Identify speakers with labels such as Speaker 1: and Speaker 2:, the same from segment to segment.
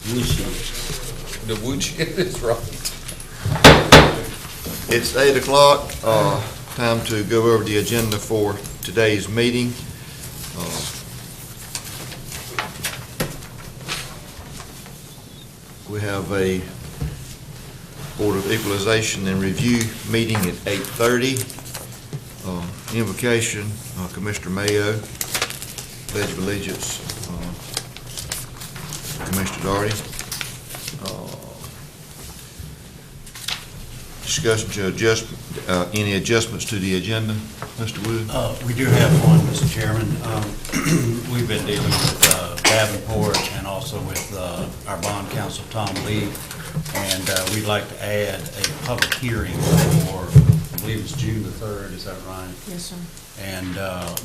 Speaker 1: The woodshed is right.
Speaker 2: It's 8 o'clock. Time to go over the agenda for today's meeting. We have a Board of Equalization and Review meeting at 8:30. Invocation, Commissioner Mayo. Pledge of Allegiance, Commissioner Daugherty. Discussion to adjust, any adjustments to the agenda, Mr. Wood?
Speaker 3: We do have one, Mr. Chairman. We've been dealing with Davenport and also with our bond counsel, Tom Lee, and we'd like to add a public hearing for, I believe it's June the 3rd, is that right?
Speaker 4: Yes, sir.
Speaker 3: And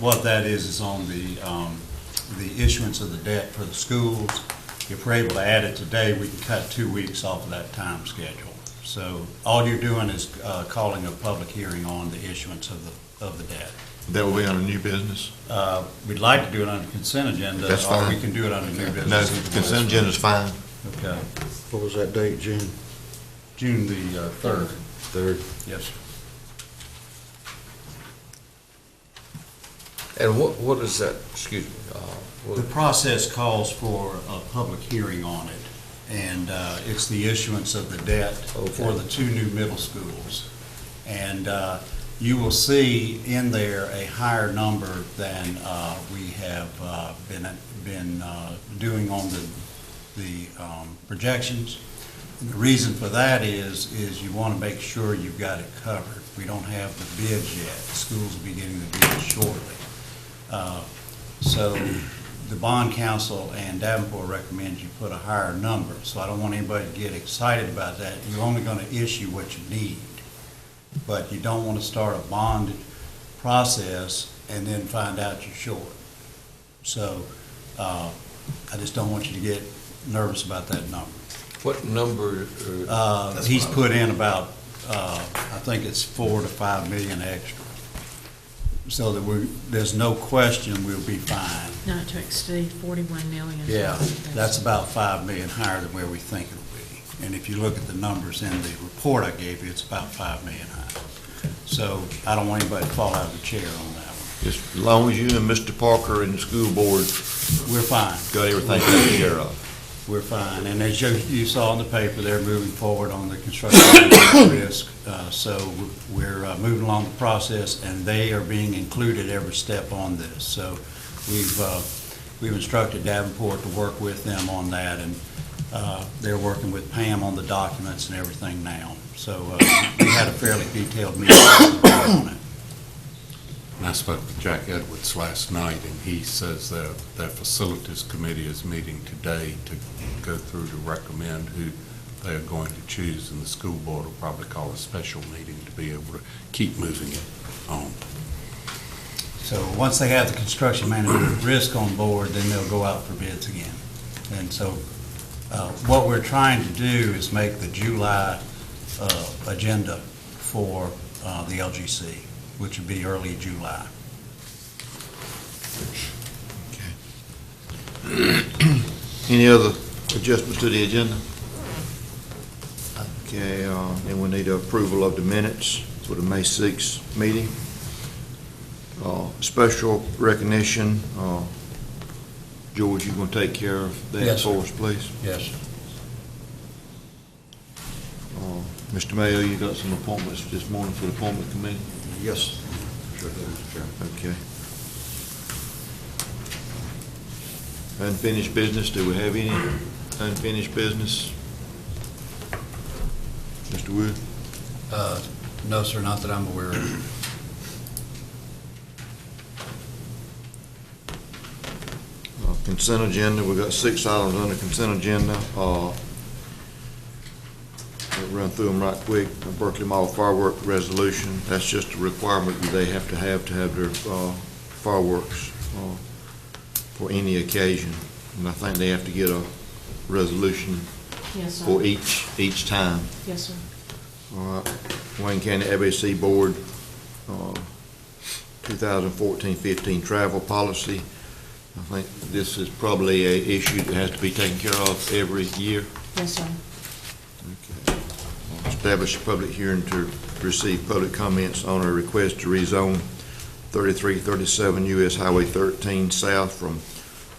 Speaker 3: what that is on the issuance of the debt for the schools. If we're able to add it today, we can cut 2 weeks off of that time schedule. So all you're doing is calling a public hearing on the issuance of the debt.
Speaker 2: That will be on a new business?
Speaker 3: We'd like to do it on the consent agenda.
Speaker 2: That's
Speaker 3: Or
Speaker 2: fine.
Speaker 3: we can do it on a new business.
Speaker 2: No,
Speaker 3: either way.
Speaker 2: consent agenda's fine.
Speaker 3: Okay.
Speaker 5: What was that date, June?
Speaker 3: June the 3rd.
Speaker 5: 3rd.
Speaker 3: Yes, sir.
Speaker 1: And what is that, excuse me?
Speaker 3: The process calls for a public hearing on it, and it's the issuance of the debt for the 2 new middle schools. And you will see in there a higher number than we have been doing on the projections. And the reason for that is you want to make sure you've got it covered. We don't have the bids yet. The schools will be getting the bids shortly. So the bond counsel and Davenport recommends you put a higher number. So I don't want anybody to get excited about that. You're only going to issue what you need. But you don't want to start a bond process and then find out you're short. So I just don't want you to get nervous about that number.
Speaker 1: What number?
Speaker 3: He's put in about, I think it's 4 to 5 million extra. So that there's no question we'll be fine.
Speaker 4: Not to exceed 41 million.
Speaker 3: Yeah, that's about 5 million higher than where we think it'll be. And if you look at the numbers in the report I gave you, it's about 5 million higher. So I don't want anybody to fall out of the chair on that one.
Speaker 2: Just as long as you and Mr. Parker and the school board
Speaker 3: We're fine.
Speaker 2: got everything taken care of.
Speaker 3: We're fine. And as you saw in the paper, they're moving forward on the construction risk. So we're moving along the process, and they are being included every step on this. So we've instructed Davenport to work with them on that, and they're working with Pam on the documents and everything now. So we had a fairly detailed meeting on it.
Speaker 6: And I spoke with Jack Edwards last night, and he says that their facilities committee is meeting today to go through to recommend who they are going to choose, and the school board will probably call a special meeting to be able to keep moving it on.
Speaker 3: So once they have the construction management risk on board, then they'll go out for bids again. And so what we're trying to do is make the July agenda for the LGC, which would be early July.
Speaker 2: Any other adjustments to the agenda? Okay, and we need approval of the minutes for the May 6th meeting. Special recognition, George, you going to take care of that
Speaker 3: Yes,
Speaker 2: for
Speaker 3: sir.
Speaker 2: us, please?
Speaker 3: Yes.
Speaker 2: Mr. Mayo, you got some appointments this morning for the appointment committee?
Speaker 5: Yes. Sure do, Mr. Chairman.
Speaker 2: Okay. Unfinished business, do we have any unfinished business? Mr. Wood?
Speaker 3: No, sir, not that I'm aware of.
Speaker 2: Consent agenda, we've got 6 items on the consent agenda. I'll run through them right quick. The Berkeley Mall firework resolution, that's just a requirement that they have to have their fireworks for any occasion. And I think they have to get a resolution
Speaker 4: Yes, sir.
Speaker 2: for each time.
Speaker 4: Yes, sir.
Speaker 2: All right, Wayne County ABC Board, 2014-15 travel policy. I think this is probably a issue that has to be taken care of every year.
Speaker 4: Yes, sir.
Speaker 2: Okay. Establish a public hearing to receive public comments on a request to rezone 3337 US Highway 13 south from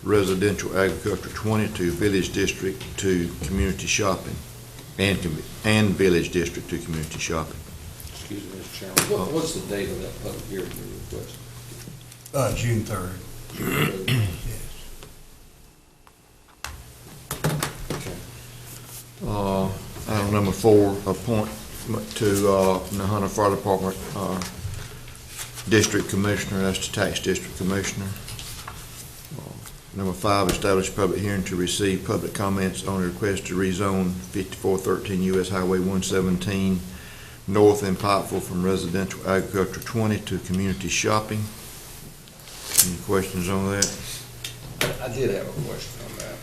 Speaker 2: residential agriculture 20 to village district to community shopping, and village district to community shopping.
Speaker 1: Excuse me, Mr. Chairman, what's the date of that public hearing you request?
Speaker 3: June 3rd. Yes.
Speaker 1: Okay.
Speaker 2: Item number 4, appointment to Nahana Fire Department District Commissioner, that's the Tax District Commissioner. Number 5, establish a public hearing to receive public comments on a request to rezone 5413 US Highway 117 north in Pikeville from residential agriculture 20 to community shopping. Any questions on that?
Speaker 1: I did have a question on that.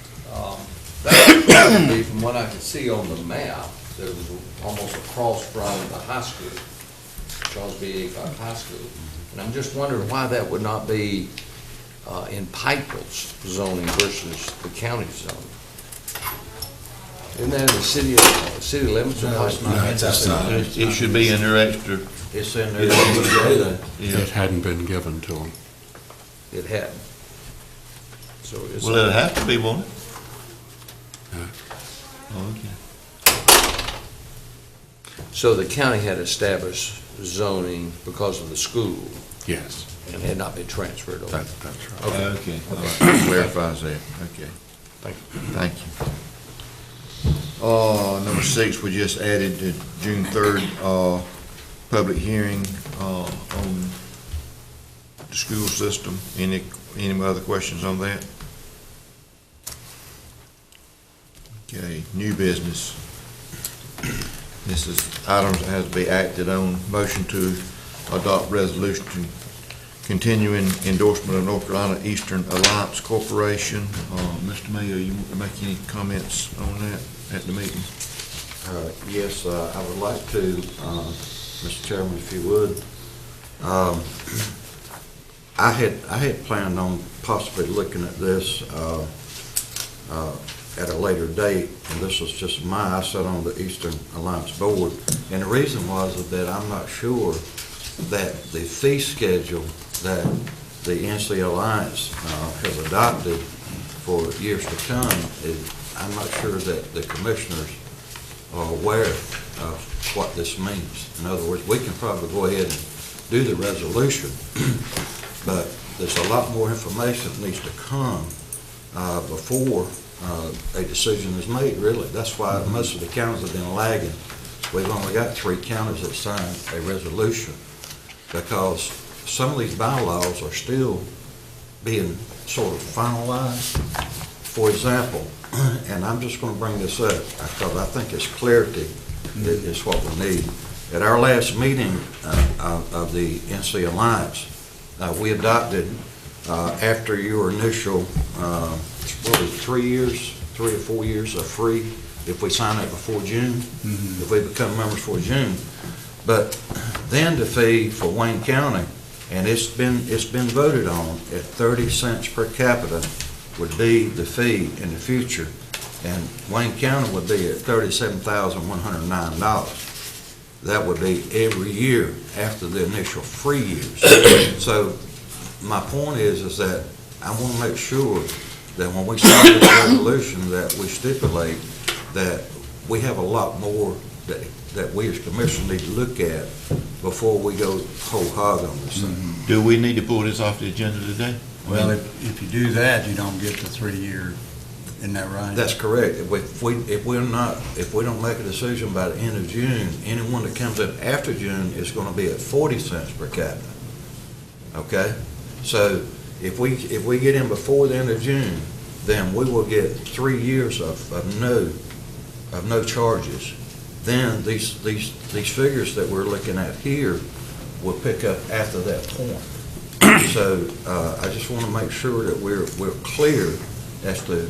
Speaker 1: That would be, from what I could see on the map, there was almost across from the high school, Charles B. Aycock High School. And I'm just wondering why that would not be in Pikeville's zoning versus the county zoning. Isn't that in the city limits of
Speaker 3: No, it's not.
Speaker 1: Pikeville?
Speaker 2: It should be in there extra.
Speaker 5: It's in there.
Speaker 6: It hadn't been given to him.
Speaker 1: It had. So it's.
Speaker 2: Well, it'll have to be, won't it?
Speaker 6: Yeah.
Speaker 2: Okay.
Speaker 1: So the county had established zoning because of the school
Speaker 6: Yes,
Speaker 1: and had not been transferred over.
Speaker 6: that's right.
Speaker 2: Okay, all right. Clarifies that, okay.
Speaker 1: Thank
Speaker 2: Thank you. Number 6, we just added the June 3rd, public hearing, on the school system. Any other questions on that? Okay, new business. This is items that has to be acted on. Motion to adopt resolution to continuing endorsement of North Carolina Eastern Alliance Corporation. Mr. Mayor, you want to make any comments on that at the meeting?
Speaker 5: Yes, I would like to, Mr. Chairman, if you would. I had planned on possibly looking at this at a later date, and this was just I sat on the Eastern Alliance Board, and the reason was that I'm not sure that the fee schedule that the NC Alliance has adopted for years to come, I'm not sure that the commissioners are aware of what this means. In other words, we can probably go ahead and do the resolution, but there's a lot more information that needs to come before a decision is made, really. That's why most of the counties have been lagging. We've only got 3 counties that signed a resolution because some of these bylaws are still being sort of finalized. For example, and I'm just going to bring this up because I think it's clarity that is what we need. At our last meeting of the NC Alliance, we adopted, after your initial, 3 or 4 years of free, if we sign up before June, if we become members before June. But then the fee for Wayne County, and it's been voted on at 30 cents per capita would be the fee in the future. And Wayne County would be at $37,109. That would be every year after the initial free years. So my point is that I want to make sure that when we start this resolution that we stipulate that we have a lot more that we as commission need to look at before we go whole hog on this thing.
Speaker 2: Do we need to pull this off the agenda today?
Speaker 3: Well, if you do that, you don't get the 3-year, isn't that right?
Speaker 5: That's correct. If we don't make a decision by the end of June, anyone that comes up after June is going to be at 40 cents per capita. Okay? So if we get in before the end of June, then we will get 3 years of no charges. Then these figures that we're looking at here will pick up after that point. So I just want to make sure that we're clear as to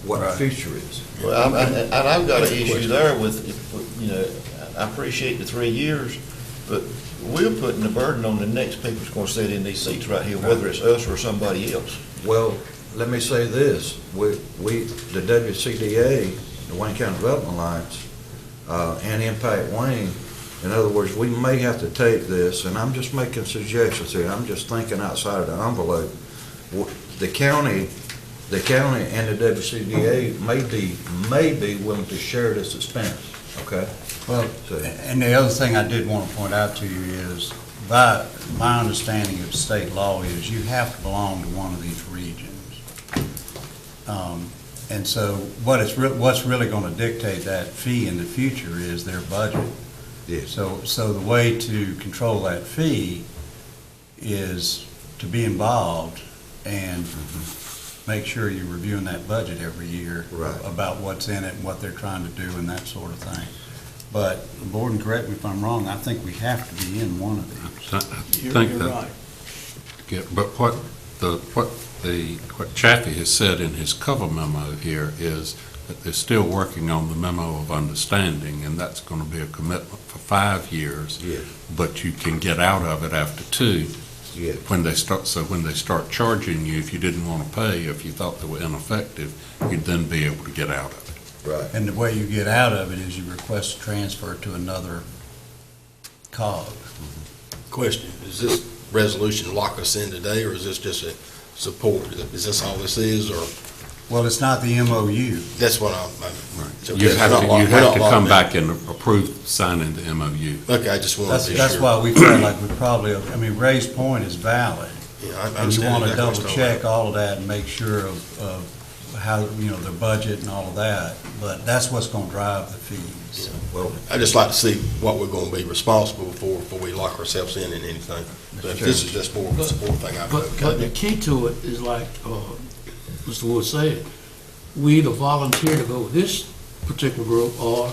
Speaker 5: what the future is.
Speaker 7: Well, and I've got an issue there with, I appreciate the 3 years, but we're putting the burden on the next people that's going to sit in these seats right here, whether it's us or somebody else.
Speaker 5: Well, let me say this, the WCDA, the Wayne County Development Alliance, and Impact Wayne, in other words, we may have to take this, and I'm just making suggestions here, I'm just thinking outside of the envelope. The county and the WCDA may be willing to share this expense, okay?
Speaker 3: Well,
Speaker 5: So-
Speaker 3: and the other thing I did want to point out to you is, by my understanding of state law is you have to belong to one of these regions. And so what's really going to dictate that fee in the future is their budget.
Speaker 5: Yes.
Speaker 3: So the way to control that fee is to be involved and make sure you're reviewing that budget every year.
Speaker 5: Right.
Speaker 3: About what's in it and what they're trying to do and that sort of thing. But, Gordon, correct me if I'm wrong, I think we have to be in one of these.
Speaker 6: I think that, yeah, but what Chaffee has said in his cover memo here is that they're still working on the memo of understanding, and that's going to be a commitment for 5 years.
Speaker 5: Yes.
Speaker 6: But you can get out of it after 2.
Speaker 5: Yes.
Speaker 6: When they start charging you, if you didn't want to pay, if you thought they were ineffective, you'd then be able to get out of it.
Speaker 5: Right.
Speaker 3: And the way you get out of it is you request a transfer to another cog.
Speaker 8: Question, does this resolution lock us in today, or is this just a support? Is this all this is, or,
Speaker 3: Well, it's not the MOU.
Speaker 8: that's what I'm. So
Speaker 6: You
Speaker 8: we're
Speaker 6: have
Speaker 8: not
Speaker 6: to,
Speaker 8: locked-
Speaker 6: you
Speaker 8: we're
Speaker 6: have
Speaker 8: not
Speaker 6: to
Speaker 8: locked
Speaker 6: come
Speaker 8: in.
Speaker 6: back and approve signing the MOU.
Speaker 8: Okay, I just wanted to be sure.
Speaker 3: That's why we felt like we probably, I mean, Ray's point is valid.
Speaker 8: Yeah, I
Speaker 3: And you
Speaker 8: understand
Speaker 3: want to
Speaker 8: exactly what
Speaker 3: double
Speaker 8: you're talking
Speaker 3: check all of that and make sure of how, their budget and all of that. But that's what's going to drive the fees.
Speaker 5: Well,
Speaker 8: about. I just like to see what we're going to be responsible for before we lock ourselves in anything. But if this is just more of a support thing, I'd
Speaker 9: But the key to it is like, Mr. Wood said, we either volunteer to go with this particular group, or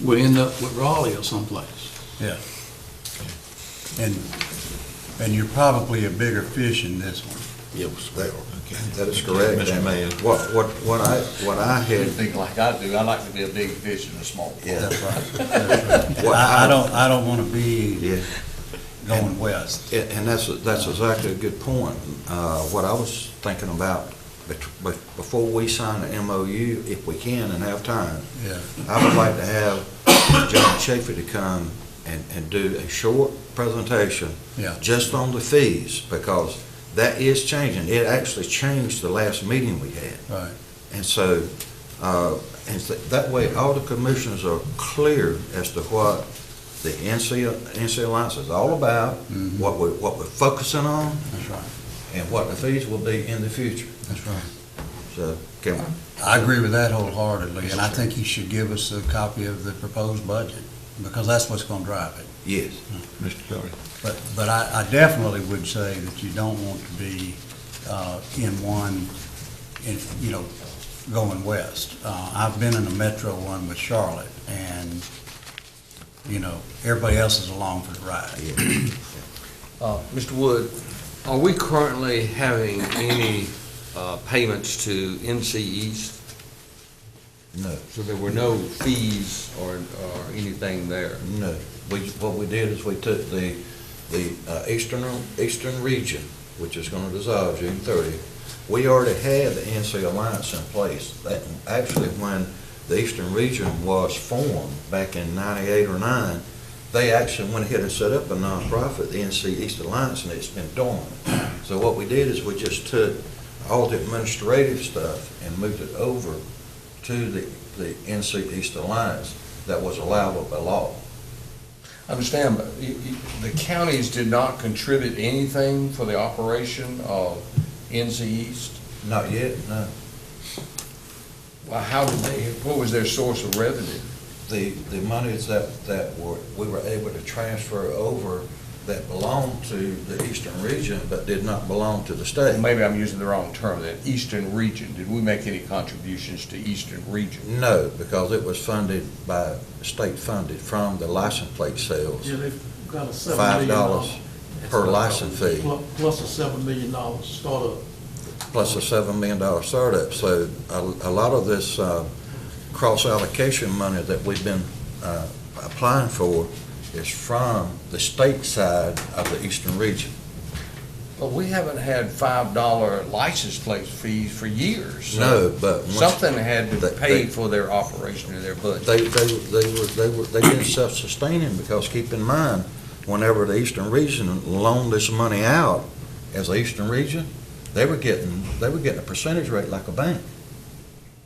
Speaker 9: we end up with Raleigh or someplace.
Speaker 3: Yeah. And you're probably a bigger fish in this one.
Speaker 8: Yes,
Speaker 5: that is correct.
Speaker 2: Mr.
Speaker 5: And
Speaker 2: Mayor.
Speaker 5: what I had,
Speaker 1: Think like I do, I like to be a big fish in a small pond.
Speaker 5: yeah.
Speaker 3: That's right. That's right.
Speaker 5: What
Speaker 3: I don't want to be
Speaker 5: Yeah.
Speaker 3: going west.
Speaker 5: And that's exactly a good point. What I was thinking about, before we sign the MOU, if we can and have time,
Speaker 3: Yeah.
Speaker 5: I would like to have John Chafee to come and do a short presentation
Speaker 3: Yeah.
Speaker 5: just on the fees, because that is changing. It actually changed the last meeting we had.
Speaker 3: Right.
Speaker 5: And so, that way, all the commissioners are clear as to what the NC Alliance is all about,
Speaker 3: Mhm.
Speaker 5: what we're focusing on,
Speaker 3: That's right.
Speaker 5: and what the fees will be in the future.
Speaker 3: That's right.
Speaker 5: So, can we?
Speaker 3: I agree with that wholeheartedly, and I think he should give us a copy of the proposed budget, because that's what's going to drive it.
Speaker 5: Yes.
Speaker 2: Mr. Kelly.
Speaker 3: But I definitely would say that you don't want to be going west. I've been in a metro one with Charlotte, and, everybody else is along for the ride.
Speaker 1: Mr. Wood, are we currently having any payments to NC East?
Speaker 5: No,
Speaker 1: So there were no fees or anything there?
Speaker 5: no. What we did is we took the eastern region, which is gonna dissolve June 30th. We already had the NC Alliance in place. That, actually, when the eastern region was formed back in 98 or 9, they actually went ahead and set up a nonprofit, the NC East Alliance, and it's been dormant. So what we did is we just took all the administrative stuff and moved it over to the NC East Alliance that was allowable by law.
Speaker 1: I understand, but the counties did not contribute anything for the operation of NC East?
Speaker 5: Not yet, no.
Speaker 1: Well, how did what was their source of revenue?
Speaker 5: The monies that we were able to transfer over that belonged to the eastern region but did not belong to the state.
Speaker 1: Maybe I'm using the wrong term, that eastern region. Did we make any contributions to eastern region?
Speaker 5: No, because it was funded by, state funded from the license plate sales.
Speaker 9: Yeah, they've got a $7 million.
Speaker 5: $5 per license fee.
Speaker 9: Plus a $7 million startup.
Speaker 5: Plus a $7 million startup. So a lot of this cross-allocation money that we've been applying for is from the state side of the eastern region.
Speaker 1: But we haven't had $5 license plate fees for years. so
Speaker 5: No, but once-
Speaker 1: Something had to
Speaker 5: They-
Speaker 1: pay
Speaker 5: they-
Speaker 1: for their operation of their budget.
Speaker 5: They been self-sustaining, because keep in mind, whenever the Eastern Region loaned this money out as the Eastern Region, they were getting a percentage rate like a bank,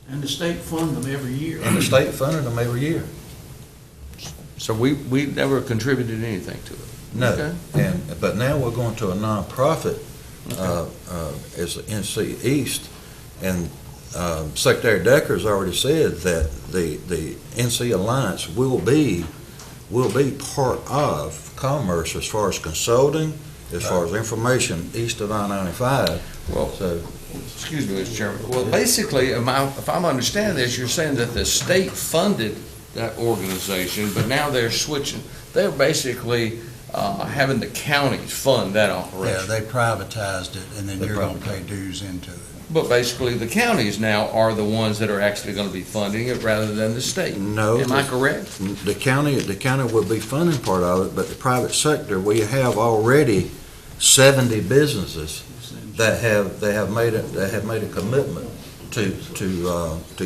Speaker 9: And the state fund them every year.
Speaker 5: and the state funded them every year.
Speaker 1: So we never contributed anything to it.
Speaker 5: No,
Speaker 1: Okay.
Speaker 5: but now we're going to a nonprofit, as the NC East, and Secretary Decker's already said that the NC Alliance will be part of Commerce as far as consulting, as far as information east of I-95.
Speaker 1: Well,
Speaker 5: So,
Speaker 1: excuse me, Mr. Chairman. Well, basically, if I'm understanding this, you're saying that the state funded that organization, but now they're switching. They're basically having the counties fund that
Speaker 3: Yeah,
Speaker 1: operation.
Speaker 3: they privatized it, and then
Speaker 5: They
Speaker 3: you're gonna pay
Speaker 5: privatized
Speaker 3: dues into it.
Speaker 1: But basically, the counties now are the ones that are actually going to be funding it rather than the state.
Speaker 5: No.
Speaker 1: Am I correct?
Speaker 5: the county will be funding part of it, but the private sector, we have already 70 businesses that have made a commitment to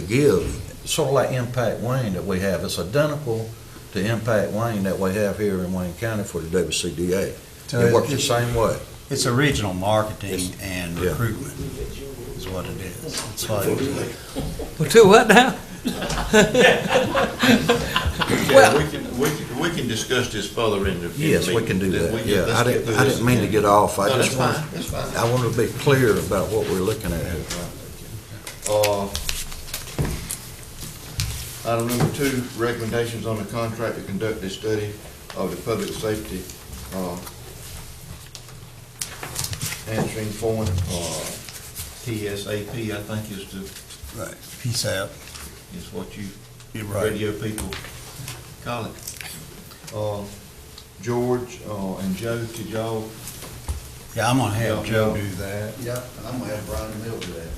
Speaker 5: give, sort of like Impact Wayne that we have. It's identical to Impact Wayne that we have here in Wayne County for the WCDA.
Speaker 3: So
Speaker 5: It works the
Speaker 3: it's-
Speaker 5: same way.
Speaker 3: It's a regional marketing
Speaker 5: It's-
Speaker 3: and
Speaker 5: yeah.
Speaker 3: recruitment is what it is. It's like,
Speaker 1: To what now?
Speaker 7: We can discuss this further in the.
Speaker 5: Yes, we can do that. Yeah, I didn't mean to get off. I
Speaker 7: No, that's
Speaker 5: just
Speaker 7: fine,
Speaker 5: want,
Speaker 7: that's fine.
Speaker 5: I want to be clear about what we're looking at here.
Speaker 2: Item number 2, recommendations on the contract to conduct a study of the public safety, answering point,
Speaker 7: TSAP, I think is
Speaker 3: right, PSAP.
Speaker 7: is what you
Speaker 3: You're right.
Speaker 7: radio people call it.
Speaker 2: George, and Joe, could y'all,
Speaker 3: Yeah, I'm gonna have
Speaker 2: Yeah,
Speaker 3: Joe
Speaker 2: yeah.
Speaker 3: do that.
Speaker 2: yeah, I'm gonna have Brian and Mill do that.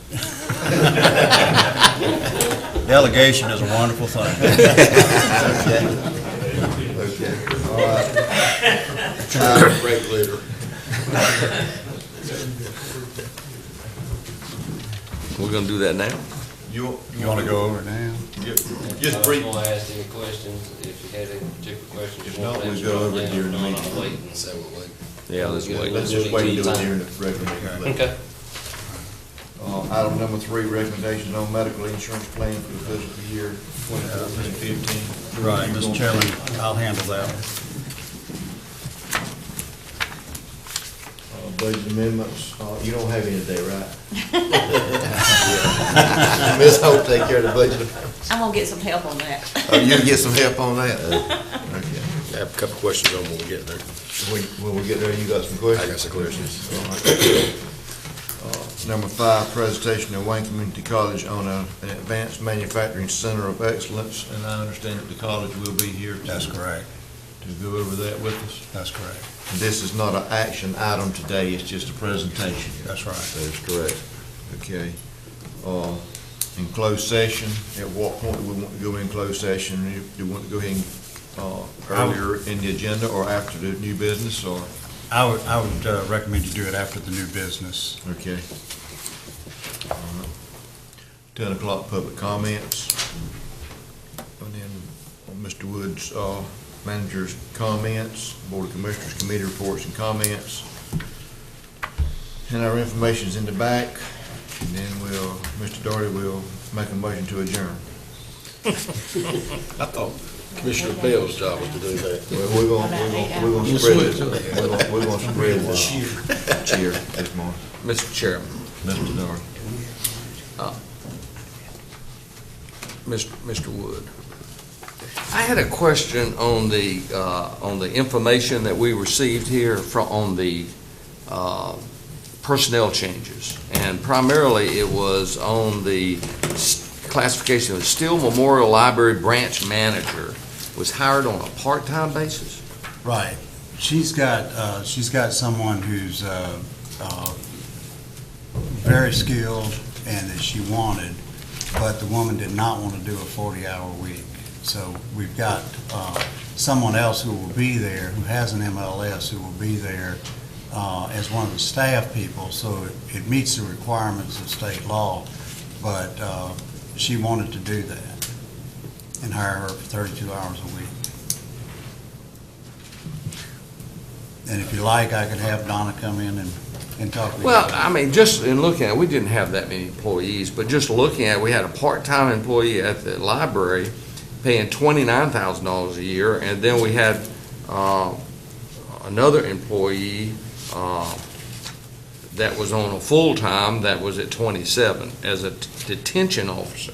Speaker 3: Delegation is a wonderful thing.
Speaker 2: Okay, all right.
Speaker 8: Great leader.
Speaker 1: We're going to do that now?
Speaker 7: You
Speaker 3: You wanna go over it now?
Speaker 7: Just
Speaker 10: I was
Speaker 7: brief.
Speaker 10: gonna ask any questions, if you had any particular questions.
Speaker 7: If
Speaker 10: you want
Speaker 7: not, we'll
Speaker 10: to
Speaker 7: go
Speaker 10: answer
Speaker 7: over it
Speaker 10: now,
Speaker 7: during the
Speaker 10: if not,
Speaker 7: meeting.
Speaker 10: I'll wait.
Speaker 8: So we'll wait.
Speaker 1: Yeah, let's wait.
Speaker 2: Let's just wait and do it during the regular meeting.
Speaker 10: Okay.
Speaker 2: Item number 3, recommendations on medical insurance plan for the fiscal year 2014-15.
Speaker 3: Right, Mr. Chairman, I'll handle that one.
Speaker 2: Budget amendments, you don't have any today, right?
Speaker 7: Ms. Hope take care of the budget.
Speaker 11: I'm gonna get some help on that.
Speaker 7: You get some help on that?
Speaker 2: Okay.
Speaker 8: I have a couple questions on when we get there.
Speaker 2: When we get there, you got some
Speaker 8: I
Speaker 2: questions?
Speaker 8: got some questions.
Speaker 2: Number 5, presentation of Wayne Community College on an advanced manufacturing center of excellence, and I understand that the college will be here
Speaker 3: That's correct.
Speaker 2: to go over that with us.
Speaker 3: That's correct.
Speaker 2: This is not an action item today, it's just a presentation.
Speaker 3: That's right.
Speaker 5: That is correct.
Speaker 2: Okay. In closed session, at what point do we want to go in closed session? Do you want to go ahead earlier in the agenda or after the new business, or?
Speaker 3: I would recommend you do it after the new business.
Speaker 2: Okay. 10 o'clock, public comments. And then Mr. Woods, manager's comments, Board of Commissioners committee reports and comments. And our information's in the back. And then Mr. Doherty will make a motion to adjourn.
Speaker 8: I thought Commissioner Bell's job was to do that.
Speaker 2: Well, we're gonna spread it. We're gonna spread the cheer this morning.
Speaker 1: Mr. Chairman,
Speaker 2: Mr. Doherty.
Speaker 1: Mr. Wood, I had a question on the information that we received here on the personnel changes. And primarily, it was on the classification of Steele Memorial Library branch manager was hired on a part-time basis?
Speaker 3: Right. She's got someone who's very skilled and that she wanted, but the woman did not want to do a 40-hour week. So we've got someone else who will be there, who has an MLS, who will be there as one of the staff people, so it meets the requirements of state law, but she wanted to do that and hire her for 32 hours a week. And if you like, I could have Donna come in and talk with you.
Speaker 1: Well, I mean, just in looking at it, we didn't have that many employees, but just looking at it, we had a part-time employee at the library paying $29,000 a year, and then we had another employee that was on a full-time that was at 27 as a detention officer.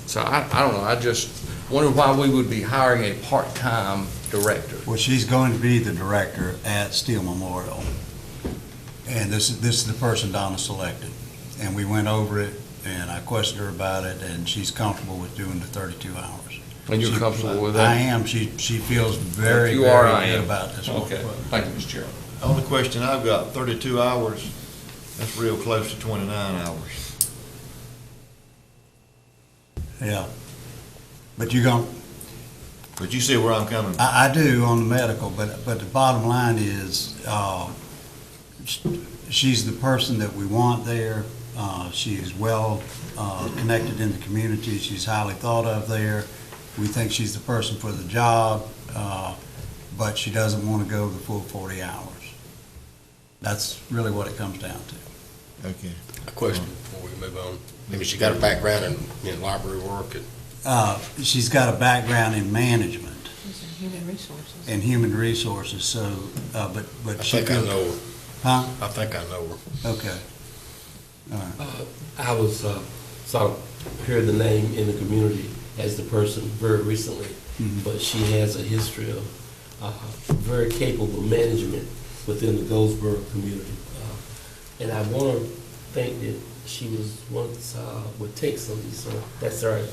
Speaker 1: So I don't know, I just wonder why we would be hiring a part-time director.
Speaker 3: Well, she's going to be the director at Steel Memorial. And this is the person Donna selected. And we went over it, and I questioned her about it, and she's comfortable with doing the 32 hours.
Speaker 1: And you're comfortable with that?
Speaker 3: I am. She feels very,
Speaker 1: If you are,
Speaker 3: very
Speaker 1: I
Speaker 3: good
Speaker 1: am.
Speaker 3: about this one.
Speaker 1: Okay, thank you, Mr. Chairman.
Speaker 2: Only question I've got, 32 hours, that's real close to 29 hours.
Speaker 3: Yeah. But you're going,
Speaker 2: But you see where I'm coming from.
Speaker 3: I do on the medical, but the bottom line is, she's the person that we want there. She is well connected in the community. She's highly thought of there. We think she's the person for the job, but she doesn't want to go the full 40 hours. That's really what it comes down to.
Speaker 2: Okay.
Speaker 8: A question before we move on. Maybe she got a background in library work and
Speaker 3: She's got a background in management
Speaker 4: It's in human resources.
Speaker 3: and human resources, so, but
Speaker 8: I
Speaker 3: she
Speaker 8: think I
Speaker 3: feels.
Speaker 8: know her.
Speaker 3: Huh?
Speaker 8: I think I know her.
Speaker 3: Okay. All right.
Speaker 12: I was sort of heard the name in the community as the person very recently,
Speaker 3: Mhm.
Speaker 12: but she has a history of very capable management within the Goldsboro community. And I want to think that she was once with Texas, so that's right.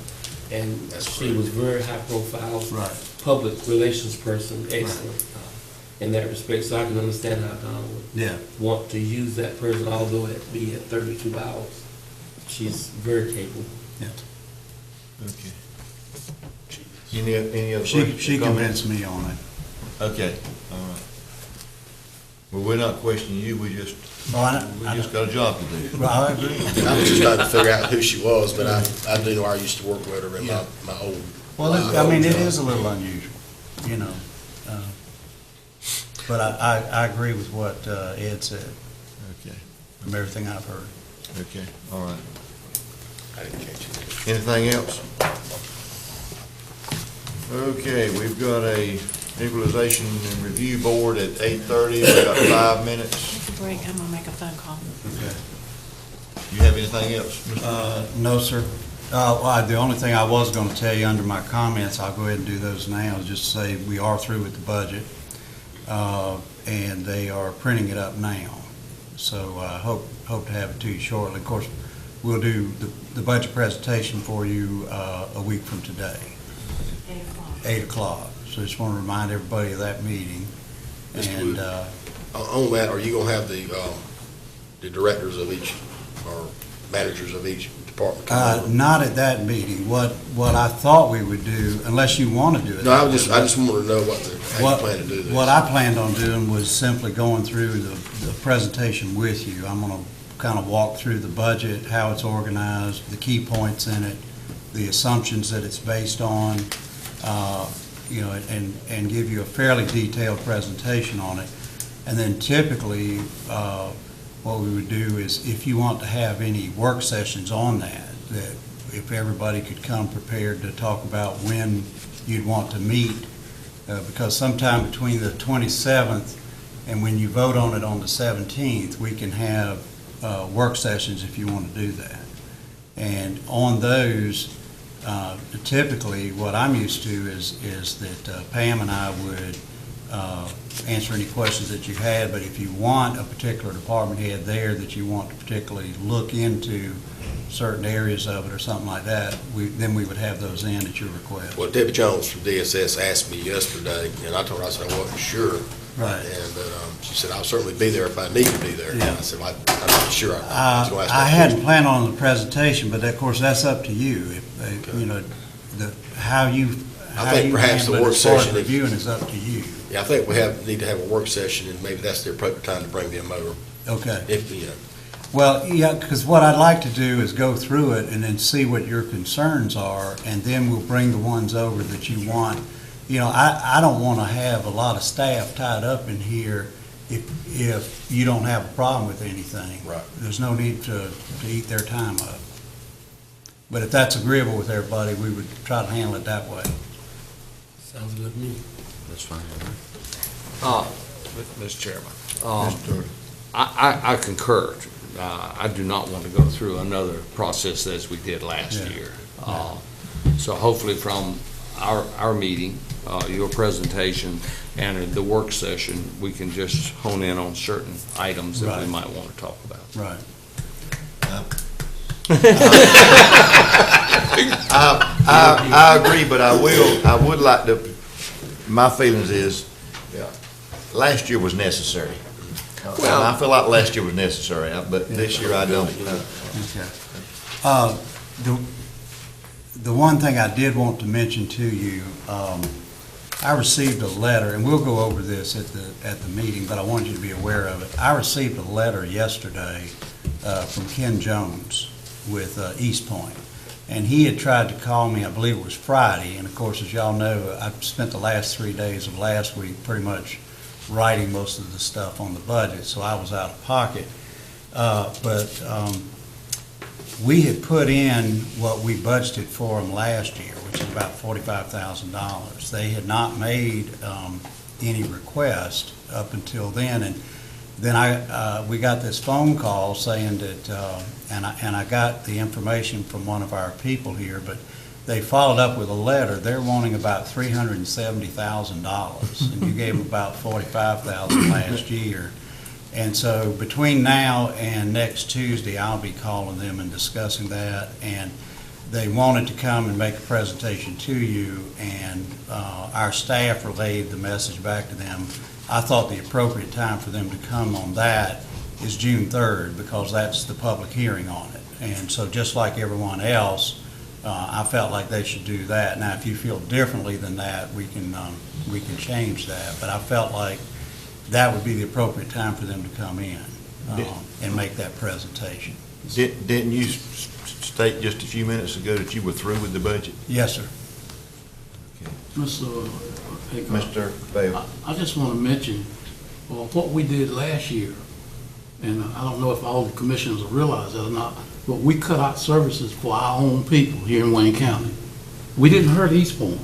Speaker 12: And
Speaker 8: That's
Speaker 12: she
Speaker 8: correct.
Speaker 12: was very high profile,
Speaker 3: Right.
Speaker 12: public relations person, excellent in that respect. So I can understand how Donna would
Speaker 3: Yeah.
Speaker 12: want to use that person, although it be at 32 hours. She's very capable.
Speaker 2: Okay. Any other
Speaker 3: She
Speaker 2: questions? comments?
Speaker 3: convinced me on it.
Speaker 2: Okay, all right. Well, we're not questioning you, we just got a job to do.
Speaker 3: Well, I agree.
Speaker 8: I was just trying to figure out who she was, but I do know I used to work with her in
Speaker 3: Yeah.
Speaker 8: my old.
Speaker 3: Well, I mean, it is a little unusual, you know. But I agree with what Ed said,
Speaker 2: Okay,
Speaker 3: from everything I've heard.
Speaker 2: okay, all right.
Speaker 8: I didn't catch it.
Speaker 2: Anything else? Okay, we've got a equalization and review board at 8:30, we've got 5 minutes.
Speaker 4: Mr. Brigg, I'm gonna make a phone call.
Speaker 2: Okay. You have anything else, Mr.?
Speaker 3: No, sir. The only thing I was going to tell you under my comments, I'll go ahead and do those now, is just say we are through with the budget, and they are printing it up now. So I hope to have it to you shortly. Of course, we'll do the budget presentation for you a week from today,
Speaker 4: 8 o'clock.
Speaker 3: 8 o'clock. So just want to remind everybody of that meeting.
Speaker 8: Mr.
Speaker 3: And
Speaker 8: Wood. On that, are you gonna have the directors of each, or managers of each department come over?
Speaker 3: not at that meeting. What I thought we would do, unless you want to do it.
Speaker 8: No, I just wanted to know how you plan to do this.
Speaker 3: What I planned on doing was simply going through the presentation with you. I'm going to kind of walk through the budget, how it's organized, the key points in it, the assumptions that it's based on, and give you a fairly detailed presentation on it. And then typically, what we would do is, if you want to have any work sessions on that if everybody could come prepared to talk about when you'd want to meet, because sometime between the 27th and when you vote on it on the 17th, we can have work sessions if you want to do that. And on those, typically, what I'm used to is that Pam and I would answer any questions that you had, but if you want a particular department head there that you want to particularly look into certain areas of it or something like that, then we would have those in at your request.
Speaker 8: Well, Debbie Jones from DSS asked me yesterday, and I told her, I said I wasn't sure.
Speaker 3: Right.
Speaker 8: And she said, I'll certainly be there if I need to be there.
Speaker 3: Yeah.
Speaker 8: I said, I'm not sure. I was gonna ask
Speaker 3: I
Speaker 8: that
Speaker 3: hadn't
Speaker 8: question.
Speaker 3: planned on the presentation, but of course, that's up to you. How you
Speaker 8: I think perhaps the
Speaker 3: handle it
Speaker 8: work
Speaker 3: as far as
Speaker 8: session, if-
Speaker 3: reviewing is up to you.
Speaker 8: Yeah, I think need to have a work session, and maybe that's the appropriate time to bring them over,
Speaker 3: Okay.
Speaker 8: if, you know.
Speaker 3: Well, yeah, because what I'd like to do is go through it and then see what your concerns are, and then we'll bring the ones over that you want. You know, I don't want to have a lot of staff tied up in here if you don't have a problem with anything.
Speaker 8: Right.
Speaker 3: There's no need to eat their time up. But if that's agreeable with everybody, we would try to handle it that way.
Speaker 12: Sounds good to me.
Speaker 5: That's fine.
Speaker 1: Mr. Chairman,
Speaker 2: Mr.
Speaker 1: I concur. I do not want to go through another process as we did last
Speaker 3: Yeah.
Speaker 1: year. So hopefully from our meeting, your presentation, and the work session, we can just hone in on certain items that we
Speaker 3: Right.
Speaker 1: might want to talk about.
Speaker 3: Right.
Speaker 2: I agree, but I would like to, my feelings is, last year was necessary. And I feel like last year was necessary, but this year I don't.
Speaker 3: Okay. The one thing I did want to mention to you, I received a letter, and we'll go over this at the meeting, but I want you to be aware of it. I received a letter yesterday from Ken Jones with East Point, and he had tried to call me, I believe it was Friday, and of course, as y'all know, I spent the last 3 days of last week pretty much writing most of the stuff on the budget, so I was out of pocket. But we had put in what we budgeted for them last year, which is about $45,000. They had not made any request up until then, and then we got this phone call saying that, and I got the information from one of our people here, but they followed up with a letter. They're wanting about $370,000, and you gave them about $45,000 last year. And so between now and next Tuesday, I'll be calling them and discussing that. And they wanted to come and make a presentation to you, and our staff relayed the message back to them. I thought the appropriate time for them to come on that is June 3rd, because that's the public hearing on it. And so just like everyone else, I felt like they should do that. Now, if you feel differently than that, we can change that. But I felt like that would be the appropriate time for them to come in and make that presentation.
Speaker 2: Didn't you state just a few minutes ago that you were through with the budget?
Speaker 3: Yes, sir.
Speaker 9: Mr. Haycock,
Speaker 2: Mr. Bale?
Speaker 9: I just want to mention what we did last year, and I don't know if all the commissioners realize that or not, but we cut out services for our own people here in Wayne County. We didn't hurt East Point.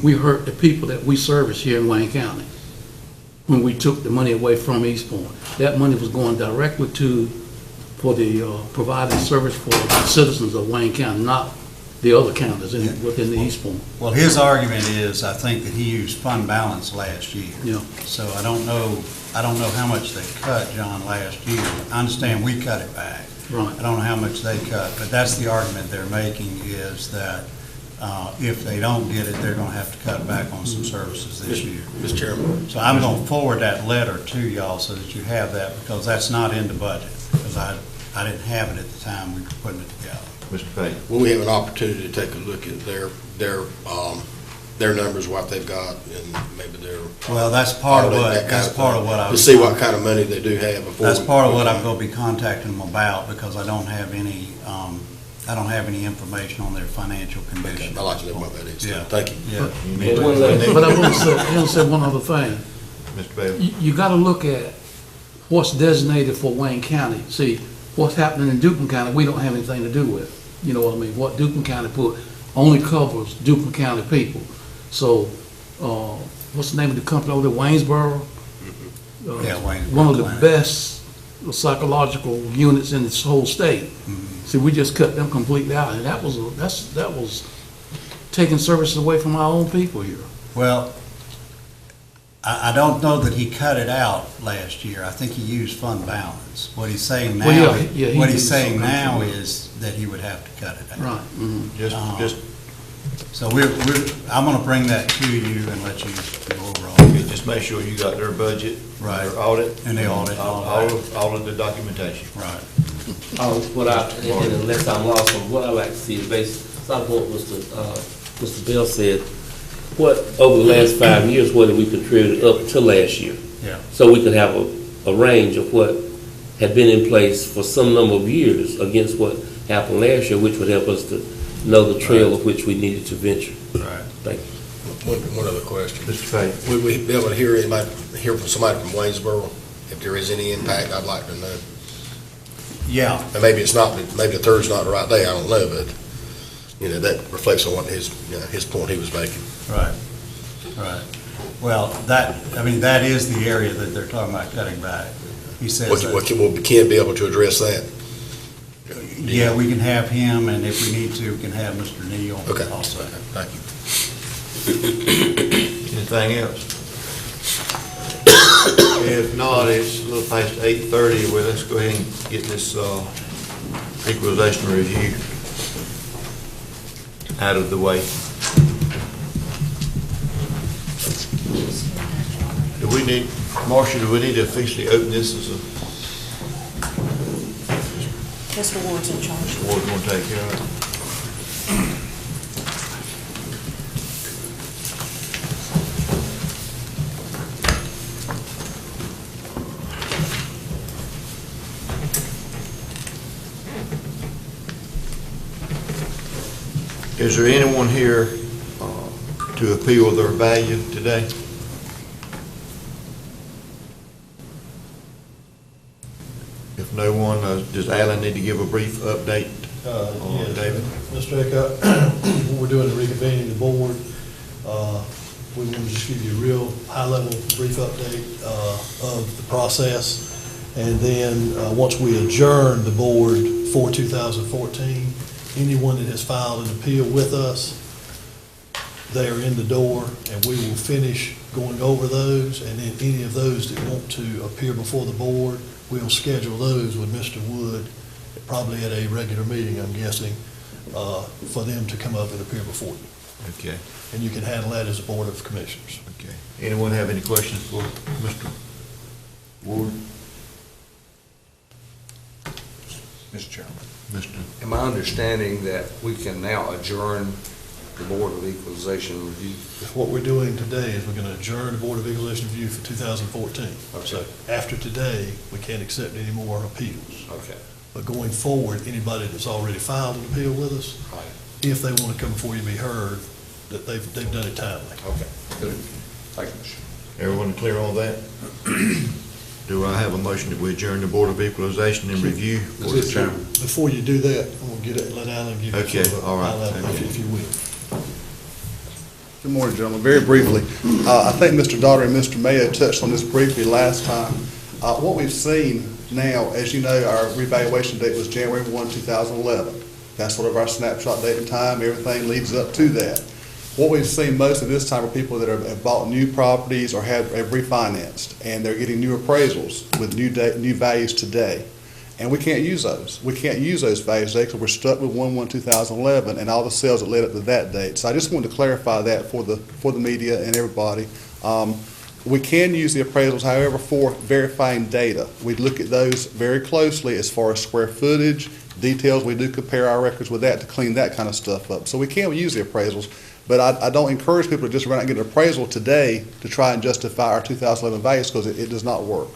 Speaker 9: We hurt the people that we service here in Wayne County when we took the money away from East Point. That money was going directly for the providing service for the citizens of Wayne County, not the other counties within the East Point.
Speaker 3: Well, his argument is, I think that he used fund balance last year.
Speaker 9: Yeah.
Speaker 3: So I don't know how much they cut, John, last year. I understand we cut it back.
Speaker 9: Right.
Speaker 3: I don't know how much they cut, but that's the argument they're making, is that if they don't get it, they're going to have to cut back on some services this year.
Speaker 8: Mr. Chairman.
Speaker 3: So I'm going to forward that letter to y'all so that you have that, because that's not in the budget, because I didn't have it at the time we were putting it together.
Speaker 2: Mr. Payne?
Speaker 8: When we have an opportunity to take a look at their numbers, what they've got, and maybe their.
Speaker 3: Well, that's part of what,
Speaker 8: that kind
Speaker 3: that's
Speaker 8: of
Speaker 3: part
Speaker 8: thing,
Speaker 3: of what I
Speaker 8: to
Speaker 3: was.
Speaker 8: see what kind of money they do have before.
Speaker 3: That's part of what I'm going to be contacting them about, because I don't have any information on their financial condition.
Speaker 8: Okay, I'd like to know what that is.
Speaker 3: Yeah.
Speaker 8: Thank you.
Speaker 3: Yeah.
Speaker 9: But I want to say one other thing.
Speaker 2: Mr. Bale?
Speaker 9: You got to look at what's designated for Wayne County. See, what's happening in Duplin County, we don't have anything to do with. You know what I mean? What Duplin County put only covers Duplin County people. So, what's the name of the company over there, Waynesboro?
Speaker 3: Yeah, Waynesboro
Speaker 9: One of the
Speaker 3: Clinic.
Speaker 9: best psychological units in this whole state. See, we just cut them completely out, and that was taking services away from our own people here.
Speaker 3: Well, I don't know that he cut it out last year. I think he used fund balance. What he's saying now,
Speaker 9: Well, yeah, he
Speaker 3: what he's
Speaker 9: used
Speaker 3: saying
Speaker 9: some
Speaker 3: now
Speaker 9: kind of-
Speaker 3: is that he would have to cut it out.
Speaker 9: Right.
Speaker 3: So I'm going to bring that to you and let you go over all.
Speaker 2: Just make sure you got their budget,
Speaker 3: Right.
Speaker 2: their audit.
Speaker 3: And the audit, all
Speaker 2: All of the documentation.
Speaker 3: Right.
Speaker 12: And unless I'm lost on what I like to see, is based on what Mr. Bell said, what, over the last 5 years, what did we contribute up to last year?
Speaker 3: Yeah.
Speaker 12: So we could have a range of what had been in place for some number of years against what happened last year, which would help us to know the trail of which we needed to venture.
Speaker 3: Right.
Speaker 12: Thank you.
Speaker 8: One other question.
Speaker 2: Mr. Fay.
Speaker 8: Would we be able to hear from somebody from Waynesboro? If there is any impact, I'd like to know.
Speaker 3: Yeah,
Speaker 8: And maybe it's not, maybe the third's not the right day, I don't know, but, that reflects on what his point he was making.
Speaker 3: right, right. Well, that is the area that they're talking about cutting back. He says that.
Speaker 8: Will Ken be able to address that?
Speaker 3: Yeah, we can have him, and if we need to, we can have Mr. Neal
Speaker 8: Okay.
Speaker 3: also.
Speaker 8: Thank you.
Speaker 2: Anything else? If not, it's a little past 8:30, well, let's go ahead and get this equalization review out of the way. Do we need, Marcia, do we need to officially open this as a,
Speaker 4: Mr. Ward's in charge.
Speaker 2: board's going to take care of it? Is there anyone here to appeal their value today? If no one, does Alan need to give a brief update on David?
Speaker 13: Mr. Eckert, when we're doing the reconvening the board, we want to just give you a real high-level brief update of the process. And then, once we adjourn the board for 2014, anyone that has filed an appeal with us, they are in the door, and we will finish going over those. And then any of those that want to appear before the board, we'll schedule those with Mr. Wood, probably at a regular meeting, I'm guessing, for them to come up and appear before you.
Speaker 2: Okay,
Speaker 13: And you can handle that as a Board of Commissioners.
Speaker 2: okay. Anyone have any questions for Mr. Ward?
Speaker 1: Mr. Chairman.
Speaker 2: Mr.
Speaker 1: Am I understanding that we can now adjourn the Board of Equalization Review?
Speaker 13: What we're doing today is we're going to adjourn the Board of Equalization Review for 2014.
Speaker 1: Okay.
Speaker 13: So after today, we can't accept any more appeals.
Speaker 1: Okay.
Speaker 13: But going forward, anybody that's already filed an appeal with us,
Speaker 1: Right.
Speaker 13: if they want to come before you to be heard, that they've done it timely.
Speaker 1: Okay. Good. Thank you, Mr.
Speaker 2: Everyone clear on that? Do I have a motion that we adjourn the Board of Equalization and Review?
Speaker 1: Mr. Chairman.
Speaker 13: Before you do that, I'm going to get it, let Alan give you
Speaker 2: Okay,
Speaker 13: sort of a
Speaker 2: all right,
Speaker 13: highlight,
Speaker 2: thank you.
Speaker 13: if you will.
Speaker 14: Good morning, gentlemen. Very briefly, I think Mr. Daughter and Mr. Mayo touched on this briefly last time. What we've seen now, as you know, our revaluation date was January 1, 2011. That's sort of our snapshot date in time. Everything leads up to that. What we've seen most of this time are people that have bought new properties or have refinanced, and they're getting new appraisals with new values today. And we can't use those. We can't use those values today because we're stuck with 1/1/2011 and all the sales that led up to that date. So I just wanted to clarify that for the media and everybody. We can use the appraisals, however, for verifying data. We look at those very closely as far as square footage, details. We do compare our records with that to clean that kind of stuff up. So we can use the appraisals, but I don't encourage people to just run out and get an appraisal today to try and justify our 2011 values because it does not work.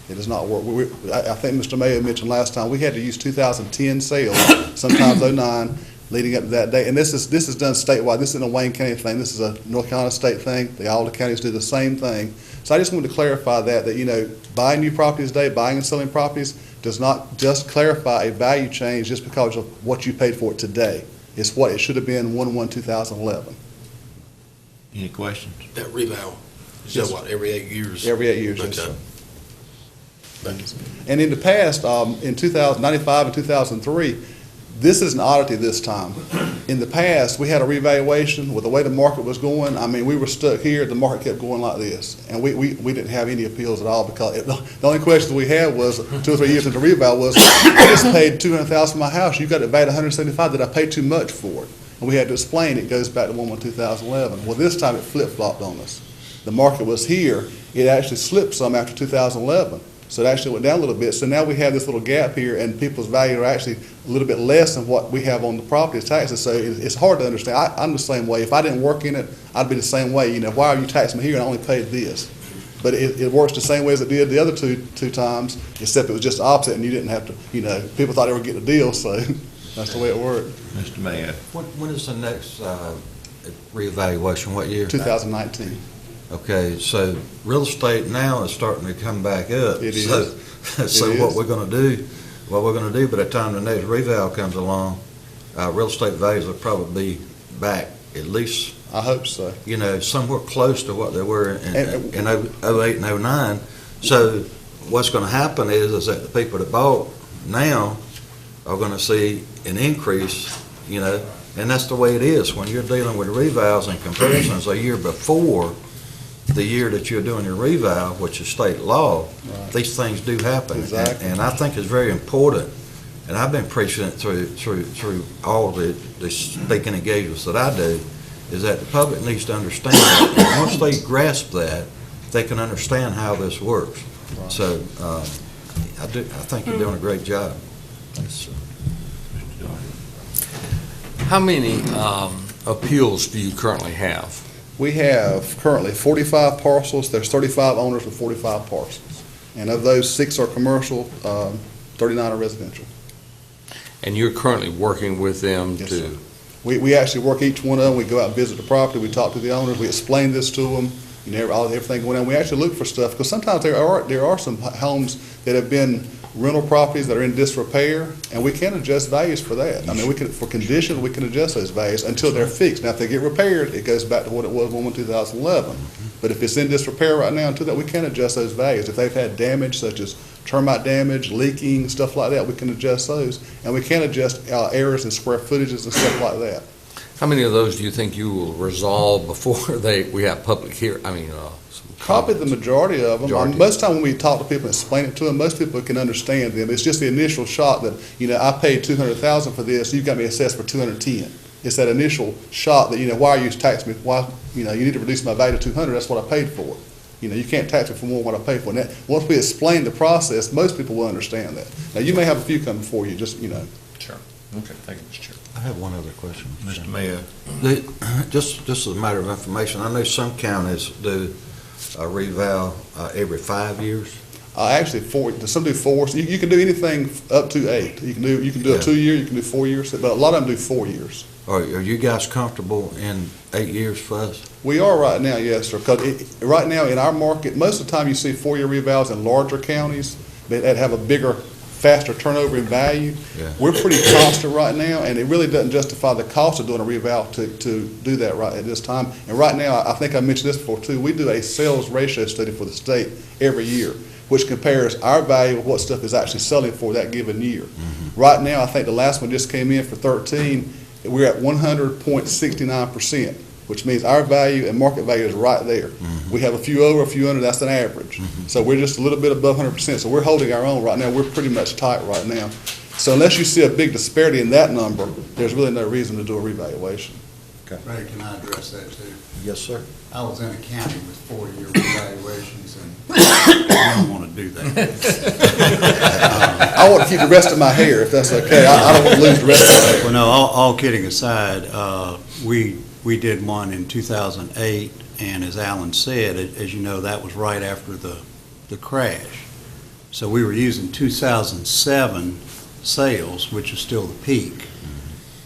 Speaker 14: It does not work. I think Mr. Mayo mentioned last time, we had to use 2010 sales, sometimes 09, leading up to that day. And this is done statewide. This isn't a Wayne County thing. This is a North Carolina state thing. All the counties do the same thing. So I just wanted to clarify that buying new properties today, buying and selling properties does not just clarify a value change just because of what you paid for it today. It's what it should have been 1/1/2011.
Speaker 2: Any questions?
Speaker 8: That revow, is
Speaker 14: Yes,
Speaker 8: that what, every 8 years?
Speaker 14: Every 8 years, yes,
Speaker 8: Okay.
Speaker 14: sir. And in the past, in 1995 and 2003, this is an oddity this time. In the past, we had a revaluation with the way the market was going. I mean, we were stuck here, the market kept going like this. And we didn't have any appeals at all because the only question we had was 2 or 3 years into reval was, I just paid $200,000 for my house. You got it valued at $175,000. Did I pay too much for it? And we had to explain it goes back to 1/1/2011. Well, this time it flip-flopped on us. The market was here. It actually slipped some after 2011. So it actually went down a little bit. So now we have this little gap here, and people's value are actually a little bit less than what we have on the property taxes. So it's hard to understand. I'm the same way. If I didn't work in it, I'd be the same way. You know, why are you taxing me here and I only paid this? But it works the same way as it did the other two times, except it was just the opposite, and you didn't have to, you know, people thought they were getting a deal, so that's the way it worked.
Speaker 2: Mr. Mayor.
Speaker 5: When is the next reevaluation? What year?
Speaker 14: 2019.
Speaker 5: Okay, so real estate now is starting to come back up.
Speaker 14: It is.
Speaker 5: So what we're gonna do by the time the next reval comes along, real estate values will probably be back at least,
Speaker 14: I hope so.
Speaker 5: you know, somewhere close to what they were in 08 and 09. So what's gonna happen is that the people that bought now are gonna see an increase, you know, and that's the way it is when you're dealing with revals and comparisons a year before the year that you're doing your reval, which is state law.
Speaker 14: Right.
Speaker 5: These things do happen.
Speaker 14: Exactly.
Speaker 5: And I think it's very important, and I've been preaching it through all the speaking engagements that I do, is that the public needs to understand that. And once they grasp that, they can understand how this works.
Speaker 14: Right.
Speaker 5: So, I think you're doing a great job.
Speaker 1: How many appeals do you currently have?
Speaker 14: We have currently 45 parcels. There's 35 owners with 45 parcels. And of those, 6 are commercial, 39 are residential.
Speaker 1: And you're currently working with them
Speaker 14: Yes,
Speaker 1: to?
Speaker 14: sir. We actually work each one of them. We go out and visit the property. We talk to the owners. We explain this to them. You know, everything going on. We actually look for stuff, because sometimes there are some homes that have been rental properties that are in disrepair, and we can adjust values for that. I mean, for condition, we can adjust those values until they're fixed. Now, if they get repaired, it goes back to what it was in 2011. But if it's in disrepair right now, until that, we can adjust those values. If they've had damage, such as termite damage, leaking, stuff like that, we can adjust those. And we can adjust errors in square footages and stuff like that.
Speaker 1: How many of those do you think you will resolve before we have public hearing,
Speaker 14: Probably the majority of them.
Speaker 1: Majority.
Speaker 14: Most of the time when we talk to people and explain it to them, most people can understand them. It's just the initial shock that, you know, I paid $200,000 for this, you've got me assessed for $210,000. It's that initial shock that, you know, why are you taxing me? Why, you know, you need to reduce my value to $200,000, that's what I paid for. You know, you can't tax me for more than what I paid for. And that, once we explain the process, most people will understand that. Now, you may have a few come before you, just, you know.
Speaker 1: Sure. Okay, thank you, Mr. Chair.
Speaker 5: I have one other question.
Speaker 2: Mr. Mayor.
Speaker 5: Just as a matter of information, I know some counties do a reval every 5 years.
Speaker 14: Actually, some do 4. So you can do anything up to 8. You can do a 2-year, you can do 4 years, but a lot of them do 4 years.
Speaker 5: Are you guys comfortable in 8 years for us?
Speaker 14: We are right now, yes, sir. Because right now in our market, most of the time you see 4-year revals in larger counties that have a bigger, faster turnover in value.
Speaker 5: Yeah.
Speaker 14: We're pretty constant right now, and it really doesn't justify the cost of doing a reval to do that right at this time. And right now, I think I mentioned this before too, we do a sales ratio study for the state every year, which compares our value with what stuff is actually selling for that given year. Mm-hmm. Right now, I think the last one just came in for 13, we're at 100.69%, which means our value and market value is right there. Mm-hmm. We have a few over, a few under, that's an average. Mm-hmm. So we're just a little bit above 100%, so we're holding our own right now. We're pretty much tight right now. So unless you see a big disparity in that number, there's really no reason to do a revaluation.
Speaker 3: Ray, can I address that too?
Speaker 5: Yes, sir.
Speaker 3: I was in a county with 4-year revaluations, and I don't want to do that.
Speaker 14: I want to keep the rest of my hair, if that's okay. I don't want to lose the rest of my hair.
Speaker 3: Well, no, all kidding aside, we did one in 2008, and as Alan said, as you know, that was right after the crash. So we were using 2007 sales, which is still the peak.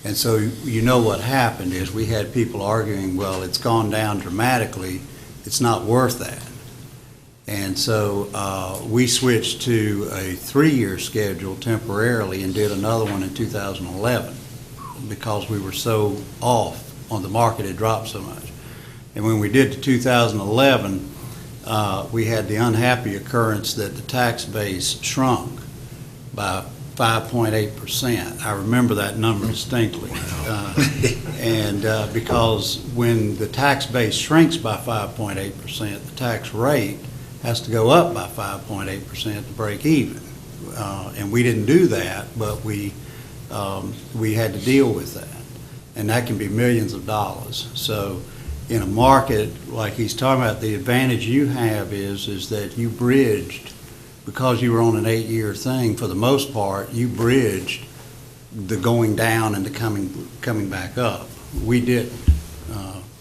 Speaker 3: And so you know what happened is we had people arguing, well, it's gone down dramatically, it's not worth that. And so we switched to a 3-year schedule temporarily and did another one in 2011 because we were so off on the market, it dropped so much. And when we did to 2011, we had the unhappy occurrence that the tax base shrunk by 5.8%. I remember that number distinctly. Because when the tax base shrinks by 5.8%, the tax rate has to go up by 5.8% to break even. And we didn't do that, but we had to deal with that. And that can be millions of dollars. So in a market like he's talking about, the advantage you have is that you bridged because you were on an 8-year thing, for the most part, you bridged the going down and the coming back up. We didn't.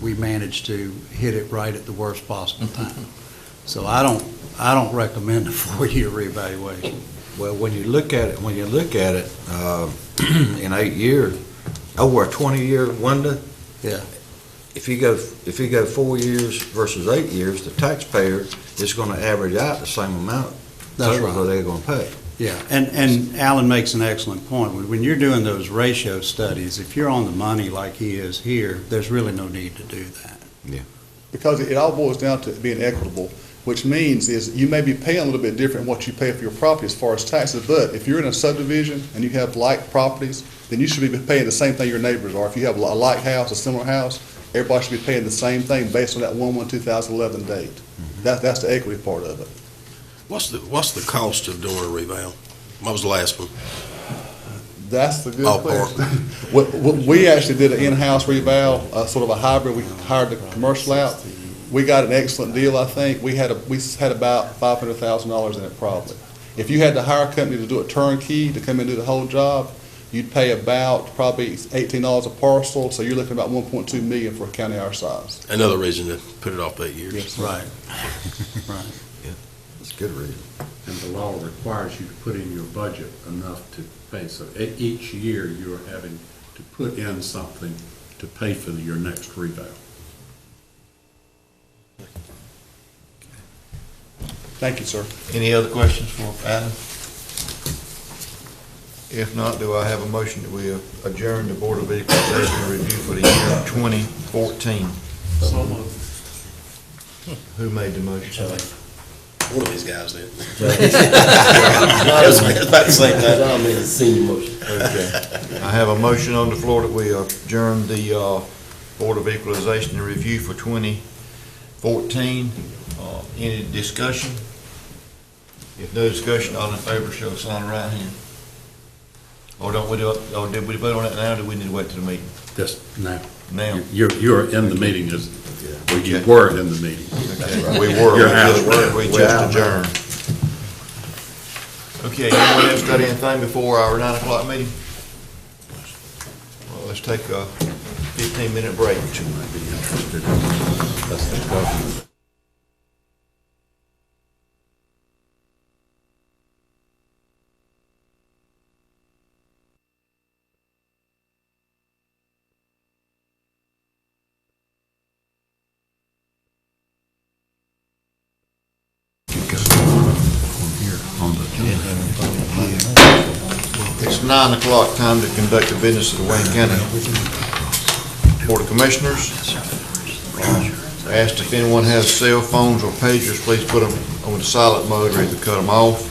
Speaker 3: We managed to hit it right at the worst possible time. So I don't recommend a 4-year reevaluation.
Speaker 5: Well, when you look at it, in 8 years, over a 20-year window,
Speaker 3: Yeah.
Speaker 5: if you go 4 years versus 8 years, the taxpayer is going to average out the same amount.
Speaker 3: That's
Speaker 5: total
Speaker 3: right.
Speaker 5: that they're going to pay.
Speaker 3: Yeah, and Alan makes an excellent point. When you're doing those ratio studies, if you're on the money like he is here, there's really no need to do that.
Speaker 14: Because it all boils down to being equitable, which means is you may be paying a little bit different what you pay for your property as far as taxes, but if you're in a subdivision and you have like properties, then you should be paying the same thing your neighbors are. If you have a like house, a similar house, everybody should be paying the same thing based on that 1/1/2011 date. That's the equity part of it.
Speaker 8: What's the cost of doing a reval? What was the last one?
Speaker 14: That's the good
Speaker 8: Ballpark.
Speaker 14: question. We actually did an in-house reval, sort of a hybrid. We hired the commercial out. We got an excellent deal, I think. We had about $500,000 in it probably. If you had to hire a company to do a turnkey, to come in and do the whole job, you'd pay about probably $18 a parcel, so you're looking at about $1.2 million for a county our size.
Speaker 8: Another reason to put it off 8 years.
Speaker 14: Yes,
Speaker 3: Right. Right.
Speaker 5: That's a good reason.
Speaker 6: And the law requires you to put in your budget enough to pay, so each year you're having to put in something to pay for your next revow.
Speaker 14: Thank you, sir.
Speaker 2: Any other questions for Adam? If not, do I have a motion that we adjourn the Board of Equalization Review for the year 2014?
Speaker 9: So moved.
Speaker 2: Who made the motion?
Speaker 8: One of these guys did.
Speaker 12: It's about the same time. John made a senior motion.
Speaker 2: Okay. I have a motion on the floor that we adjourn the Board of Equalization and Review for 2014. Any discussion? If no discussion, all in favor, show sign of right hand. Or don't we do it, or did we vote on it now, or do we need to wait till the meeting?
Speaker 6: Just now.
Speaker 2: Now?
Speaker 6: You're in the meeting, or you were in the meeting.
Speaker 2: Okay, we were.
Speaker 6: You're out.
Speaker 2: We just adjourned. Okay, anyone else got anything before our 9 o'clock meeting? Well, let's take a 15-minute break.
Speaker 6: You might be interested in. That's the problem.
Speaker 2: It's 9 o'clock, time to conduct the business of the Wayne County Board of Commissioners. Asked if anyone has cell phones or pagers, please put them on the silent mode or either cut them off.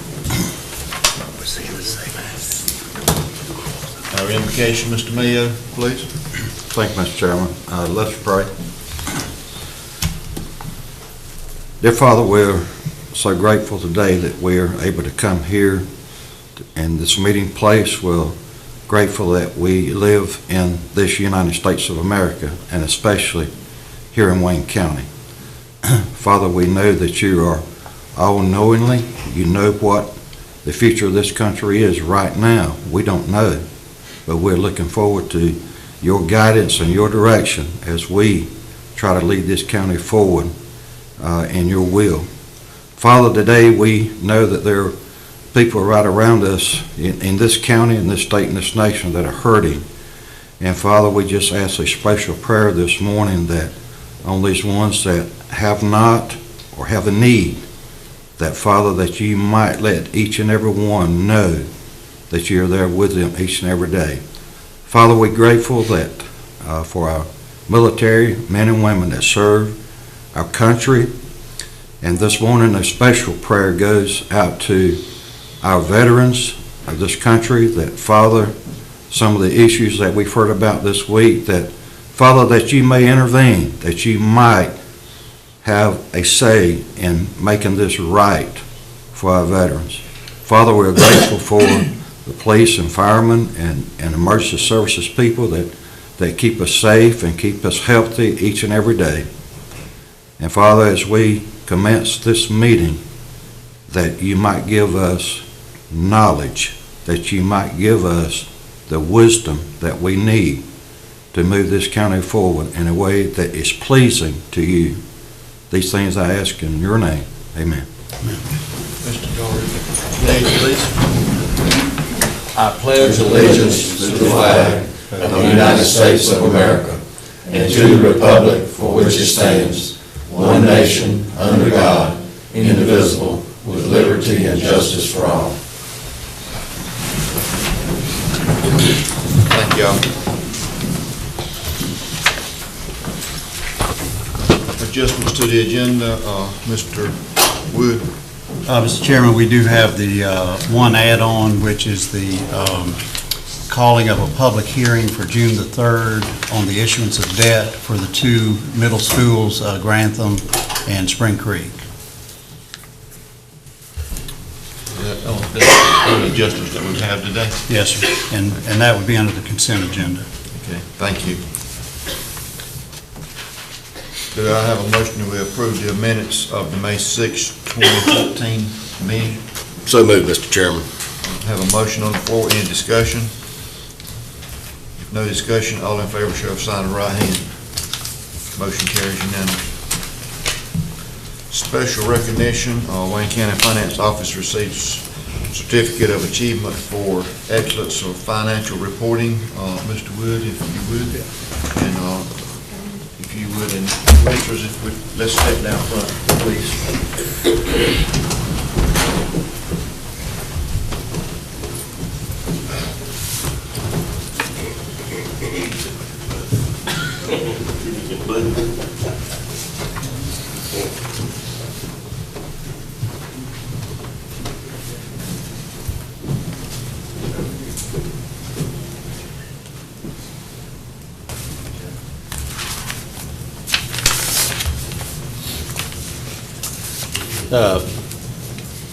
Speaker 2: Our invocation, Mr. Mayo, please.
Speaker 5: Thank you, Mr. Chairman. Let's pray. Dear Father, we're so grateful today that we're able to come here in this meeting place. We're grateful that we live in this United States of America, and especially here in Wayne County. Father, we know that you are all-knowingly. You know what the future of this country is right now. We don't know, but we're looking forward to your guidance and your direction as we try to lead this county forward in your will. Father, today we know that there are people right around us in this county, in this state, and this nation that are hurting. And Father, we just ask a special prayer this morning that on these ones that have not or have a need, that Father, that you might let each and every one know that you're there with them each and every day. Father, we're grateful that for our military men and women that serve our country. And this morning, a special prayer goes out to our veterans of this country, that, Father, some of the issues that we've heard about this week, that, Father, that you may intervene, that you might have a say in making this right for our veterans. Father, we're grateful for the police and firemen and emergency services people that keep us safe and keep us healthy each and every day. And Father, as we commence this meeting, that you might give us knowledge, that you might give us the wisdom that we need to move this county forward in a way that is pleasing to you. These things I ask in your name. Amen.
Speaker 2: Mr. Daugherty, name, please.
Speaker 1: I pledge allegiance to the flag of the United States of America and to the republic for which it stands, one nation, under God, indivisible, with liberty and justice for all.
Speaker 2: Thank y'all. Adjustments to the agenda, Mr. Wood.
Speaker 3: Mr. Chairman, we do have the one add-on, which is the calling of a public hearing for June the 3rd on the issuance of debt for the two middle schools, Grantham and Spring Creek.
Speaker 2: The adjustments that we have today.
Speaker 3: Yes, sir. And that would be under the consent agenda.
Speaker 2: Okay, thank you. Do I have a motion that we approve the minutes of the May 6, 2014 meeting?
Speaker 8: So moved, Mr. Chairman.
Speaker 2: Have a motion on the floor. Any discussion? If no discussion, all in favor show of sign of right hand. Motion carries unanimous. Special recognition, Wayne County Finance Office receives Certificate of Achievement for Excellence of Financial Reporting. Mr. Wood, if you would, and if you would, and Commissioners, if we, let's step down front, please.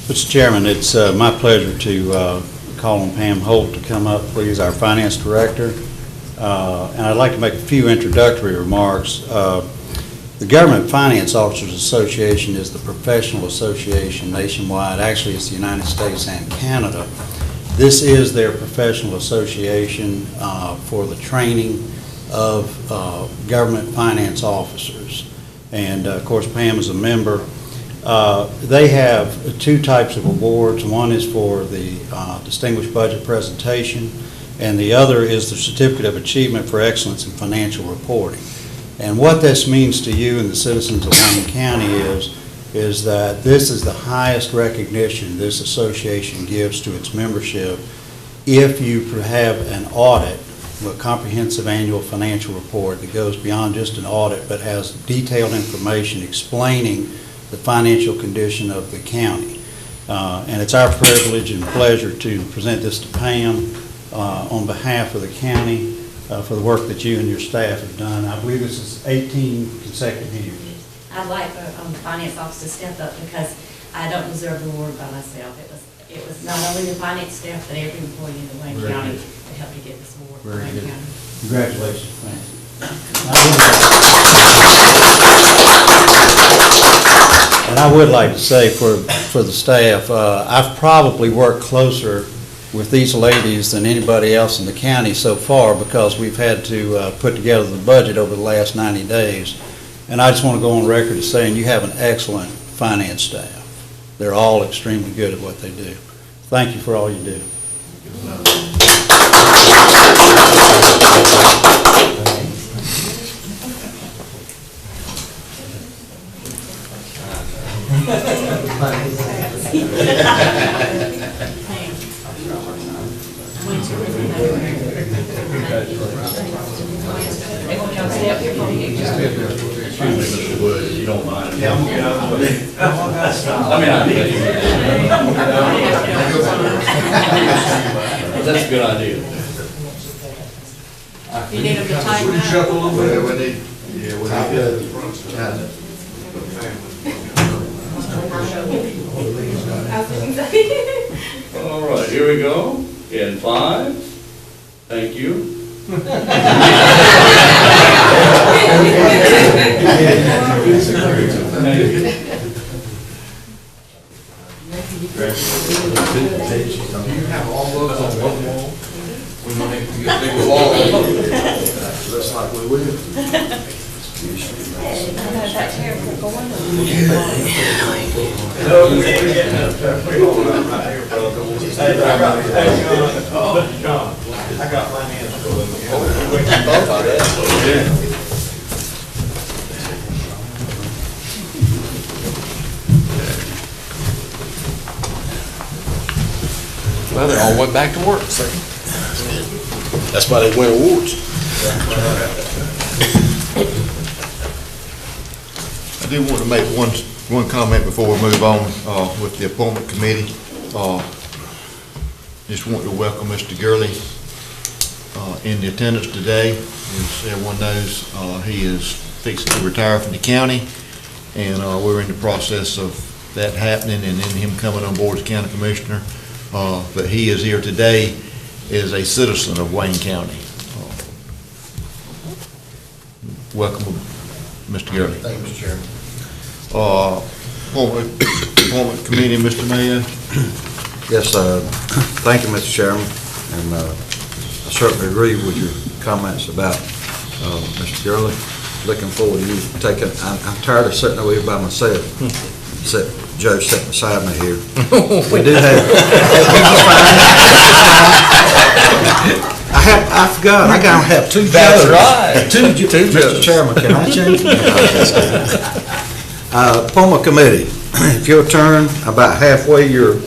Speaker 3: Mr. Chairman, it's my pleasure to call on Pam Holt to come up, please, our Finance Director. And I'd like to make a few introductory remarks. The Government Finance Officers Association is the professional association nationwide. Actually, it's the United States and Canada. This is their professional association for the training of government finance officers. And, of course, Pam is a member. They have two types of awards. One is for the Distinguished Budget Presentation, and the other is the Certificate of Achievement for Excellence in Financial Reporting. And what this means to you and the citizens of Wayne County is that this is the highest recognition this association gives to its membership if you have an audit, a comprehensive annual financial report that goes beyond just an audit but has detailed information explaining the financial condition of the county. And it's our privilege and pleasure to present this to Pam on behalf of the county for the work that you and your staff have done. I believe this is 18 consecutive years.
Speaker 11: I'd like the finance office to step up because I don't deserve the award by myself. It was not only the finance staff, but every employee in the Wayne County that helped to get this award.
Speaker 3: Very good.
Speaker 11: County.
Speaker 3: Congratulations, Francis. And I would like to say for the staff, I've probably worked closer with these ladies than anybody else in the county so far because we've had to put together the budget over the last 90 days. And I just want to go on record as saying you have an excellent finance staff. They're all extremely good at what they do. Thank you for all you do.
Speaker 15: You don't mind. Yeah, I'm gonna get out of the way. I mean, that's a good idea.
Speaker 11: You need them to tighten up.
Speaker 2: Shuffle a little bit. We need
Speaker 15: All right, here we go. In 5. Thank you. Thank you.
Speaker 1: you have all those on one wall? We might have to get a big wall.
Speaker 5: Looks like we will.
Speaker 11: I know that chair will go on.
Speaker 15: I got my hands full.
Speaker 1: Well, they all went back to work, so.
Speaker 8: That's why they win awards.
Speaker 2: I do want to make one comment before we move on with the appointment committee. Just want to welcome Mr. Gurley in the attendance today. As everyone knows, he is fixing to retire from the county, and we're in the process of that happening and then him coming on board as county commissioner. But he is here today as a citizen of Wayne County. Welcome, Mr. Gurley.
Speaker 8: Thank you, Mr. Chairman.
Speaker 2: Appointment committee, Mr. Mayor.
Speaker 5: Yes, thank you, Mr. Chairman, and I certainly agree with your comments about Mr. Gurley. Looking forward to you taking, I'm tired of sitting over here by myself, except Joe sitting beside me here. We do have, I forgot, I gotta have two
Speaker 1: That's
Speaker 5: Joes.
Speaker 1: right.
Speaker 5: Two Mr.
Speaker 1: Joes.
Speaker 5: Chairman, can I change? Appointment committee, if you'll turn about halfway your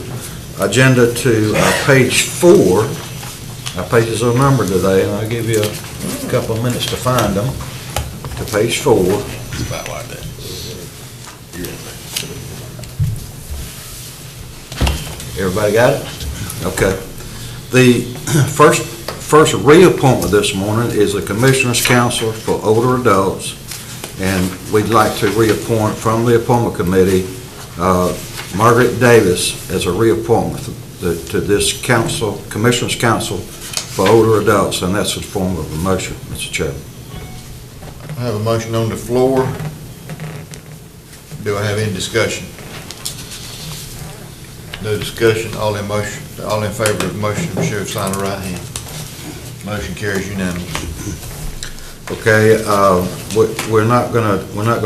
Speaker 5: agenda to page 4. Our pages are numbered today, and I'll give you a couple of minutes to find them, to page 4.
Speaker 8: It's about like that. You're in there.
Speaker 5: Everybody got it? Okay. The first reappointment this morning is the Commissioners' Council for Older Adults, and we'd like to reappoint from the appointment committee Margaret Davis as a reappointment to this council, Commissioners' Council for Older Adults, and that's in form of a motion, Mr. Chairman.
Speaker 2: I have a motion on the floor. Do I have any discussion? No discussion, all in favor of the motion, show of sign of right hand. Motion carries unanimous.
Speaker 5: Okay, we're not gonna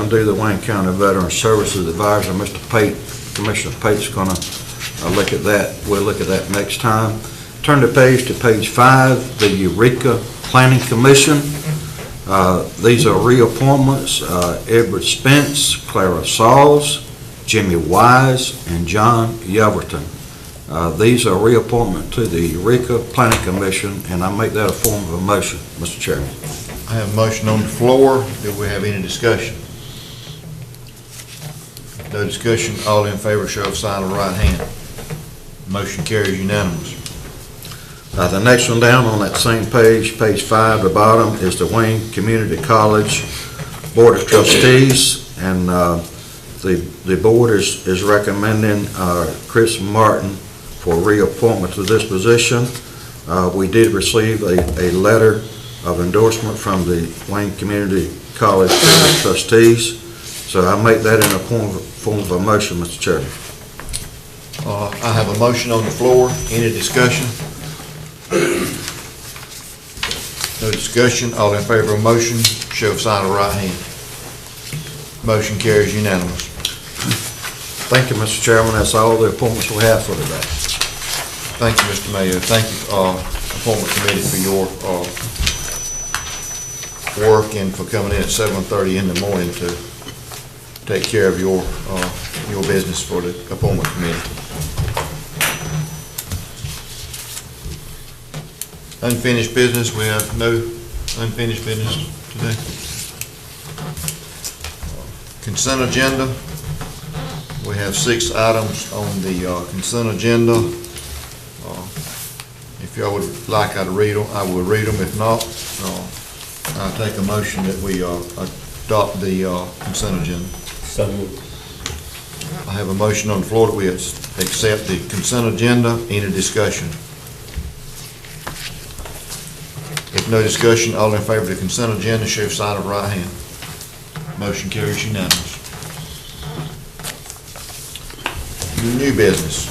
Speaker 5: do the Wayne County Veteran Services Advisor. Mr. Pate, Commissioner Pate's gonna look at that. We'll look at that next time. Turn the page to page 5, the Eureka Planning Commission. These are reappointments, Edward Spence, Clara Sauls, Jimmy Wise, and John Yelverton. These are reappointment to the Eureka Planning Commission, and I make that a form of a motion, Mr. Chairman.
Speaker 2: I have a motion on the floor. Do we have any discussion? No discussion, all in favor, show of sign of right hand. Motion carries unanimous.
Speaker 5: The next one down on that same page, page 5, the bottom, is the Wayne Community College Board of Trustees, and the board is recommending Chris Martin for reappointment to this position. We did receive a letter of endorsement from the Wayne Community College Board of Trustees, so I make that in a form of a motion, Mr. Chairman.
Speaker 2: I have a motion on the floor. Any discussion? No discussion. All in favor of motion, show of sign of right hand. Motion carries unanimous.
Speaker 5: Thank you, Mr. Chairman. That's all the appointments we have for today.
Speaker 2: Thank you, Mr. Mayor. Thank you, appointment committee, for your work and for coming in at 7:30 in the morning to take care of your business for the appointment committee. Unfinished business, we have no unfinished business today. Consent agenda, we have 6 items on the consent agenda. If y'all would like, I'd read them, I will read them. If not, I'll take a motion that we adopt the consent agenda.
Speaker 12: So moved.
Speaker 2: I have a motion on the floor that we accept the consent agenda. Any discussion? If no discussion, all in favor of the consent agenda, show sign of right hand. Motion carries unanimous. New business.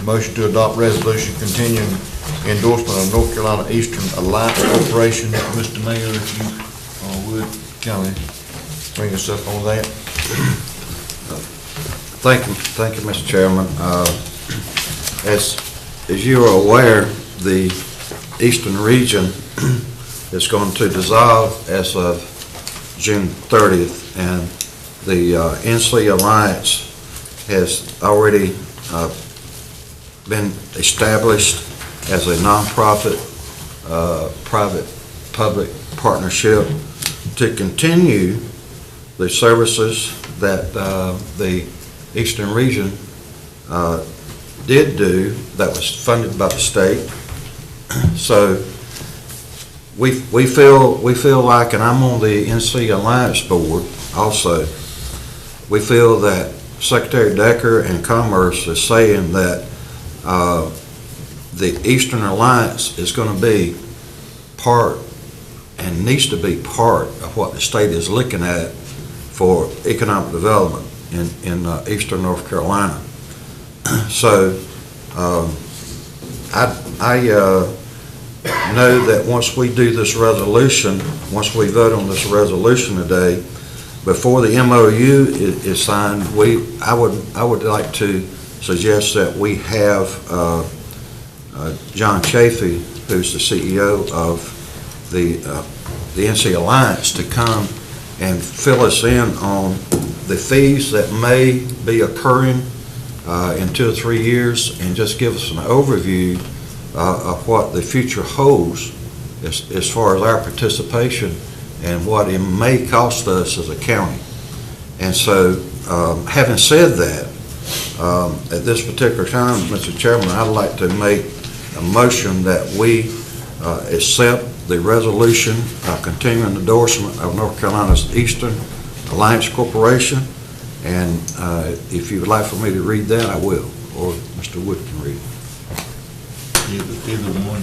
Speaker 2: Motion to adopt resolution continuing endorsement of North Carolina Eastern Alliance Corporation. Mr. Mayor, if you would kind of bring us up on that.
Speaker 5: Thank you, Mr. Chairman. As you are aware, the Eastern Region is going to dissolve as of June 30th, and the NC Alliance has already been established as a nonprofit, private-public partnership to continue the services that the Eastern Region did do that was funded by the state. So we feel like, and I'm on the NC Alliance board also, we feel that Secretary Decker and Commerce is saying that the Eastern Alliance is going to be part and needs to be part of what the state is looking at for economic development in eastern North Carolina. So I know that once we do this resolution, once we vote on this resolution today, before the MOU is signed, I would like to suggest that we have John Chafee, who's the CEO of the NC Alliance, to come and fill us in on the fees that may be occurring in 2 or 3 years, and just give us an overview of what the future holds as far as our participation and what it may cost us as a county. And so, having said that, at this particular time, Mr. Chairman, I'd like to make a motion that we accept the resolution continuing endorsement of North Carolina's Eastern Alliance Corporation. And if you would like for me to read that, I will, or Mr. Wood can read it.
Speaker 2: Either one,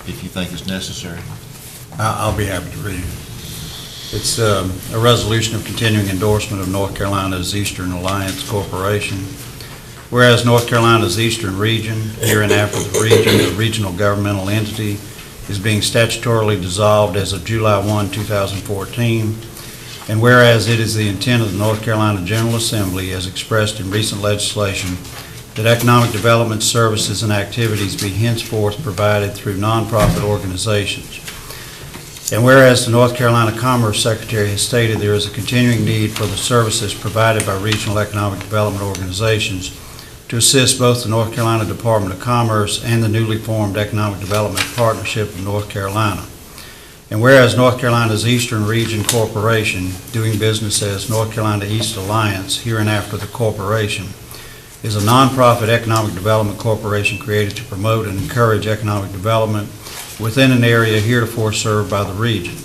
Speaker 2: if you think it's necessary.
Speaker 3: I'll be happy to read it. It's a resolution of continuing endorsement of North Carolina's Eastern Alliance Corporation. Whereas North Carolina's Eastern Region, hereinafter the region, a regional governmental entity, is being statutorily dissolved as of July 1, 2014, and whereas it is the intent of the North Carolina General Assembly, as expressed in recent legislation, that economic development services and activities be henceforth provided through nonprofit organizations. And whereas the North Carolina Commerce Secretary has stated there is a continuing need for the services provided by regional economic development organizations to assist both the North Carolina Department of Commerce and the newly formed Economic Development Partnership of North Carolina. And whereas North Carolina's Eastern Region Corporation, doing business as North Carolina East Alliance, hereinafter the corporation, is a nonprofit economic development corporation created to promote and encourage economic development within an area heretofore served by the region.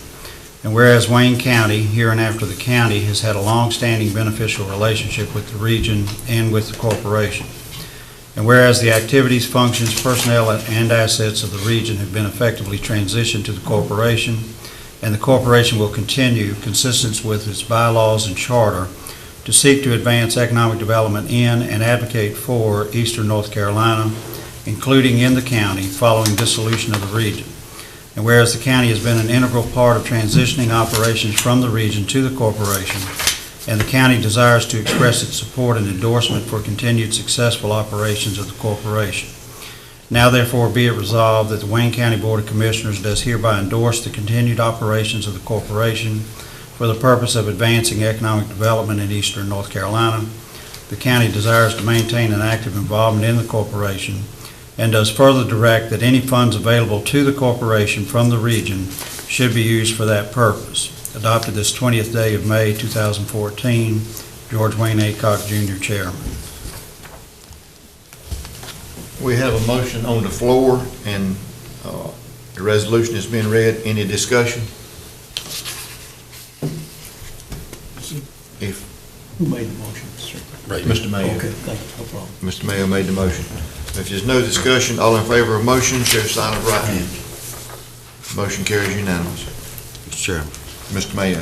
Speaker 3: And whereas Wayne County, hereinafter the county, has had a long-standing beneficial relationship with the region and with the corporation. And whereas the activities, functions, personnel, and assets of the region have been effectively transitioned to the corporation, and the corporation will continue, consistent with its bylaws and charter, to seek to advance economic development in and advocate for eastern North Carolina, including in the county, following dissolution of the region. And whereas the county has been an integral part of transitioning operations from the region to the corporation, and the county desires to express its support and endorsement for continued successful operations of the corporation. Now therefore be it resolved that the Wayne County Board of Commissioners does hereby endorse the continued operations of the corporation for the purpose of advancing economic development in eastern North Carolina. The county desires to maintain an active involvement in the corporation and does further direct that any funds available to the corporation from the region should be used for that purpose. Adopted this 20th day of May 2014, George Wayne Aycock, Jr., Chairman.
Speaker 2: We have a motion on the floor, and the resolution has been read. Any discussion?
Speaker 9: Who made the motion, sir?
Speaker 2: Mr. Mayo.
Speaker 9: Okay, thank you, no problem.
Speaker 2: Mr. Mayo made the motion. If there's no discussion, all in favor of motion, show sign of right hand. Motion carries unanimously.
Speaker 5: Mr. Chairman.
Speaker 2: Mr. Mayo.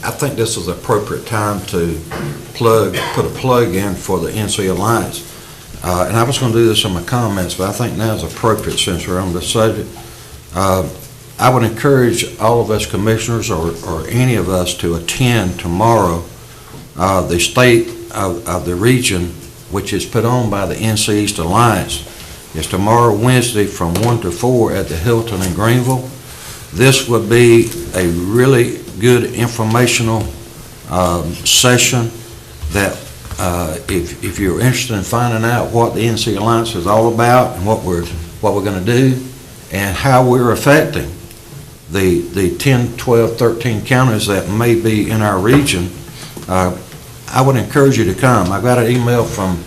Speaker 5: I think this is the appropriate time to put a plug in for the NC Alliance. and I was going to do this in my comments, but I think now is appropriate since we're on the subject. I would encourage all of us commissioners or any of us to attend tomorrow the state of the region, which is put on by the NC East Alliance. It's tomorrow, Wednesday, from 1 to 4 at the Hilton in Greenville. This would be a really good informational session that if you're interested in finding out what the NC Alliance is all about and what we're going to do and how we're affecting the 10, 12, 13 counties that may be in our region, I would encourage you to come. I got an email from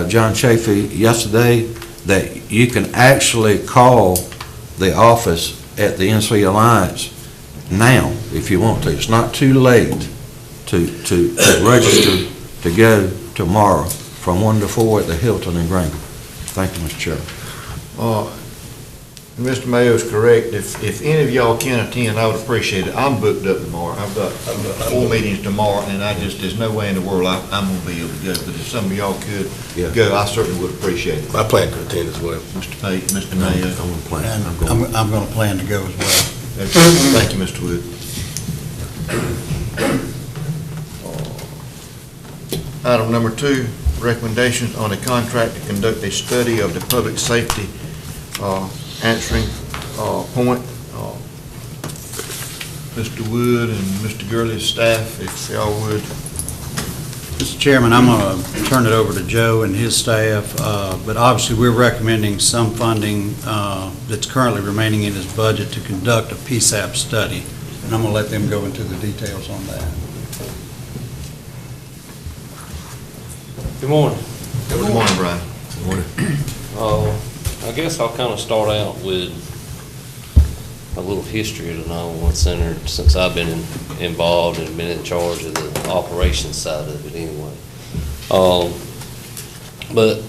Speaker 5: John Chafee yesterday that you can actually call the office at the NC Alliance now if you want to. It's not too late to register to go tomorrow from 1 to 4 at the Hilton in Greenville. Thank you, Mr. Chairman.
Speaker 2: Mr. Mayo is correct. If any of y'all can attend, I would appreciate it. I'm booked up tomorrow. I've got 4 meetings tomorrow, and there's no way in the world I'm going to be able to go. But if some of y'all could go, I certainly would appreciate it.
Speaker 8: I plan to attend as well.
Speaker 2: Mr. Pate, Mr. Mayo.
Speaker 5: I'm going to plan.
Speaker 3: And I'm going to plan to go as well.
Speaker 2: Thank you, Mr. Wood. Item number 2, recommendations on a contract to conduct a study of the public safety answering point. Mr. Wood and Mr. Gurley's staff, if y'all would.
Speaker 3: Mr. Chairman, I'm going to turn it over to Joe and his staff, but obviously we're recommending some funding that's currently remaining in his budget to conduct a PSAP study, and I'm going to let them go into the details on that.
Speaker 10: Good morning.
Speaker 2: Good morning, Brian.
Speaker 5: Good morning.
Speaker 10: I guess I'll kind of start out with a little history of the 911 Center since I've been involved and been in charge of the operations side of it anyway. But,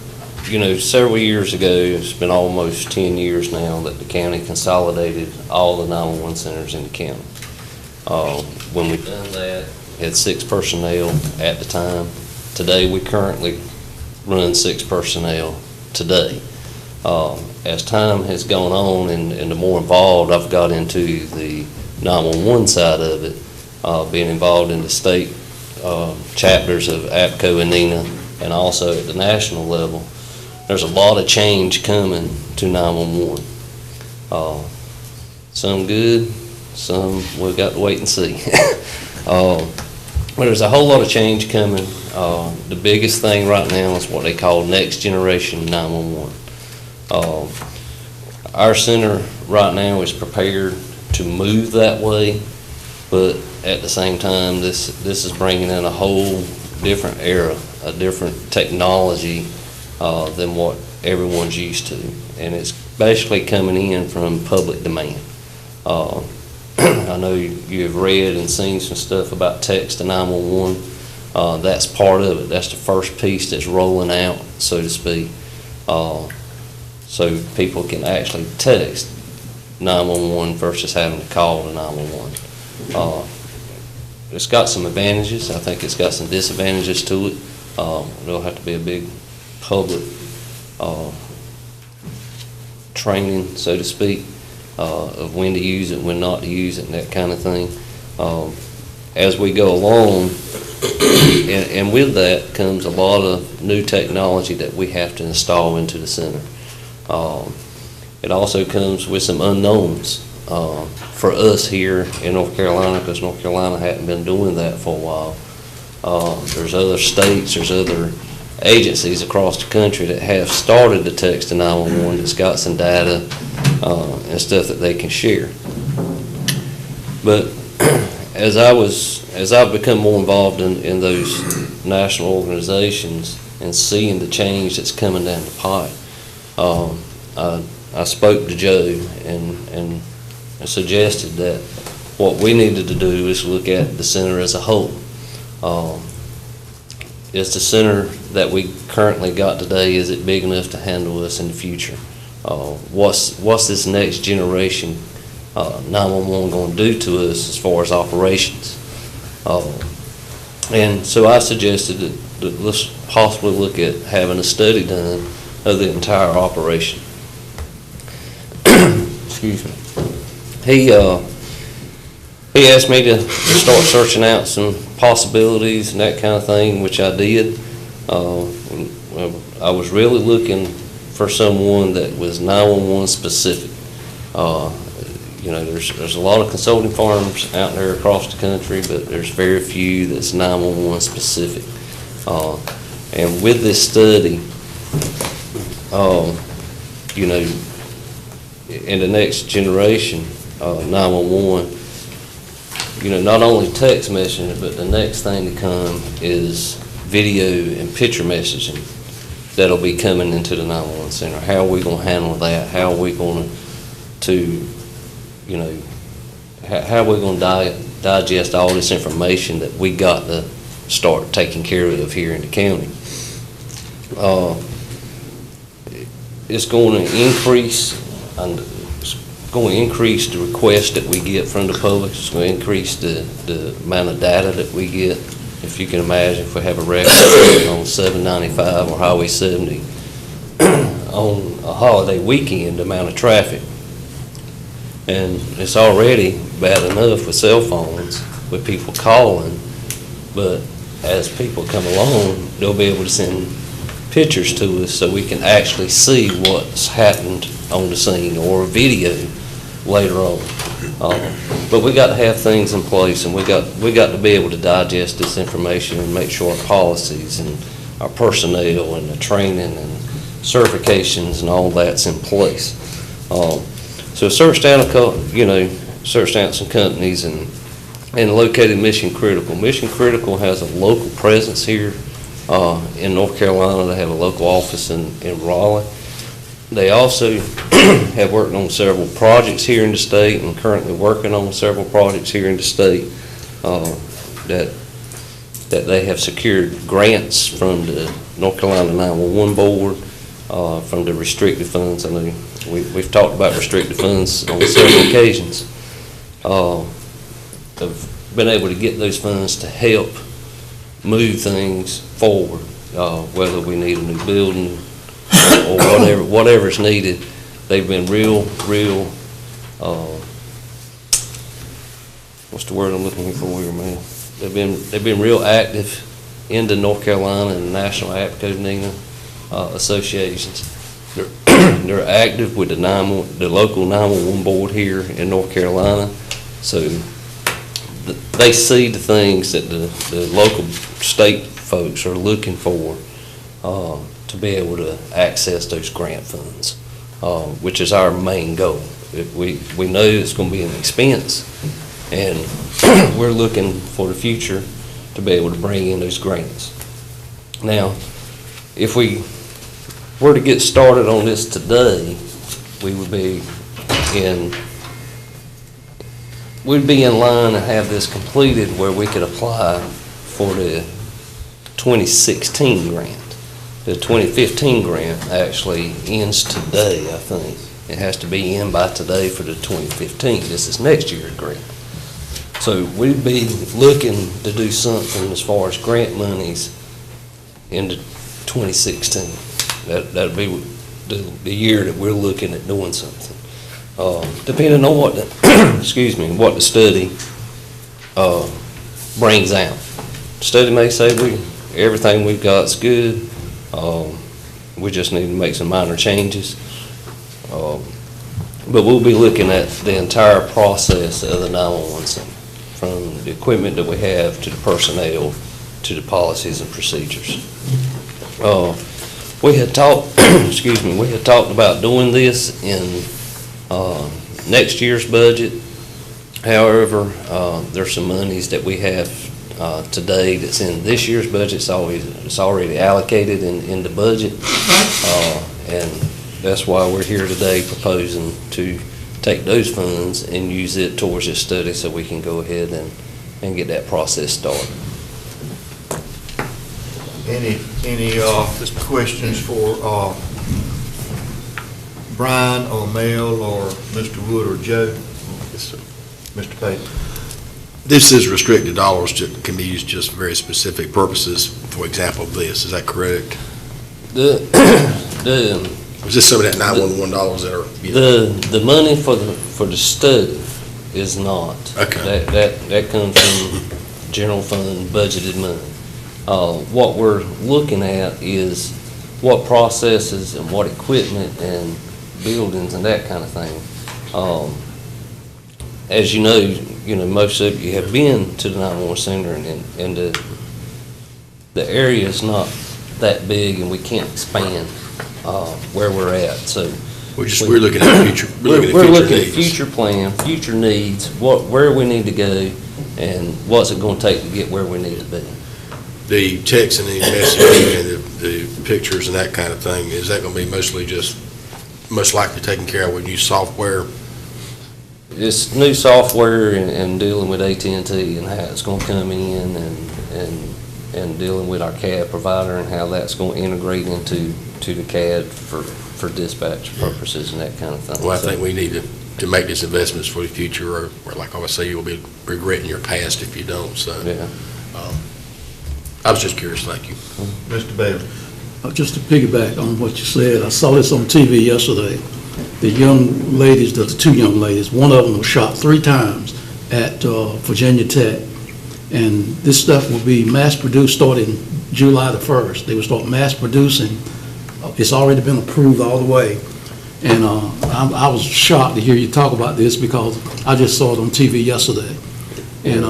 Speaker 10: you know, several years ago, it's been almost 10 years now that the county consolidated all the 911 centers in the county. When we done that, we had 6 personnel at the time. Today, we currently run 6 personnel today. As time has gone on and the more involved I've got into the 911 side of it, being involved in the state chapters of APCO and NENA, and also at the national level, there's a lot of change coming to 911. Some good, some we've got to wait and see. But there's a whole lot of change coming. The biggest thing right now is what they call next generation 911. Our center right now is prepared to move that way, but at the same time, this is bringing in a whole different era, a different technology than what everyone's used to, and it's basically coming in from public demand. I know you have read and seen some stuff about text to 911. That's part of it. That's the first piece that's rolling out, so to speak. So people can actually text 911 versus having to call to 911. It's got some advantages. I think it's got some disadvantages to it. There'll have to be a big public training, so to speak, of when to use it, when not to use it, and that kind of thing. As we go along, and with that comes a lot of new technology that we have to install into the center. It also comes with some unknowns for us here in North Carolina, because North Carolina hadn't been doing that for a while. There's other states, there's other agencies across the country that have started the text to 911 that's got some data and stuff that they can share. But as I've become more involved in those national organizations and seeing the change that's coming down the pipe, I spoke to Joe and suggested that what we needed to do is look at the center as a whole. Is the center that we currently got today, is it big enough to handle us in the future? What's this next generation 911 going to do to us as far as operations? And so I suggested that let's possibly look at having a study done of the entire operation. Excuse me. He asked me to start searching out some possibilities and that kind of thing, which I did. I was really looking for someone that was 911 specific. You know, there's a lot of consulting firms out there across the country, but there's very few that's 911 specific. And with this study, you know, in the next generation, 911, you know, not only text messaging, but the next thing to come is video and picture messaging that'll be coming into the 911 center. How are we going to handle that? How are we going to you know, how are we going to digest all this information that we got to start taking care of here in the county? It's going to increase, and it's going to increase the requests that we get from the public. It's going to increase the amount of data that we get. If you can imagine, if we have a record on 795 or Highway 70 on a holiday weekend, the amount of traffic. And it's already bad enough with cell phones, with people calling, but as people come along, they'll be able to send pictures to us so we can actually see what's happened on the scene, or a video later on. But we got to have things in place, and we got to be able to digest this information and make sure our policies and our personnel and the training and certifications and all that's in place. So searched out searched out some companies and located Mission Critical. Mission Critical has a local presence here in North Carolina. They have a local office in Raleigh. They also have worked on several projects here in the state and currently working on several projects here in the state that they have secured grants from the North Carolina 911 Board, from the restricted funds. I know we've talked about restricted funds on several occasions. Have been able to get those funds to help move things forward, whether we need a new building or whatever's needed. They've been real, what's the word I'm looking for here, man? They've been real active in the North Carolina and National APCO NINA associations. They're active with the local 911 board here in North Carolina. So they see the things that the local state folks are looking for to be able to access those grant funds, which is our main goal. We know it's going to be an expense, and we're looking for the future to be able to bring in those grants. Now, if we were to get started on this today, we'd be in line and have this completed where we could apply for the 2016 grant. The 2015 grant actually ends today, I think. It has to be in by today for the 2015. This is next year's grant. So we'd be looking to do something as far as grant monies into 2016. That'd be the year that we're looking at doing something. Depending on what what the study brings out. The study may say everything we've got is good. We just need to make some minor changes. But we'll be looking at the entire process of the 911 center, from the equipment that we have to the personnel to the policies and procedures. We had talked, we had talked about doing this in next year's budget. However, there's some monies that we have today that's in this year's budget. It's already allocated in the budget, and that's why we're here today proposing to take those funds and use it towards this study so we can go ahead and get that process started.
Speaker 2: Any questions for Brian or Mel or Mr. Wood or Joe? Yes, sir. Mr. Payton.
Speaker 8: This is restricted dollars that can be used just for very specific purposes, for example, this, is that correct?
Speaker 10: The
Speaker 8: Is this some of that 911 dollars that are, you know?
Speaker 10: the money for the study is not.
Speaker 8: Okay.
Speaker 10: That comes from general fund budgeted money. What we're looking at is what processes and what equipment and buildings and that kind of thing. As you know, most of you have been to the 911 center, and the area is not that big, and we can't expand where we're at. So
Speaker 8: We're looking at future,
Speaker 10: we're looking at
Speaker 8: needs.
Speaker 10: future plan, future needs, where we need to go, and what's it going to take to get where we need to be.
Speaker 8: The text and the messaging and the pictures and that kind of thing, is that going to be mostly just, most likely taken care of with new software?
Speaker 10: It's new software and dealing with AT&T and how it's going to come in, and dealing with our CAD provider and how that's going to integrate into the CAD for dispatch purposes and that kind of thing.
Speaker 8: Well, I think we need to make these investments for the future, or like I always say, you'll be regretting your past if you don't, so.
Speaker 10: Yeah.
Speaker 8: I was just curious, thank you.
Speaker 5: Mr. Bailey?
Speaker 9: Just to piggyback on what you said, I saw this on TV yesterday. The young ladies, the two young ladies, one of them was shot 3 times at Virginia Tech. And this stuff will be mass produced starting July the 1st. They will start mass producing. It's already been approved all the way. And I was shocked to hear you talk about this because I just saw it on TV yesterday. And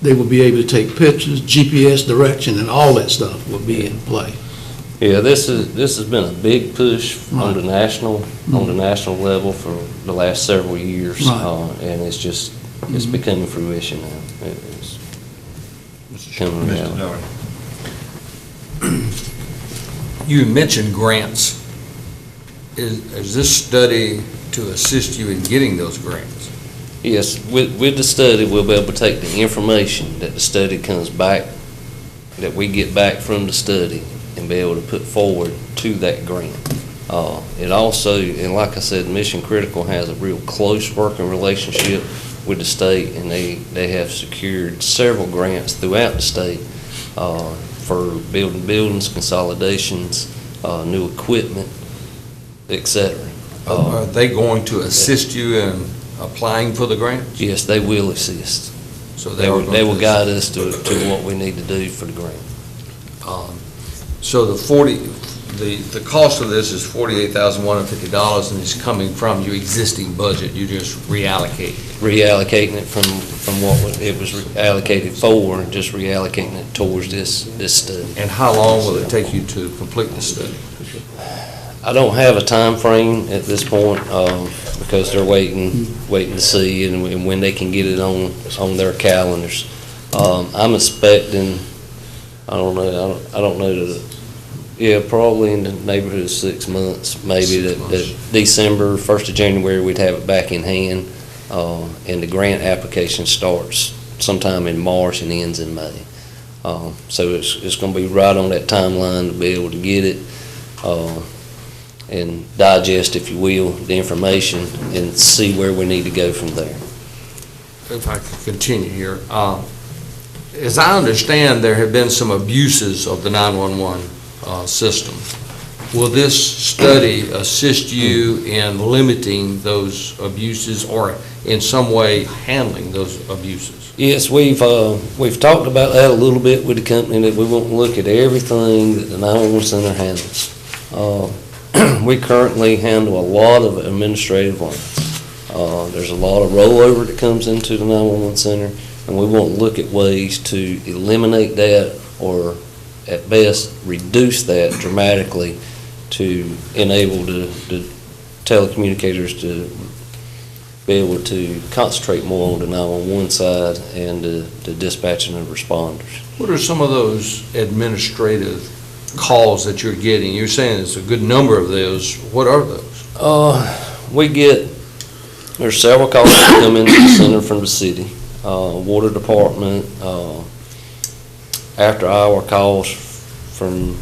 Speaker 9: they will be able to take pictures, GPS direction, and all that stuff will be in play.
Speaker 10: Yeah, this has been a big push on the national level for the last several years, and it's just it's becoming fruition now. It's becoming reality.
Speaker 16: You mentioned grants. Is this study to assist you in getting those grants?
Speaker 10: Yes, with the study, we'll be able to take the information that the study comes back, that we get back from the study, and be able to put forward to that grant. It also, and like I said, Mission Critical has a real close working relationship with the state, and they have secured several grants throughout the state for building buildings, consolidations, new equipment, etc.
Speaker 16: Are they going to assist you in applying for the grants?
Speaker 10: Yes, they will assist.
Speaker 16: So
Speaker 10: They will guide us to what we need to do for the grant.
Speaker 16: So the cost of this is $48,150, and it's coming from your existing budget. You just reallocate it.
Speaker 10: Reallocating it from what it was allocated for, and just reallocating it towards this study.
Speaker 16: And how long will it take you to complete the study?
Speaker 10: I don't have a time frame at this point, because they're waiting to see and when they can get it on their calendars. I'm expecting, I don't know, probably in the neighborhood of 6 months, maybe that December, 1st of January, we'd have it back in hand. And the grant application starts sometime in March and ends in May. So it's going to be right on that timeline to be able to get it and digest, if you will, the information and see where we need to go from there.
Speaker 16: If I could continue here. As I understand, there have been some abuses of the 911 system. Will this study assist you in limiting those abuses or in some way handling those abuses?
Speaker 10: Yes, we've talked about that a little bit with the company, that we want to look at everything that the 911 center handles. We currently handle a lot of administrative lines. There's a lot of rollover that comes into the 911 center, and we want to look at ways to eliminate that, or at best reduce that dramatically, to enable the telecommunicators to be able to concentrate more on the 911 side and the dispatching of responders.
Speaker 16: What are some of those administrative calls that you're getting? You're saying it's a good number of those. What are those? There's several calls that come into the center from the city, water department, after-hour calls from,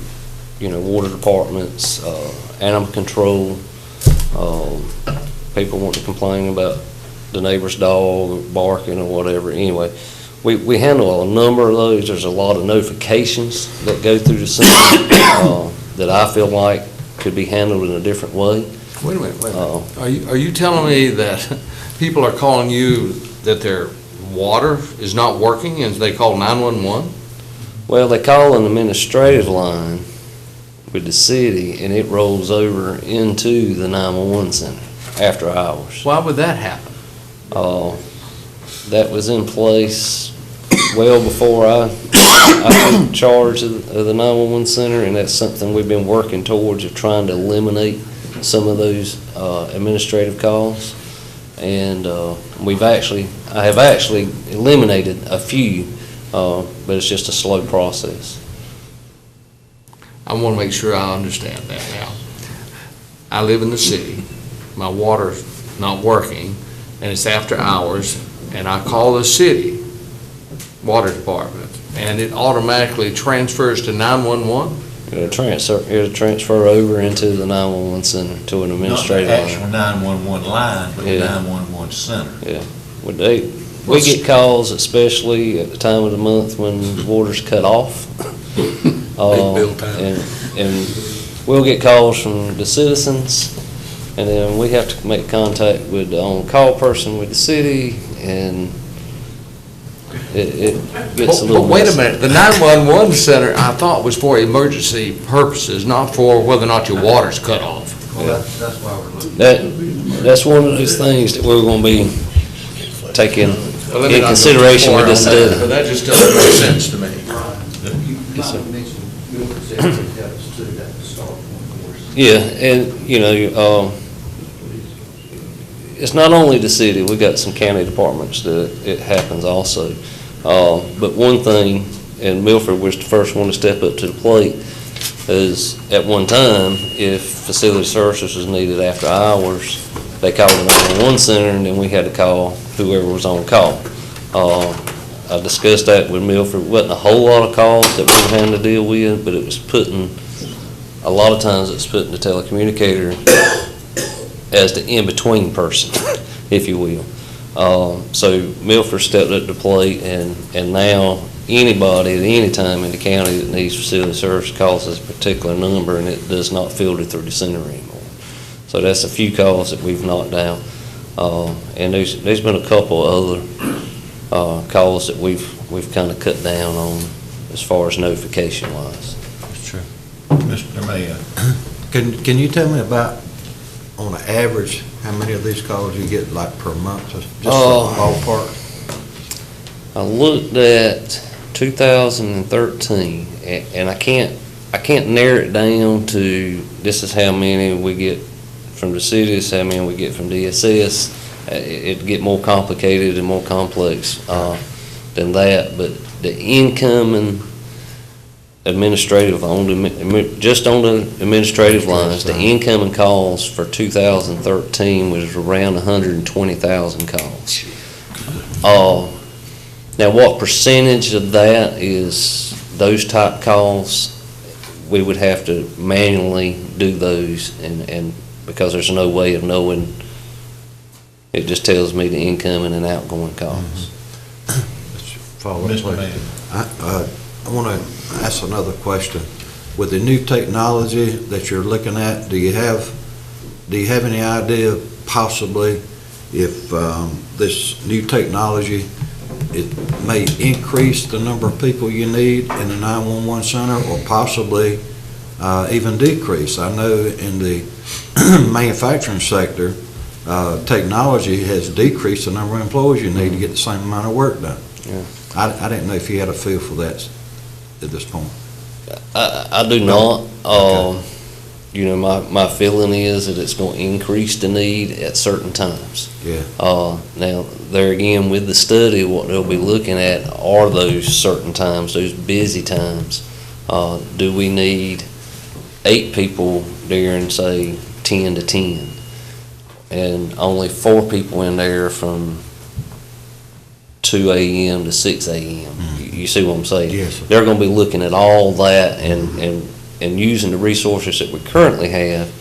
Speaker 16: water departments, animal control. People want to complain about
Speaker 10: the neighbor's dog barking or whatever. Anyway, we handle a number of those. There's a lot of notifications that go through the center that I feel like could be handled in a different way.
Speaker 16: Wait a minute. Are you telling me that people are calling you that their water is not working and they call 911?
Speaker 10: Well, they call an administrative line with the city, and it rolls over into the 911 center after hours.
Speaker 16: Why would that happen?
Speaker 10: That was in place well before I took charge of the 911 center, and that's something we've been working towards, of trying to eliminate some of those administrative calls. And I have actually eliminated a few, but it's just a slow process.
Speaker 16: I want to make sure I understand that now. I live in the city, my water's not working, and it's after hours, and I call the city water department, and it automatically transfers to 911?
Speaker 10: It'll transfer over into the 911 center to an administrative line.
Speaker 2: Not the actual 911 line, but the
Speaker 10: Yeah.
Speaker 2: 911 center.
Speaker 10: Yeah. We get calls, especially at the time of the month when water's cut off.
Speaker 6: bill time.
Speaker 10: And we'll get calls from the citizens, and then we have to make contact with the on-call person with the city, and it gets a little
Speaker 16: But wait a
Speaker 10: messy.
Speaker 16: minute, the 911 center, I thought was for emergency purposes, not for whether or not your water's cut off.
Speaker 2: Well, that's why we're looking.
Speaker 10: That's one of those things that we're gonna be taking
Speaker 16: Well, let me
Speaker 10: in
Speaker 16: not go
Speaker 10: consideration
Speaker 16: too
Speaker 10: with
Speaker 16: far
Speaker 10: this
Speaker 16: on that,
Speaker 10: study.
Speaker 16: But that just doesn't make sense to me.
Speaker 10: Yes, sir. Yeah, and, it's not only the city, we got some county departments that it happens also. But one thing, and Milford was the first one to step up to the plate, is at one time, if facility services was needed after hours, they called the 911 center, and then we had to call whoever was on call. I discussed that with Milford. It wasn't a whole lot of calls that we were having to deal with, but it was a lot of times it's putting the telecommunicator as the in-between person, if you will. So Milford stepped up to the plate, and now anybody at any time in the county that needs facility service calls this particular number, and it does not filter through the center anymore. So that's a few calls that we've knocked out. And there's been a couple other calls that we've kind of cut down on as far as notification wise.
Speaker 2: Sure. Mr. Mayor, can you tell me about, on an average, how many of these calls you get like per month, just a ballpark?
Speaker 10: I looked at 2013, and I can't narrow it down to this is how many we get from the city, this is how many we get from DSS. It'd get more complicated and more complex than that, but the incoming administrative, just on the administrative lines, the incoming calls for 2013 was around 120,000 calls. Now, what percentage of that is those type calls? We would have to manually do those, and because there's no way of knowing, it just tells me the incoming and outgoing calls.
Speaker 2: Mr. Mayor. I want to ask another question. With the new technology that you're looking at, do you have any idea possibly if this new technology, it may increase the number of people you need in the 911 center, or possibly even decrease? I know in the manufacturing sector, technology has decreased the number of employees you need to get the same amount of work done.
Speaker 10: Yeah.
Speaker 2: I didn't know if you had a feel for that at this point.
Speaker 10: I do not. My feeling is that it's going to increase the need at certain times.
Speaker 2: Yeah.
Speaker 10: Now, there again, with the study, what they'll be looking at are those certain times, those busy times. Do we need 8 people during, say, 10 to 10, and only 4 people in there from 2 a.m. to 6 a.m.? You see what I'm saying?
Speaker 2: Yes, sir.
Speaker 10: They're going to be looking at all that and using the resources that we currently have,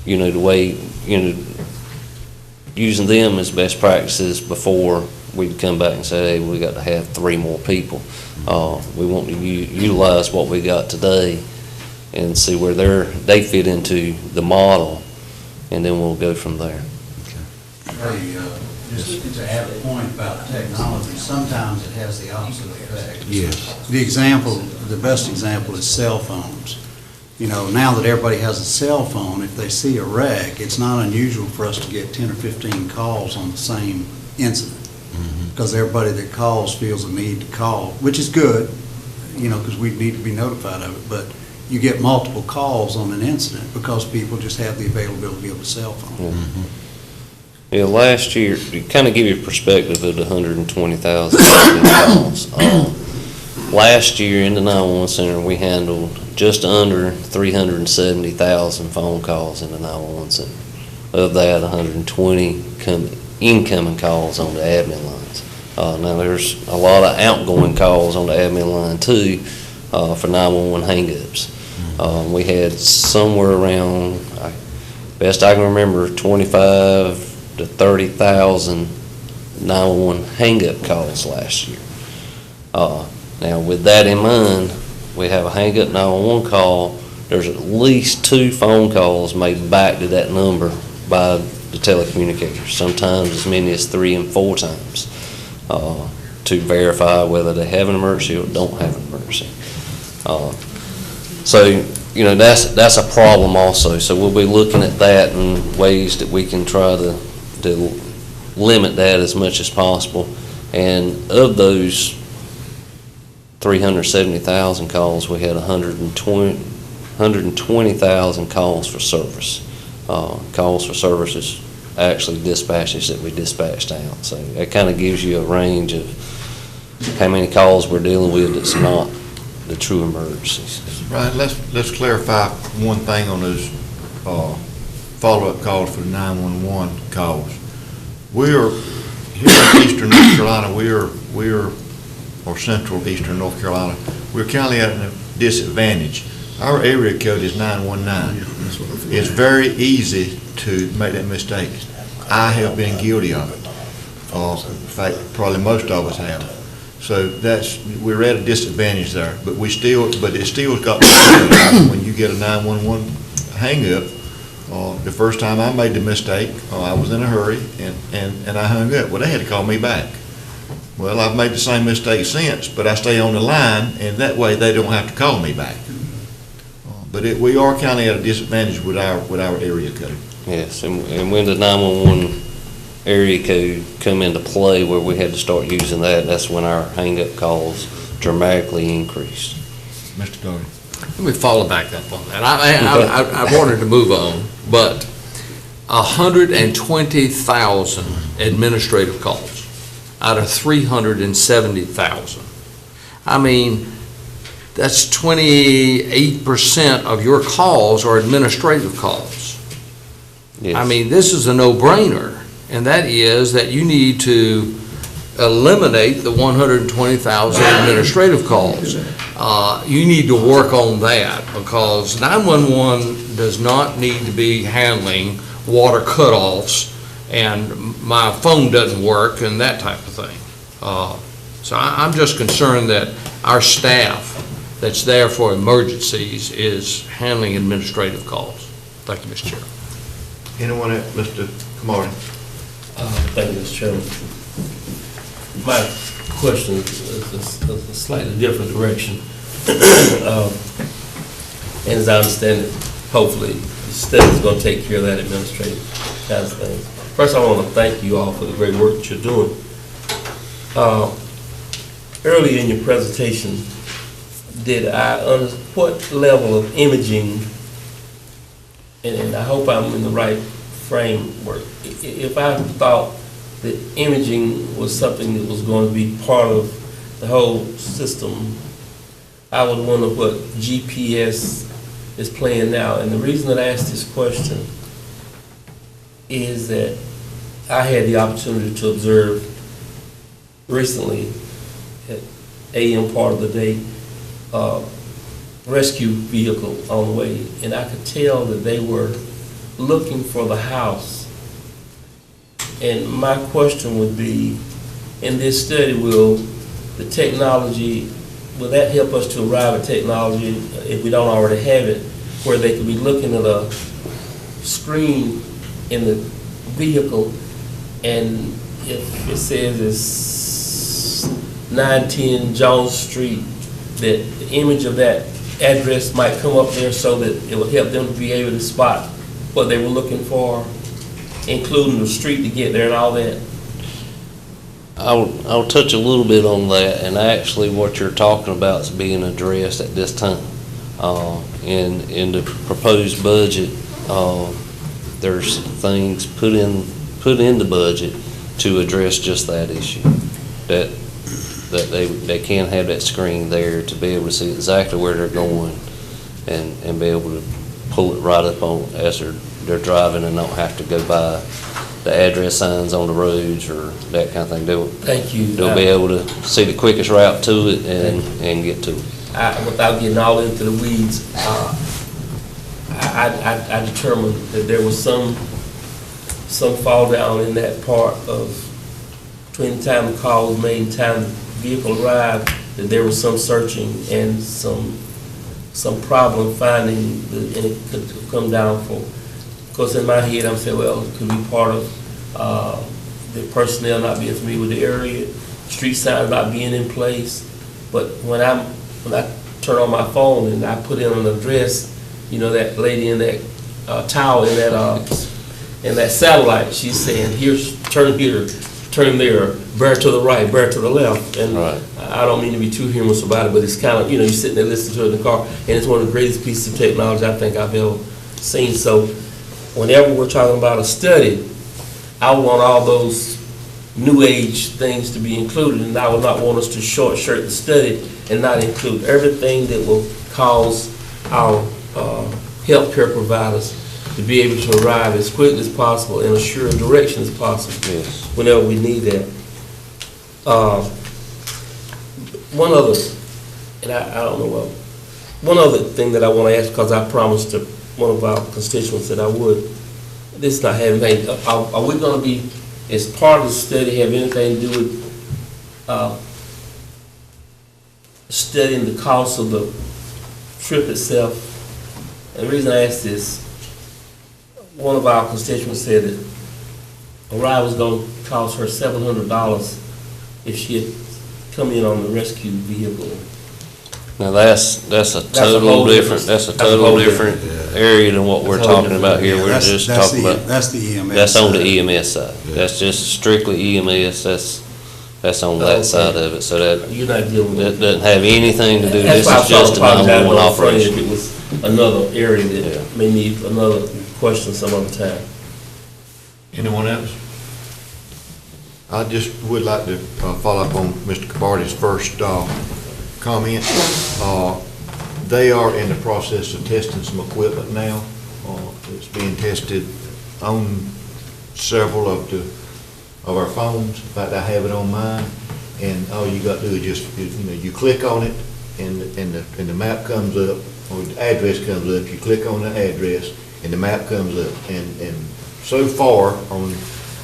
Speaker 10: the way, using them as best practices before we'd come back and say, hey, we got to have 3 more people. We want to utilize what we got today and see where they fit into the model, and then we'll go from there.
Speaker 3: Just to add a point about technology, sometimes it has the opposite effect.
Speaker 5: Yes.
Speaker 3: The best example is cell phones. You know, now that everybody has a cell phone, if they see a wreck, it's not unusual for us to get 10 or 15 calls on the same incident. Because everybody that calls feels a need to call, which is good, you know, because we need to be notified of it. But you get multiple calls on an incident because people just have the availability of a cell phone.
Speaker 10: Yeah, last year, to kind of give you a perspective of the 120,000 calls. Last year in the 911 center, we handled just under 370,000 phone calls in the 911 center. Of that, 120 incoming calls on the admin lines. Now, there's a lot of outgoing calls on the admin line too for 911 hang-ups. We had somewhere around, best I can remember, 25 to 30,000 911 hang-up calls last year. Now, with that in mind, we have a hang-up 911 call. There's at least 2 phone calls made back to that number by the telecommunicators, sometimes as many as 3 and 4 times, to verify whether they have an emergency or don't have an emergency. So, you know, that's a problem also. So we'll be looking at that and ways that we can try to limit that as much as possible. And of those 370,000 calls, we had 120,000 calls for service. Calls for service is actually dispatches that we dispatched out. So that kind of gives you a range of how many calls we're dealing with that's not the true emergencies.
Speaker 2: Brian, let's clarify one thing on those follow-up calls for the 911 calls. We are, here in eastern North Carolina, or central eastern North Carolina, we're currently at a disadvantage. Our area code is 919. It's very easy to make that mistake. I have been guilty of it. In fact, probably most of us have. So we're at a disadvantage there, but it still got when you get a 911 hang-up. The first time I made the mistake, I was in a hurry and I hung up. Well, they had to call me back. Well, I've made the same mistake since, but I stay on the line, and that way they don't have to call me back. But we are kind of at a disadvantage with our area code.
Speaker 10: Yes, and when the 911 area code come into play where we had to start using that's when our hang-up calls dramatically increased.
Speaker 2: Mr. Doherty.
Speaker 16: Let me follow back up on that. I wanted to move on, but 120,000 administrative calls out of 370,000. I mean, that's 28% of your calls are administrative calls.
Speaker 10: Yes.
Speaker 16: I mean, this is a no-brainer, and that is that you need to eliminate the 120,000 administrative calls. You need to work on that because 911 does not need to be handling water cutoffs and my phone doesn't work and that type of thing. So I'm just concerned that our staff that's there for emergencies is handling administrative calls. Thank you, Mr. Chair.
Speaker 2: Anyone else? Mr. Kamari?
Speaker 12: Thank you, Mr. Chairman. My question is a slightly different direction. And as I understand it, hopefully, the study is going to take care of that administrative kind of thing. First, I want to thank you all for the great work that you're doing. Early in your presentation, what level of imaging, and I hope I'm in the right framework, if I thought that imaging was something that was going to be part of the whole system, I would wonder what GPS is playing now. And the reason that I asked this question is that I had the opportunity to observe recently at AM part of the day rescue vehicle on the way, and I could tell that they were looking for the house And my question would be, in this study, will the technology, will that help us to arrive at technology, if we don't already have it, where they could be looking at a screen in the vehicle, and if it says it's 910 Jones Street, that the image of that address might come up there so that it will help them to be able to spot what they were looking for, including the street to get there and all that?
Speaker 10: I'll touch a little bit on that, and actually what you're talking about is being addressed at this time. In the proposed budget, there's things put in the budget to address just that issue. That they can have that screen there to be able to see exactly where they're going and be able to pull it right up on as they're driving and don't have to go by the address signs on the roads or that kind of thing.
Speaker 12: Thank you.
Speaker 10: They'll be able to see the quickest route to it and get to it.
Speaker 12: Without getting all into the weeds, I determined that there was some fall down in that part of between the time the call was made and the time the vehicle arrived, that there was some searching and some problem finding, and it could have come down for. Of course, in my head, I'm saying, well, it could be part of the personnel not being familiar with the area, street signs not being in place. But when I turn on my phone and I put in an address, you know, that lady in that tower in that satellite, she's saying, turn here, turn there, bear to the right, bear to the left. And
Speaker 10: right.
Speaker 12: I don't mean to be too humorous about it, but it's kind of, you know, you're sitting there listening to it in the car, and it's one of the greatest pieces of technology I think I've ever seen. So whenever we're talking about a study, I want all those new age things to be included, and I would not want us to short shirt the study and not include everything that will cause our healthcare providers to be able to arrive as quickly as possible in a sure direction as possible.
Speaker 10: Yes.
Speaker 12: Whenever we need that. One other, and I don't know what, one other thing that I want to ask, because I promised to one of our constituents that I would. This is not having anything, are we going to be, as part of the study, have anything to do with studying the cost of the trip itself? And the reason I ask this, one of our constituents said that a ride was going to cost her $700 if she had come in on the rescue vehicle.
Speaker 10: Now that's a total different area than what we're talking about here. We're just talking about
Speaker 3: that's the EMS.
Speaker 10: That's on the EMS side. That's just strictly EMS. That's on that side of it. So that
Speaker 12: you're not dealing with
Speaker 10: that doesn't have anything to do. This
Speaker 12: That's
Speaker 10: is just a 911
Speaker 12: operation.
Speaker 10: operation.
Speaker 12: If it was another area that may need another question some other time.
Speaker 2: Anyone else? I just would like to follow up on Mr. Cabarty's first comment. They are in the process of testing some equipment now. It's being tested on several of our phones. In fact, I have it on mine, and all you got to do is just you click on it, and the map comes up, or the address comes up. You click on the address, and the map comes up. And so far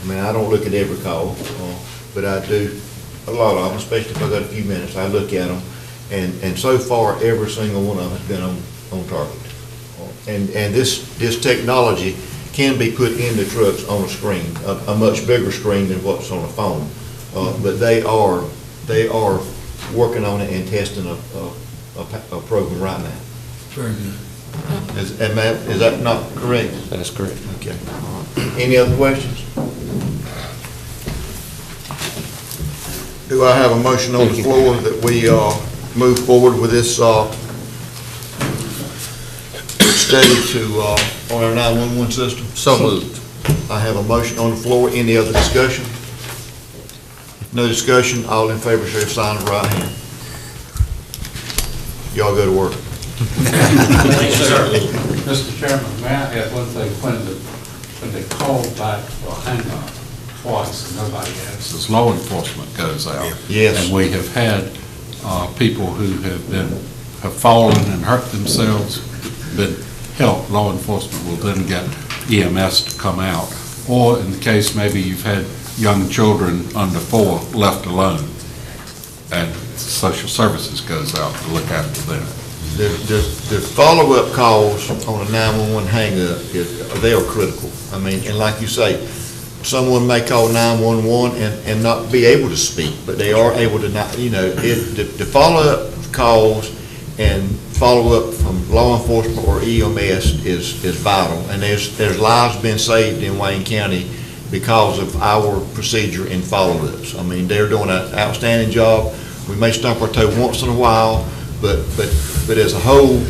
Speaker 2: I don't look at every call, but I do a lot of them, especially if I got a few minutes. I look at them, and so far, every single one of them has been on target. And this technology can be put in the trucks on a screen, a much bigger screen than what's on a phone. But they are working on it and testing a program right now.
Speaker 12: Very good.
Speaker 2: Is that not correct?
Speaker 10: That's correct.
Speaker 2: Okay. Any other questions? Do I have a motion on the floor that we move forward with this study on our 911 system?
Speaker 10: So moved.
Speaker 2: I have a motion on the floor. Any other discussion? If no discussion, all in favor, show sign of right hand. Y'all go to work.
Speaker 9: Thank you, sir. Mr. Chairman, may I add one thing? When they called back for hang-up twice and nobody answered.
Speaker 6: As law enforcement goes out.
Speaker 2: Yes.
Speaker 6: And we have had people who have fallen and hurt themselves, been helped. Law enforcement will then get EMS to come out or in the case maybe you've had young children under 4 left alone, and social services goes out to look after them.
Speaker 2: The follow-up calls on a 911 hang-up they are critical. I mean, and like you say, someone may call 911 and not be able to speak, but they are able to not, the follow-up calls and follow-up from law enforcement or EMS is vital. And there's lives been saved in Wayne County because of our procedure in follow-ups. I mean, they're doing an outstanding job. We may stump our toe once in a while, but as a whole,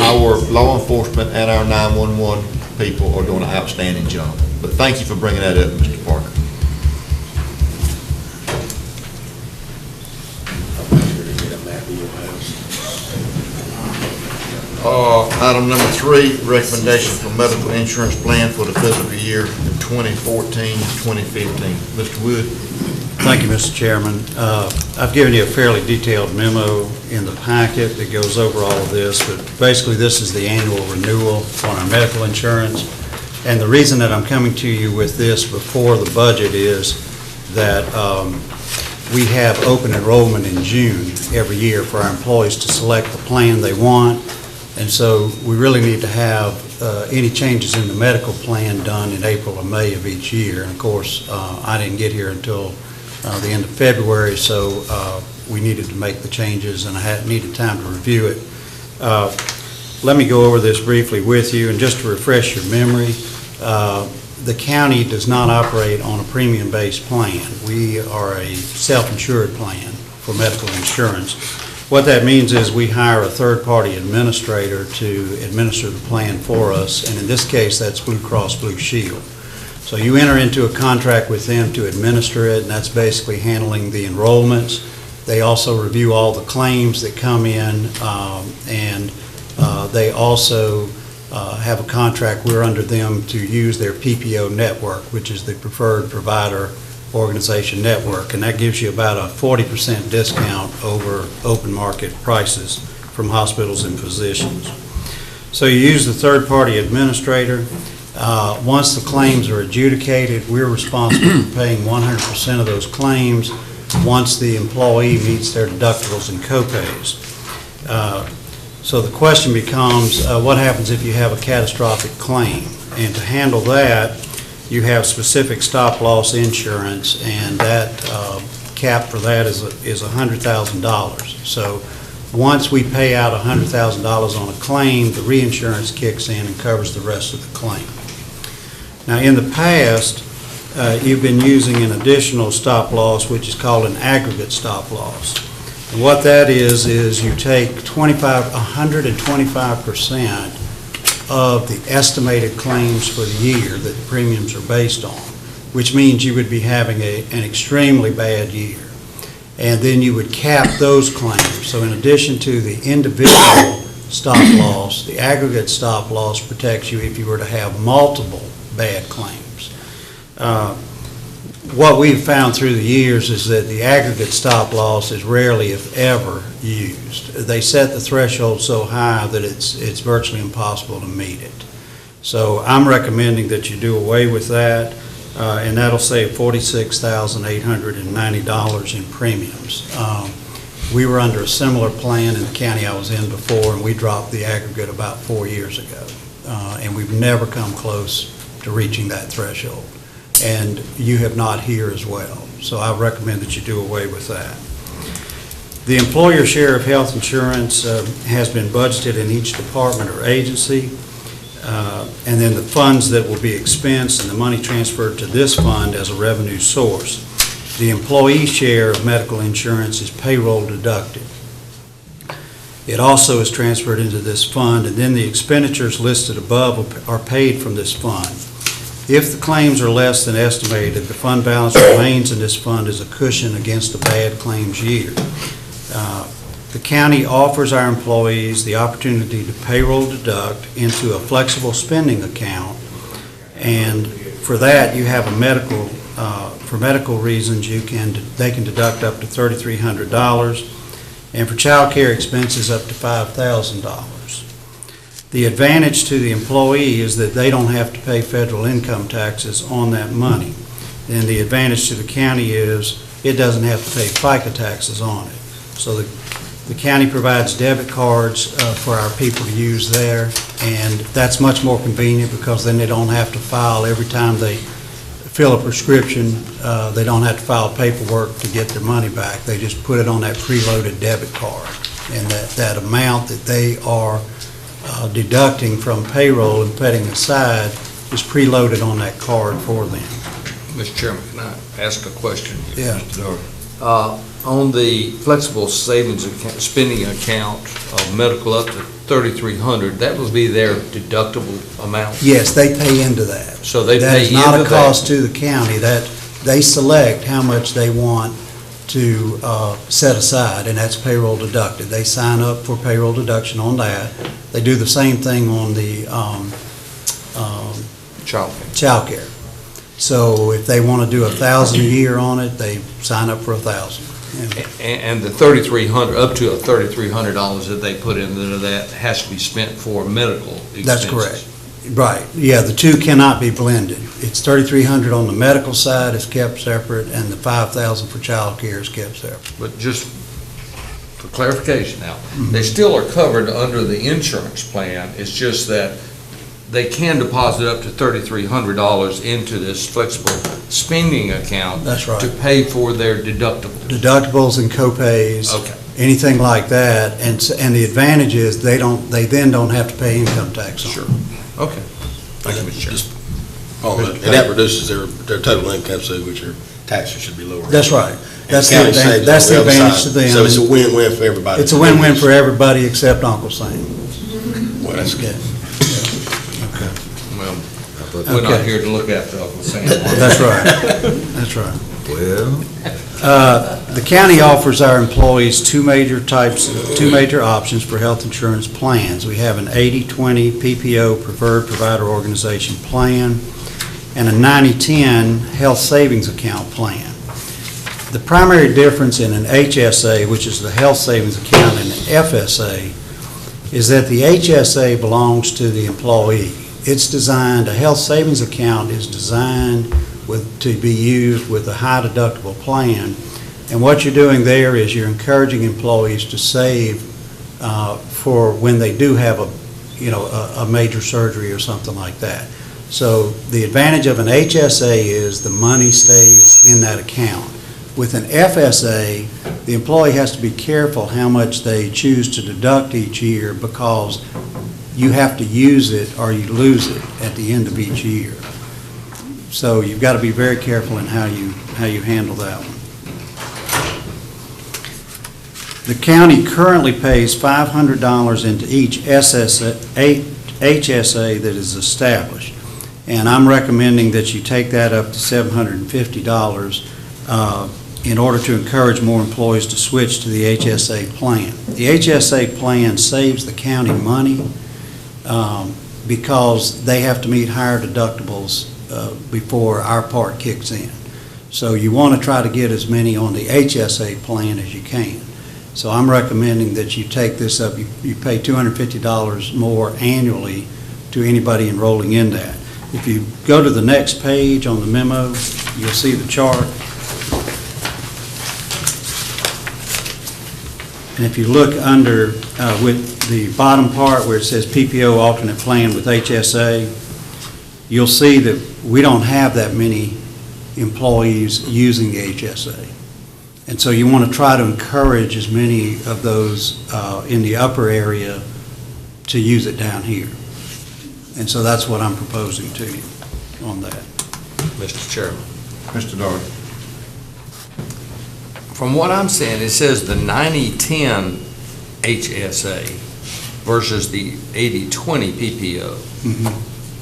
Speaker 2: our law enforcement and our 911 people are doing an outstanding job. But thank you for bringing that up, Mr. Parker. Item number 3, recommendation for medical insurance plan for the fiscal year 2014-2015. Mr. Wood.
Speaker 3: Thank you, Mr. Chairman. I've given you a fairly detailed memo in the packet that goes over all of this, but basically this is the annual renewal on our medical insurance. And the reason that I'm coming to you with this before the budget is that we have open enrollment in June every year for our employees to select the plan they want. And so we really need to have any changes in the medical plan done in April or May of each year. And of course, I didn't get here until the end of February, so we needed to make the changes, and I needed time to review it. Let me go over this briefly with you, and just to refresh your memory, the county does not operate on a premium-based plan. We are a self-insured plan for medical insurance. What that means is we hire a third-party administrator to administer the plan for us, and in this case, that's Blue Cross Blue Shield. So you enter into a contract with them to administer it, and that's basically handling the enrollments. They also review all the claims that come in, and they also have a contract. We're under them to use their PPO network, which is the Preferred Provider Organization Network, and that gives you about a 40% discount over open market prices from hospitals and physicians. So you use the third-party administrator. Once the claims are adjudicated, we're responsible for paying 100% of those claims once the employee meets their deductibles and copays. So the question becomes, what happens if you have a catastrophic claim? And to handle that, you have specific stop-loss insurance, and that cap for that is $100,000. So once we pay out $100,000 on a claim, the reinsurance kicks in and covers the rest of the claim. Now, in the past, you've been using an additional stop-loss, which is called an aggregate stop-loss. And what that is you take 125% of the estimated claims for the year that the premiums are based on, which means you would be having an extremely bad year. And then you would cap those claims. So in addition to the individual stop loss, the aggregate stop loss protects you if you were to have multiple bad claims. What we've found through the years is that the aggregate stop loss is rarely, if ever, used. They set the threshold so high that it's virtually impossible to meet it. So I'm recommending that you do away with that, and that'll save $46,890 in premiums. We were under a similar plan in the county I was in before, and we dropped the aggregate about 4 years ago. And we've never come close to reaching that threshold. And you have not here as well. So I recommend that you do away with that. The employer share of health insurance has been budgeted in each department or agency. And then the funds that will be expensed and the money transferred to this fund as a revenue source. The employee share of medical insurance is payroll deducted. It also is transferred into this fund, and then the expenditures listed above are paid from this fund. If the claims are less than estimated, the fund balance remains in this fund as a cushion against a bad claims year. The county offers our employees the opportunity to payroll deduct into a flexible spending account, and for that you have a medical, for medical reasons they can deduct up to $3,300, and for child care expenses up to $5,000.
Speaker 17: The advantage to the employee is that they don't have to pay federal income taxes on that money. And the advantage to the county is it doesn't have to pay FICA taxes on it. So the county provides debit cards for our people to use there, and that's much more convenient because then they don't have to file every time they fill a prescription. They don't have to file paperwork to get their money back. They just put it on that preloaded debit card. And that amount that they are deducting from payroll and putting aside is preloaded on that card for them.
Speaker 16: Mr. Chairman, can I ask a question?
Speaker 17: Yeah.
Speaker 16: Mr. Doherty? On the flexible savings account, spending account of medical up to $3,300, that will be their deductible amount?
Speaker 17: Yes, they pay into that.
Speaker 16: So they
Speaker 17: That
Speaker 16: pay
Speaker 17: is
Speaker 16: into
Speaker 17: not
Speaker 16: that?
Speaker 17: a cost to the county. That, they select how much they want to set aside, and that's payroll deducted. They sign up for payroll deduction on that. They do the same thing on the childcare. So if they want to do $1,000 a year on it, they sign up for $1,000.
Speaker 16: And the $3,300, up to $3,300 that they put into that has to be spent for medical expenses?
Speaker 17: That's correct. Right, yeah, the two cannot be blended. It's $3,300 on the medical side is kept separate, and the $5,000 for child care is kept separate.
Speaker 16: But just for clarification now, they still are covered under the insurance plan. It's just that they can deposit up to $3,300 into this flexible spending account.
Speaker 17: That's right.
Speaker 16: To pay for their deductibles.
Speaker 17: Deductibles and co-pays.
Speaker 16: Okay.
Speaker 17: Anything like that, and the advantage is they then don't have to pay income tax on it.
Speaker 16: Sure. Okay. Thank you, Mr. Chairman.
Speaker 8: And that reduces their total income, so which your taxes should be lower.
Speaker 17: That's right. That's
Speaker 8: And
Speaker 17: the
Speaker 8: the county
Speaker 17: advantage,
Speaker 8: saves on the other
Speaker 17: to
Speaker 8: side.
Speaker 17: them.
Speaker 8: So it's a win-win for everybody.
Speaker 17: It's a win-win for everybody except Uncle Sam.
Speaker 8: Well, that's good.
Speaker 16: Well, we're not here to look after Uncle Sam.
Speaker 17: That's right. That's right.
Speaker 5: Well,
Speaker 17: The county offers our employees two major options for health insurance plans. We have an 80/20 PPO, Preferred Provider Organization plan, and a 90/10 health savings account plan. The primary difference in an HSA, which is the health savings account, and an FSA, is that the HSA belongs to the employee. It's designed, a health savings account is designed to be used with a high deductible plan. And what you're doing there is you're encouraging employees to save for when they do have a major surgery or something like that. So the advantage of an HSA is the money stays in that account. With an FSA, the employee has to be careful how much they choose to deduct each year because you have to use it or you lose it at the end of each year. So you've got to be very careful in how you handle that one. The county currently pays $500 into each HSA that is established, and I'm recommending that you take that up to $750 in order to encourage more employees to switch to the HSA plan. The HSA plan saves the county money because they have to meet higher deductibles before our part kicks in. So you want to try to get as many on the HSA plan as you can. So I'm recommending that you take this up. You pay $250 more annually to anybody enrolling in that. If you go to the next page on the memo, you'll see the chart. And if you look under with the bottom part where it says PPO alternate plan with HSA, you'll see that we don't have that many employees using the HSA. And so you want to try to encourage as many of those in the upper area to use it down here. And so that's what I'm proposing to you on that.
Speaker 16: Mr. Chairman.
Speaker 2: Mr. Doherty.
Speaker 16: From what I'm saying, it says the 90/10 HSA versus the 80/20 PPO.
Speaker 17: Mm-hmm.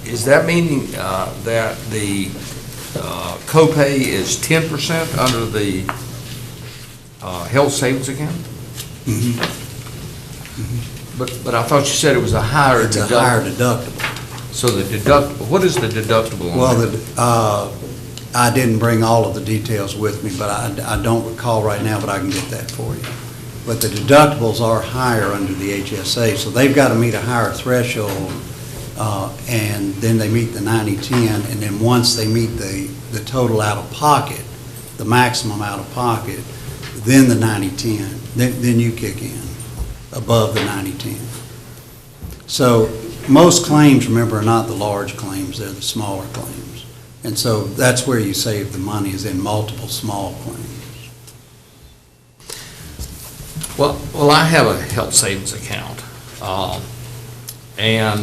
Speaker 16: Is that meaning that the copay is 10% under the health savings account?
Speaker 17: Mm-hmm.
Speaker 16: But I thought you said it was a higher
Speaker 17: It's
Speaker 16: deductible.
Speaker 17: a higher deductible.
Speaker 16: So the deductible, what is the deductible on that?
Speaker 17: Well, I didn't bring all of the details with me, but I don't recall right now, but I can get that for you. but the deductibles are higher under the HSA, so they've got to meet a higher threshold, and then they meet the 90/10, and then once they meet the total out-of-pocket, the maximum out-of-pocket, then the 90/10, then you kick in above the 90/10. So most claims, remember, are not the large claims, they're the smaller claims. And so that's where you save the money, is in multiple small claims.
Speaker 16: Well, I have a health savings account, and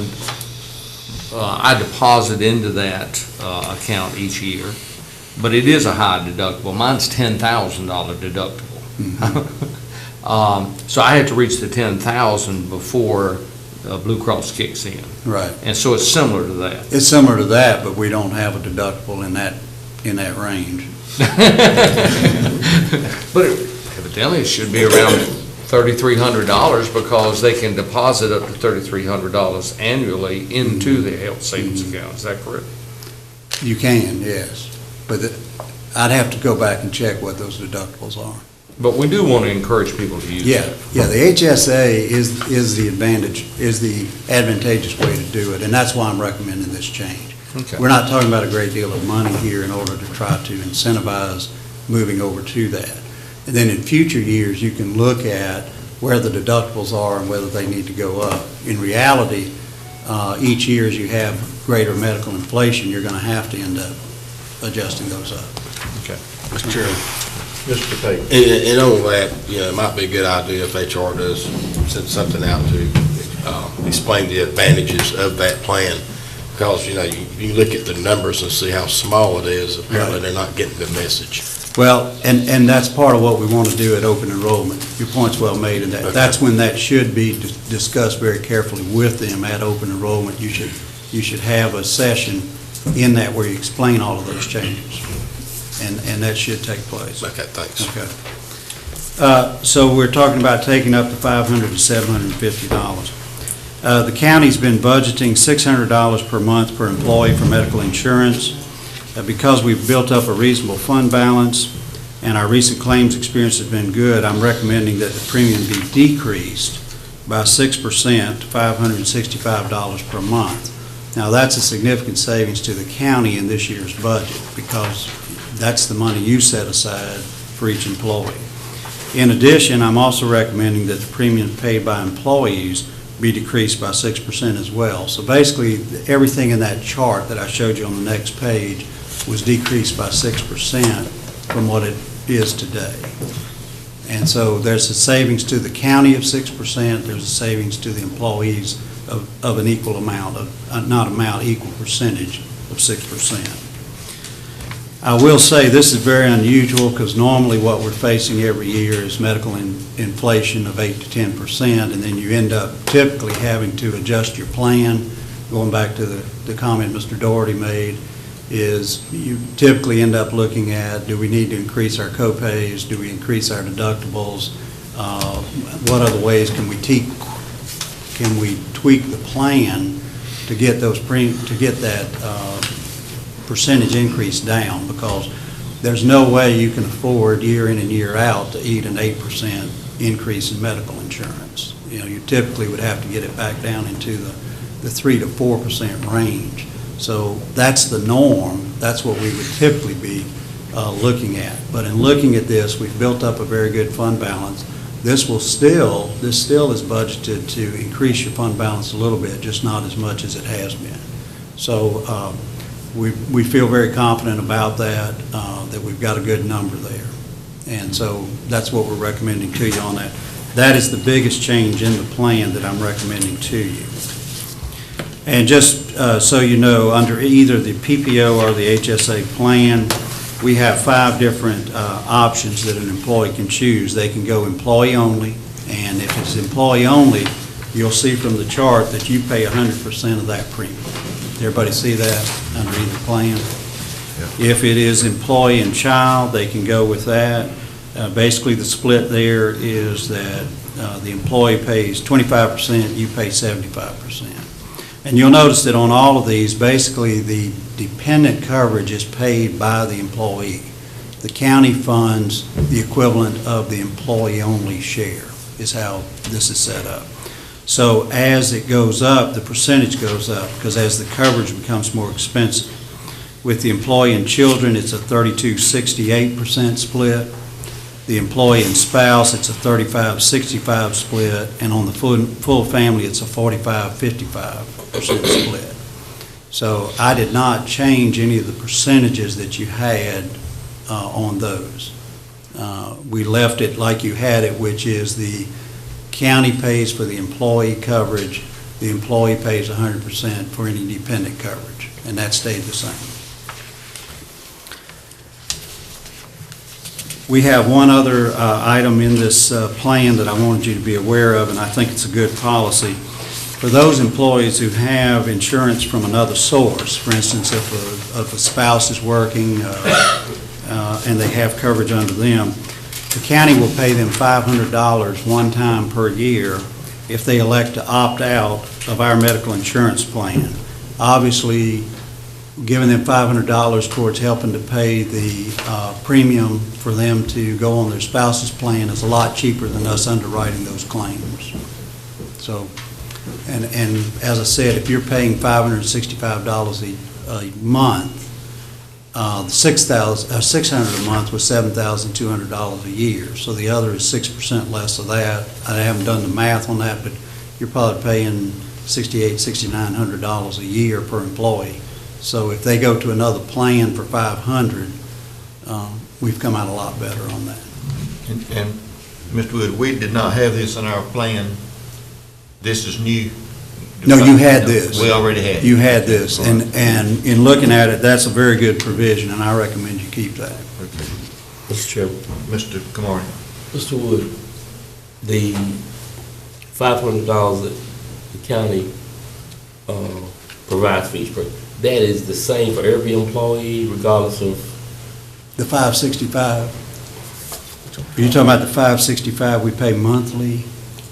Speaker 16: I deposit into that account each year, but it is a high deductible. Mine's $10,000 deductible. So I have to reach the $10,000 before Blue Cross kicks in.
Speaker 17: Right.
Speaker 16: And so it's similar to that.
Speaker 17: It's similar to that, but we don't have a deductible in that range.
Speaker 16: But evidently, it should be around $3,300 because they can deposit up to $3,300 annually into the health savings account. Is that correct?
Speaker 17: You can, yes. But I'd have to go back and check what those deductibles are.
Speaker 16: But we do want to encourage people to use it.
Speaker 17: Yeah, the HSA is the advantageous way to do it, and that's why I'm recommending this change.
Speaker 16: Okay.
Speaker 17: We're not talking about a great deal of money here in order to try to incentivize moving over to that. And then in future years, you can look at where the deductibles are and whether they need to go up. In reality, each year as you have greater medical inflation, you're going to have to end up adjusting those up.
Speaker 16: Okay.
Speaker 8: Mr. Chairman.
Speaker 2: Mr. Payton.
Speaker 8: And on that, it might be a good idea if HR does send something out to explain the advantages of that plan. Because, you look at the numbers and see how small it is. Apparently, they're not getting the message.
Speaker 17: Well, and that's part of what we want to do at open enrollment. Your point's well made, and that's when that should be discussed very carefully with them at open enrollment. You should have a session in that where you explain all of those changes, and that should take place.
Speaker 8: Okay, thanks.
Speaker 17: Okay. So we're talking about taking up to $500 to $750. The county's been budgeting $600 per month per employee for medical insurance. Because we've built up a reasonable fund balance and our recent claims experience has been good, I'm recommending that the premium be decreased by 6% to $565 per month. Now, that's a significant savings to the county in this year's budget because that's the money you set aside for each employee. In addition, I'm also recommending that the premiums paid by employees be decreased by 6% as well. So basically, everything in that chart that I showed you on the next page was decreased by 6% from what it is today. And so there's a savings to the county of 6%, there's a savings to the employees of an equal amount, equal percentage of 6%. I will say this is very unusual because normally what we're facing every year is medical inflation of 8 to 10%, and then you end up typically having to adjust your plan. Going back to the comment Mr. Doherty made, is you typically end up looking at, do we need to increase our co-pays? Do we increase our deductibles? What other ways can we tweak the plan to get that percentage increase down? Because there's no way you can afford year in and year out to eat an 8% increase in medical insurance. You typically would have to get it back down into the 3 to 4% range. So that's the norm. That's what we would typically be looking at. But in looking at this, we've built up a very good fund balance. This still is budgeted to increase your fund balance a little bit, just not as much as it has been. So we feel very confident about that, that we've got a good number there. And so that's what we're recommending to you on that. That is the biggest change in the plan that I'm recommending to you. And just so you know, under either the PPO or the HSA plan, we have 5 different options that an employee can choose. They can go employee only, and if it's employee only, you'll see from the chart that you pay 100% of that premium. Everybody see that under either plan? Yeah. If it is employee and child, they can go with that. Basically, the split there is that the employee pays 25%, you pay 75%. And you'll notice that on all of these, basically the dependent coverage is paid by the employee. The county funds the equivalent of the employee-only share. is how this is set up. So as it goes up, the percentage goes up, because as the coverage becomes more expensive. With the employee and children, it's a 32-68% split. The employee and spouse, it's a 35-65 split, and on the full family, it's a 45-55% split. So I did not change any of the percentages that you had on those. We left it like you had it, which is the county pays for the employee coverage, the employee pays 100% for any dependent coverage, and that stayed the same. We have one other item in this plan that I wanted you to be aware of, and I think it's a good policy. For those employees who have insurance from another source, for instance, if a spouse is working and they have coverage under them, the county will pay them $500 one time per year if they elect to opt out of our medical insurance plan. Obviously, giving them $500 towards helping to pay the premium for them to go on their spouse's plan is a lot cheaper than us underwriting those claims. So, and as I said, if you're paying $565 a month, $600 a month was $7,200 a year. So the other is 6% less of that. I haven't done the math on that, but you're probably paying $6,900 a year per employee. So if they go to another plan for $500, we've come out a lot better on that.
Speaker 2: And Mr. Wood, we did not have this in our plan. This is new.
Speaker 17: No, you had this.
Speaker 2: We already had it.
Speaker 17: You had this, and in looking at it, that's a very good provision, and I recommend you keep that.
Speaker 12: Mr. Chairman.
Speaker 2: Mr. Kamari.
Speaker 12: Mr. Wood, the $500 that the county provides for each person, that is the same for every employee regardless of?
Speaker 17: The 565? Are you talking about the 565 we pay monthly?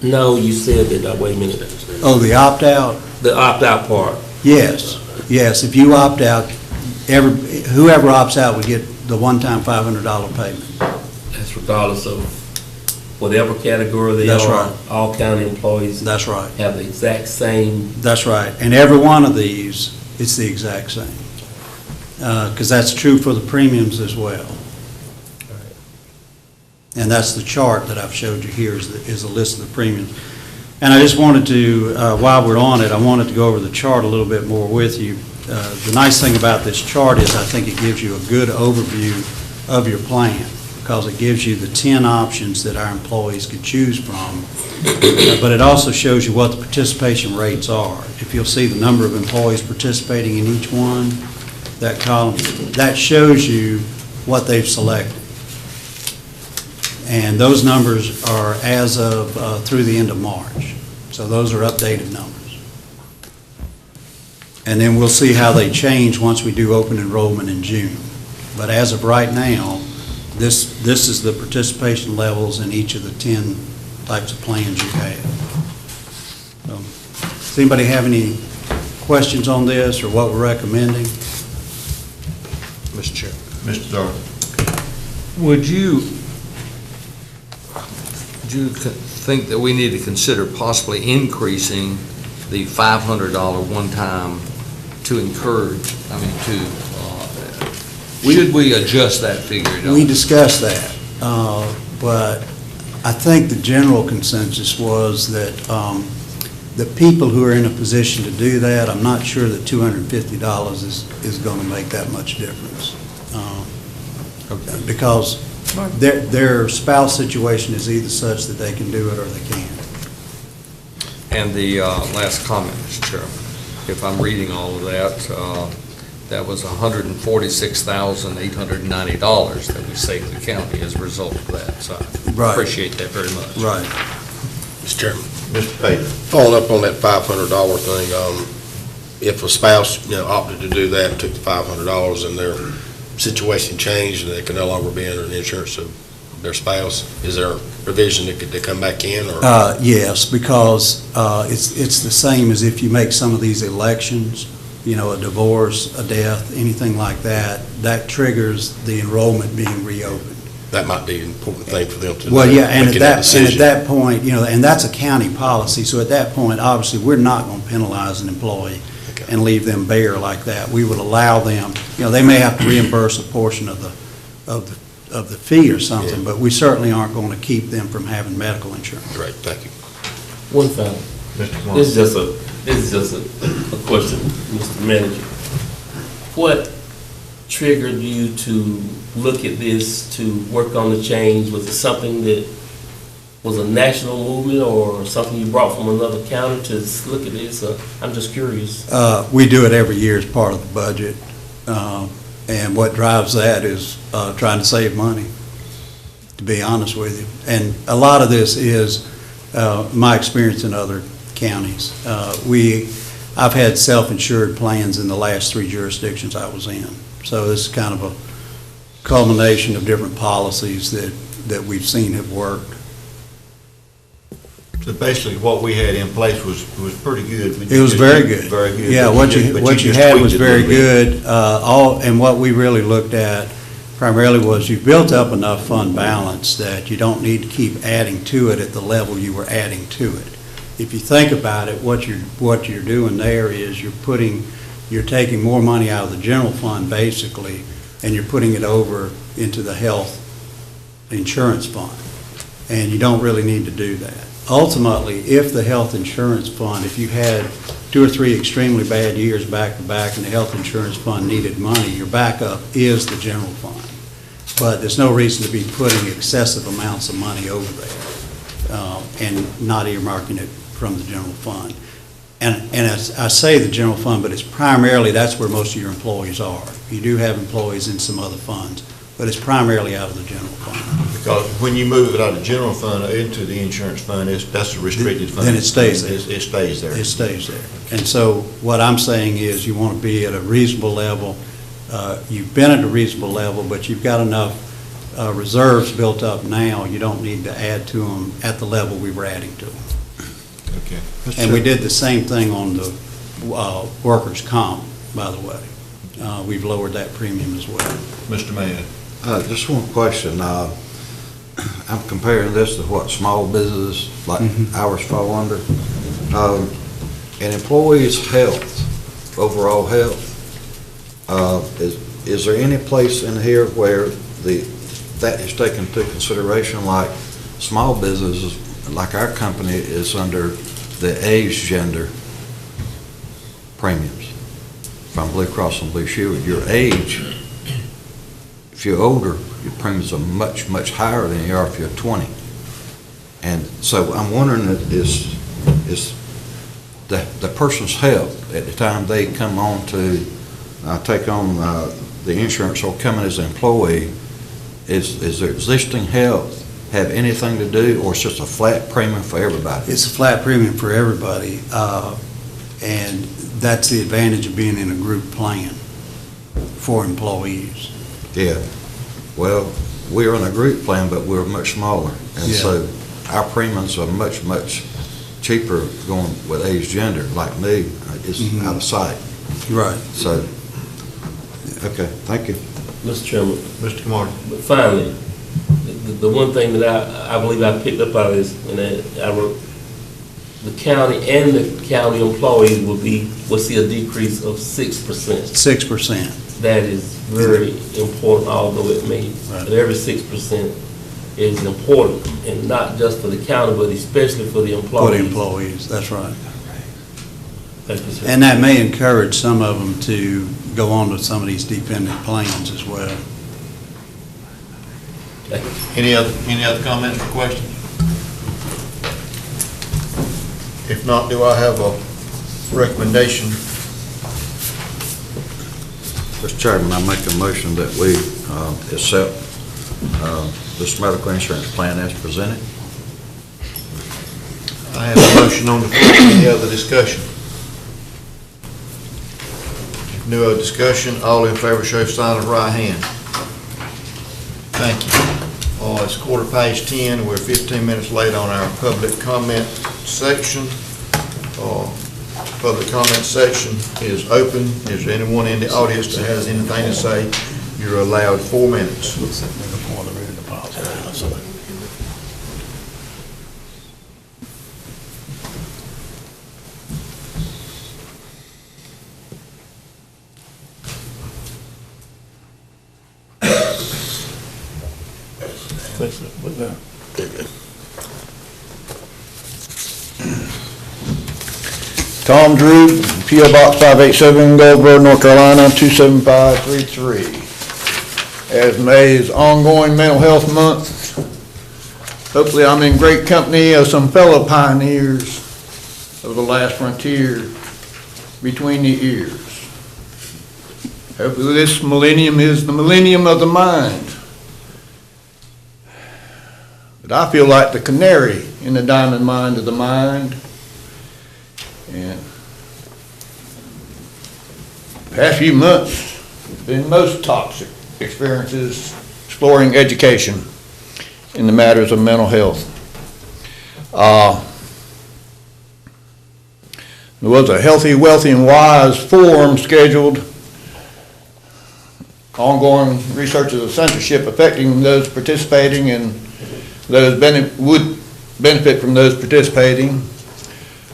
Speaker 12: No, you said that, wait a minute.
Speaker 17: Oh, the opt-out?
Speaker 12: The opt-out part.
Speaker 17: Yes, yes. If you opt out, whoever opts out would get the one-time $500 payment.
Speaker 12: That's regardless of whatever category they
Speaker 17: That's
Speaker 12: are.
Speaker 17: right.
Speaker 12: All county employees.
Speaker 17: That's right.
Speaker 12: Have the exact same.
Speaker 17: That's right. And every one of these, it's the exact same. Because that's true for the premiums as well. And that's the chart that I've showed you here is a list of the premiums. And I just wanted to, while we're on it, I wanted to go over the chart a little bit more with you. The nice thing about this chart is I think it gives you a good overview of your plan, because it gives you the 10 options that our employees could choose from. But it also shows you what the participation rates are. If you'll see the number of employees participating in each one, that column, that shows you what they've selected. And those numbers are as of through the end of March. So those are updated numbers. And then we'll see how they change once we do open enrollment in June. But as of right now, this is the participation levels in each of the 10 types of plans you have. So, does anybody have any questions on this or what we're recommending?
Speaker 2: Mr. Chair. Mr. Darby.
Speaker 16: Would you think that we need to consider possibly increasing the $500 one-time to encourage, should we adjust that figure?
Speaker 17: We discussed that, but I think the general consensus was that the people who are in a position to do that, I'm not sure that $250 is going to make that much difference. Because their spouse situation is either such that they can do it or they can't.
Speaker 16: And the last comment, Mr. Chairman, if I'm reading all of that, that was $146,890 that we saved the county as a result of that. So I appreciate that very much.
Speaker 17: Right.
Speaker 8: Mr. Chairman.
Speaker 2: Mr. Payton.
Speaker 8: Following up on that $500 thing, if a spouse, opted to do that, took the $500 and their situation changed and they can no longer be under the insurance of their spouse, is there a provision that could they come back in? Or?
Speaker 17: Yes, because it's the same as if you make some of these elections, a divorce, a death, anything like that, that triggers the enrollment being reopened.
Speaker 8: that might be an important thing for them to know.
Speaker 17: Well, yeah, and at
Speaker 8: making
Speaker 17: that
Speaker 8: decision.
Speaker 17: point, and that's a county policy, so at that point, obviously, we're not going to penalize an employee and leave them bare like that. We would allow them, they may have to reimburse a portion of the fee or something, but we certainly aren't going to keep them from having medical insurance.
Speaker 8: Great, thank you.
Speaker 12: One final. This is just a question, Mr. Manager. What triggered you to look at this, to work on the change? Was it something that was a national movement or something you brought from another county to look at this? I'm just curious.
Speaker 17: We do it every year as part of the budget, and what drives that is trying to save money, to be honest with you. And a lot of this is my experience in other counties. I've had self-insured plans in the last 3 jurisdictions I was in. So this is kind of a culmination of different policies that we've seen have worked.
Speaker 2: So basically, what we had in place was pretty good.
Speaker 17: It was very good.
Speaker 2: Very good.
Speaker 17: Yeah, what you had was very good. And what we really looked at primarily was you built up enough fund balance that you don't need to keep adding to it at the level you were adding to it. If you think about it, what you're doing there is you're taking more money out of the general fund, basically, and you're putting it over into the health insurance fund. And you don't really need to do that. Ultimately, if the health insurance fund, if you had 2 or 3 extremely bad years back to back and the health insurance fund needed money, your backup is the general fund. But there's no reason to be putting excessive amounts of money over there and not earmarking it from the general fund. And as I say the general fund, but it's primarily, that's where most of your employees are. You do have employees in some other funds, but it's primarily out of the general fund.
Speaker 2: Because when you move it out of the general fund into the insurance fund, that's a restricted fund.
Speaker 17: Then it stays there.
Speaker 2: It stays there.
Speaker 17: It stays there. And so what I'm saying is you want to be at a reasonable level. You've been at a reasonable level, but you've got enough reserves built up now. You don't need to add to them at the level we were adding to them.
Speaker 2: Okay.
Speaker 17: And we did the same thing on the workers' comp, by the way. We've lowered that premium as well.
Speaker 2: Mr. Mayor.
Speaker 5: Just one question. I'm comparing this to what small business like ours fall under. An employee's health, overall health, is there any place in here where that is taken into consideration, like small businesses, like our company is under the age gender premiums from Blue Cross and Blue Shield? Your age, if you're older, your premiums are much, much higher than you are if you're 20. And so I'm wondering, is the person's health at the time they come on to take on the insurance or come in as an employee, is their existing health have anything to do, or it's just a flat premium for everybody?
Speaker 17: It's a flat premium for everybody, and that's the advantage of being in a group plan for employees.
Speaker 5: Yeah. Well, we're in a group plan, but we're much smaller. And so our premiums are much, much cheaper going with age gender. Like me, it's out of sight.
Speaker 17: Right.
Speaker 5: So, okay, thank you.
Speaker 12: Mr. Chairman.
Speaker 2: Mr. Kamar.
Speaker 12: But finally, the one thing that I believe I picked up out of this, and I wrote, the county and the county employees will see a decrease of 6%.
Speaker 17: 6%.
Speaker 12: That is very important, although it may, but every 6% is important, and not just for the county, but especially for the employees.
Speaker 17: For the employees, that's right.
Speaker 12: Thank you, sir.
Speaker 17: And that may encourage some of them to go on to some of these dependent plans as well.
Speaker 2: Any other comments or questions? If not, do I have a recommendation?
Speaker 5: Mr. Chairman, I make a motion that we accept this medical insurance plan as presented.
Speaker 2: I have a motion on the floor. Any other discussion? If no other discussion, all in favor show sign of right hand. Thank you. It's 10:15. We're 15 minutes late on our public comment section. Public comment section is open. Is there anyone in the audience that has anything to say? You're allowed 4 minutes.
Speaker 18: Tom Drew, P.O. Box 587, Goldsboro, North Carolina, 27533. As May is ongoing Mental Health Month, hopefully I'm in great company of some fellow pioneers of the last frontier between the ears. Hopefully this millennium is the millennium of the mind. But I feel like the canary in the diamond mine of the mind. And the past few months have been most toxic experiences exploring education in the matters of mental health. There was a Healthy, Wealthy, and Wise forum scheduled, ongoing researches of censorship affecting those participating and those would benefit from those participating.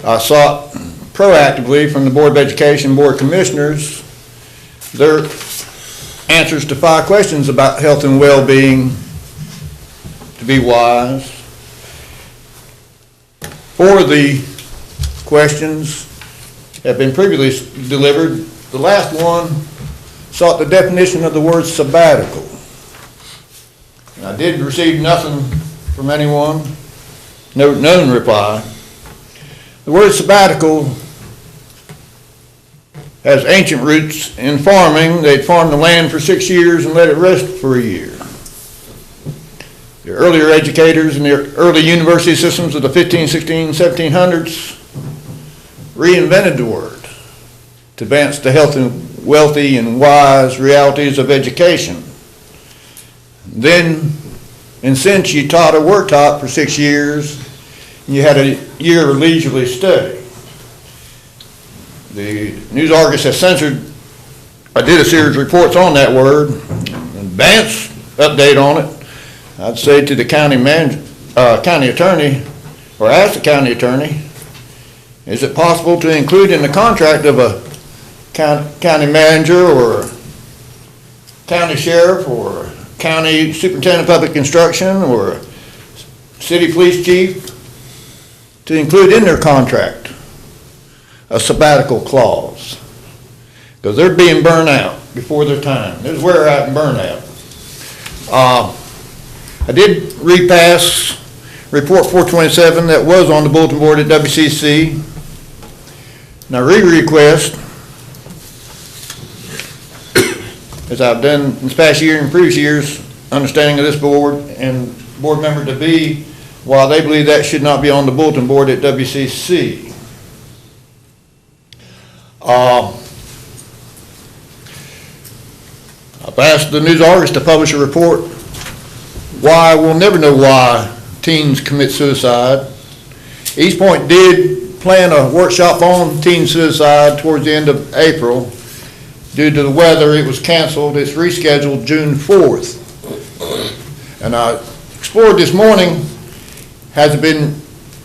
Speaker 18: I sought proactively from the Board of Education, Board of Commissioners, their answers to 5 questions about health and well-being to be wise. 4 of the questions have been previously delivered. The last one sought the definition of the word sabbatical. And I did receive nothing from anyone, no known reply. The word sabbatical has ancient roots in farming. They'd farm the land for 6 years and let it rest for a year. The earlier educators in the early university systems of the 15, 16, 1700s reinvented the word to advance the health and wealthy and wise realities of education. Then, and since you taught or were taught for 6 years, you had a year of leisurely study. The News Argus has censored, I did a series of reports on that word, advance update on it. I'd say to the county attorney, or ask the county attorney, is it possible to include in the contract of a county manager or county sheriff or county superintendent of public instruction or city police chief to include in their contract a sabbatical clause? Because they're being burned out before their time. There's wear out and burnout. I did repass Report 427 that was on the bulletin board at WCC. Now re-request, as I've done in this past year and previous years, understanding of this board and board member to be, while they believe that should not be on the bulletin board at WCC. I've asked the News Argus to publish a report why we'll never know why teens commit suicide. East Point did plan a workshop on teen suicide towards the end of April. Due to the weather, it was canceled. It's rescheduled June 4th. And I explored this morning, has it been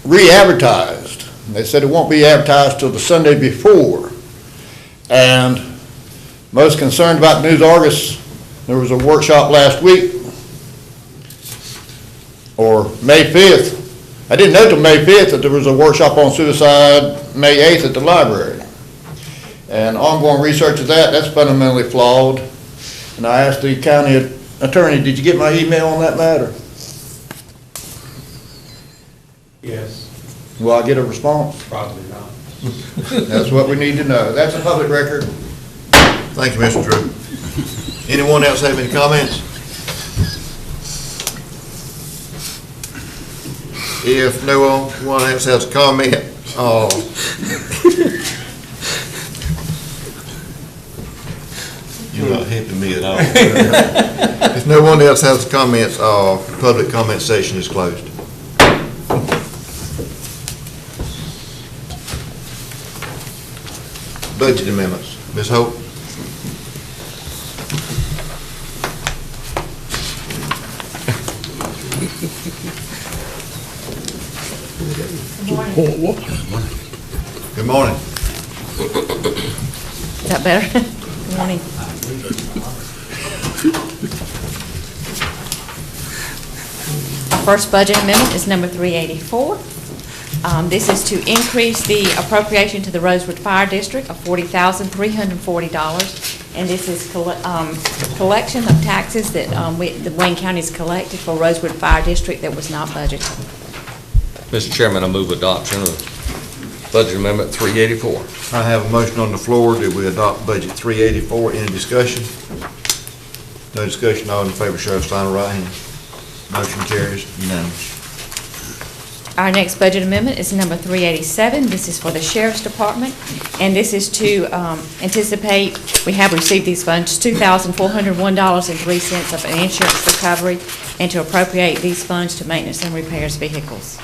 Speaker 18: re-advertised? They said it won't be advertised till the Sunday before. And most concerned about News Argus, there was a workshop last week, or May 5th. I didn't know till May 5th that there was a workshop on suicide May 8th at the library. And ongoing research of that's fundamentally flawed. And I asked the county attorney, did you get my email on that matter?
Speaker 12: Yes.
Speaker 18: Will I get a response?
Speaker 12: Probably not.
Speaker 18: That's what we need to know. That's a public record.
Speaker 2: Thank you, Mr. Drew. Anyone else have any comments? If no one else has a comment, you're not helping me at all. If no one else has comments, public comment session is closed. Budget amendments. Ms. Hope? Good morning.
Speaker 11: Is that better? Good morning. first budget amendment is number 384. This is to increase the appropriation to the Rosewood Fire District of $40,340. And this is collection of taxes that the Wayne County has collected for Rosewood Fire District that was not budgeted.
Speaker 16: Mr. Chairman, I move adoption of Budget Amendment 384.
Speaker 2: I have a motion on the floor that we adopt Budget 384. Any discussion? No discussion, all in favor, show of sign of right hand. Motion carries unanimous.
Speaker 11: Our next budget amendment is number 387. This is for the Sheriff's Department, and this is to anticipate, we have received these funds, $2,401.03 of an insurance recovery, and to appropriate these funds to maintenance and repairs vehicles.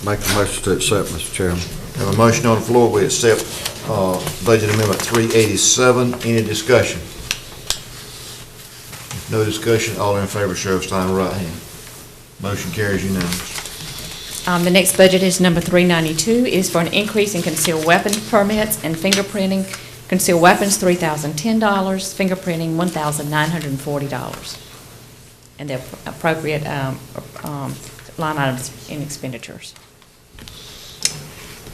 Speaker 5: Make a motion to accept, Mr. Chairman.
Speaker 2: Have a motion on the floor, we accept Budget Amendment 387. Any discussion? If no discussion, all in favor, show of sign of right hand. Motion carries unanimous.
Speaker 11: The next budget is number 392, is for an increase in concealed weapon permits and fingerprinting. Concealed weapons, $3,010, fingerprinting, $1,940. And the appropriate line items in expenditures.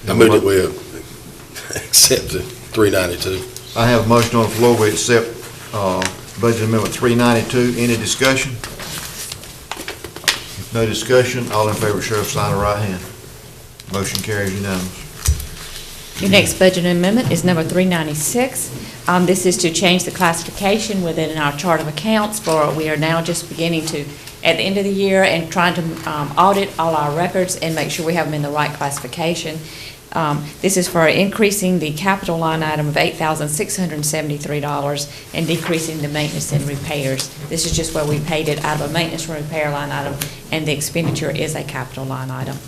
Speaker 8: I move that we accept the 392.
Speaker 2: I have a motion on the floor, we accept Budget Amendment 392. Any discussion? If no discussion, all in favor, show of sign of right hand. Motion carries unanimous.
Speaker 11: Your next budget amendment is number 396. This is to change the classification within our chart of accounts for, we are now just beginning to, at the end of the year, and trying to audit all our records and make sure we have them in the right classification. This is for increasing the capital line item of $8,673 and decreasing the maintenance and repairs. This is just where we paid it out of a maintenance and repair line item, and the expenditure is a capital line item.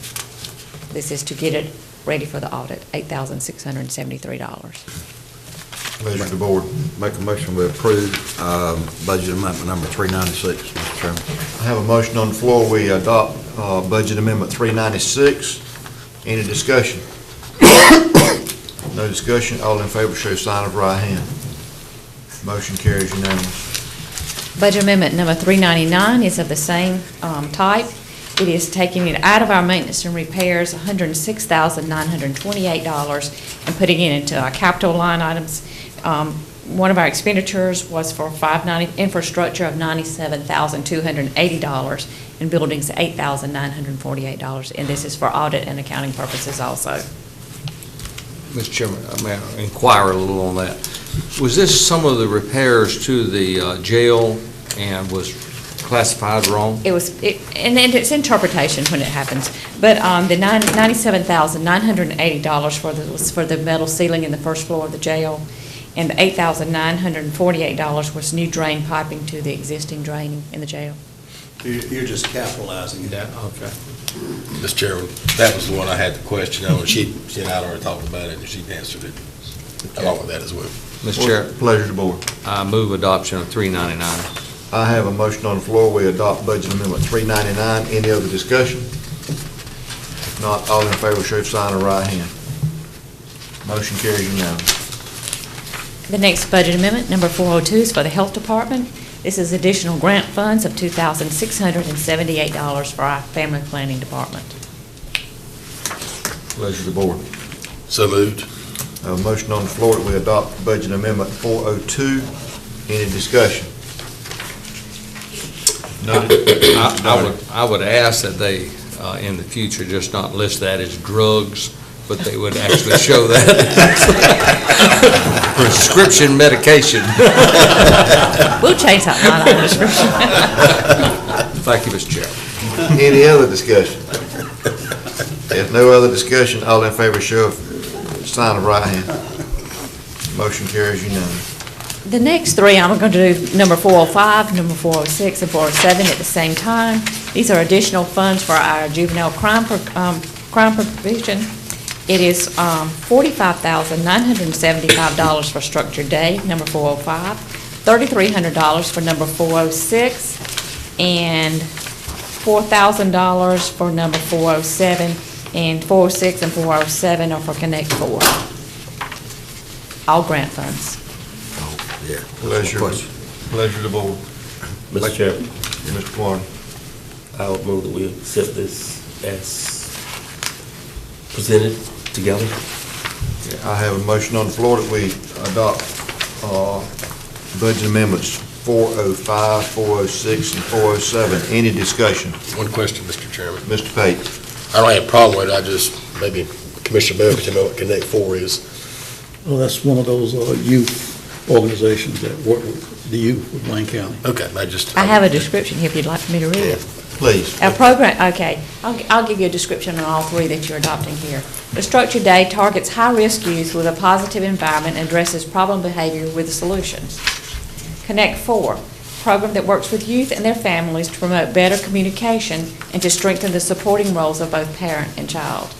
Speaker 11: This is to get it ready for the audit, $8,673.
Speaker 2: Pleasure of the board.
Speaker 5: Make a motion we approve budget amendment number 396, Mr. Chairman.
Speaker 2: I have a motion on the floor, we adopt Budget Amendment 396. Any discussion? No discussion, all in favor, show sign of right hand. Motion carries unanimous.
Speaker 11: Budget amendment number 399 is of the same type. It is taking it out of our maintenance and repairs, $106,928, and putting it into our capital line items. One of our expenditures was for infrastructure of $97,280, and buildings $8,948, and this is for audit and accounting purposes also.
Speaker 16: Mr. Chairman, may I inquire a little on that? Was this some of the repairs to the jail and was classified wrong?
Speaker 11: It was, and it's interpretation when it happens, but the $97,980 was for the metal ceiling in the first floor of the jail, and the $8,948 was new drain piping to the existing drain in the jail.
Speaker 17: You're just capitalizing it.
Speaker 16: Okay.
Speaker 8: Mr. Chairman, that was the one I had the question on. She and I already talked about it, and she answered it along with that as well.
Speaker 16: Mr. Chair.
Speaker 2: Pleasure of the board.
Speaker 16: I move adoption of 399.
Speaker 2: I have a motion on the floor, we adopt Budget Amendment 399. Any other discussion? If not, all in favor, show sign of right hand. Motion carries unanimous.
Speaker 11: The next budget amendment, number 402, is for the Health Department. This is additional grant funds of $2,678 for our Family Planning Department.
Speaker 2: Pleasure of the board.
Speaker 8: So moved.
Speaker 2: I have a motion on the floor that we adopt Budget Amendment 402. Any discussion? No.
Speaker 16: I would ask that they, in the future, just not list that as drugs, but they would actually show that prescription medication.
Speaker 11: We'll change that line on the description.
Speaker 16: Thank you, Mr. Chairman.
Speaker 2: Any other discussion? If no other discussion, all in favor, show of sign of right hand. Motion carries unanimous.
Speaker 11: The next three, I'm going to do number 405, number 406, and 407 at the same time. These are additional funds for our juvenile crime prevention. It is $45,975 for structured day, number 405, $3,300 for number 406, and $4,000 for number 407, and 406 and 407 are for Connect 4. All grant funds.
Speaker 5: Yeah.
Speaker 2: Pleasure of the board.
Speaker 7: Mr. Chairman.
Speaker 2: Mr. Warren.
Speaker 12: I would move that we accept this as presented together.
Speaker 2: I have a motion on the floor that we adopt budget amendments 405, 406, and 407. Any discussion?
Speaker 8: One question, Mr. Chairman.
Speaker 2: Mr. Pate.
Speaker 8: I don't have a problem with it, I just, maybe Commissioner Bell can tell me what Connect Four is.
Speaker 9: Well, that's one of those youth organizations that work with the youth of Wayne County.
Speaker 8: Okay,
Speaker 11: I have a description here if you'd like for me to read it.
Speaker 2: Please.
Speaker 11: Our program, okay, I'll give you a description on all three that you're adopting here. The Structured Day targets high-risk youth with a positive environment and addresses problem behavior with solutions. Connect Four, program that works with youth and their families to promote better communication and to strengthen the supporting roles of both parent and child.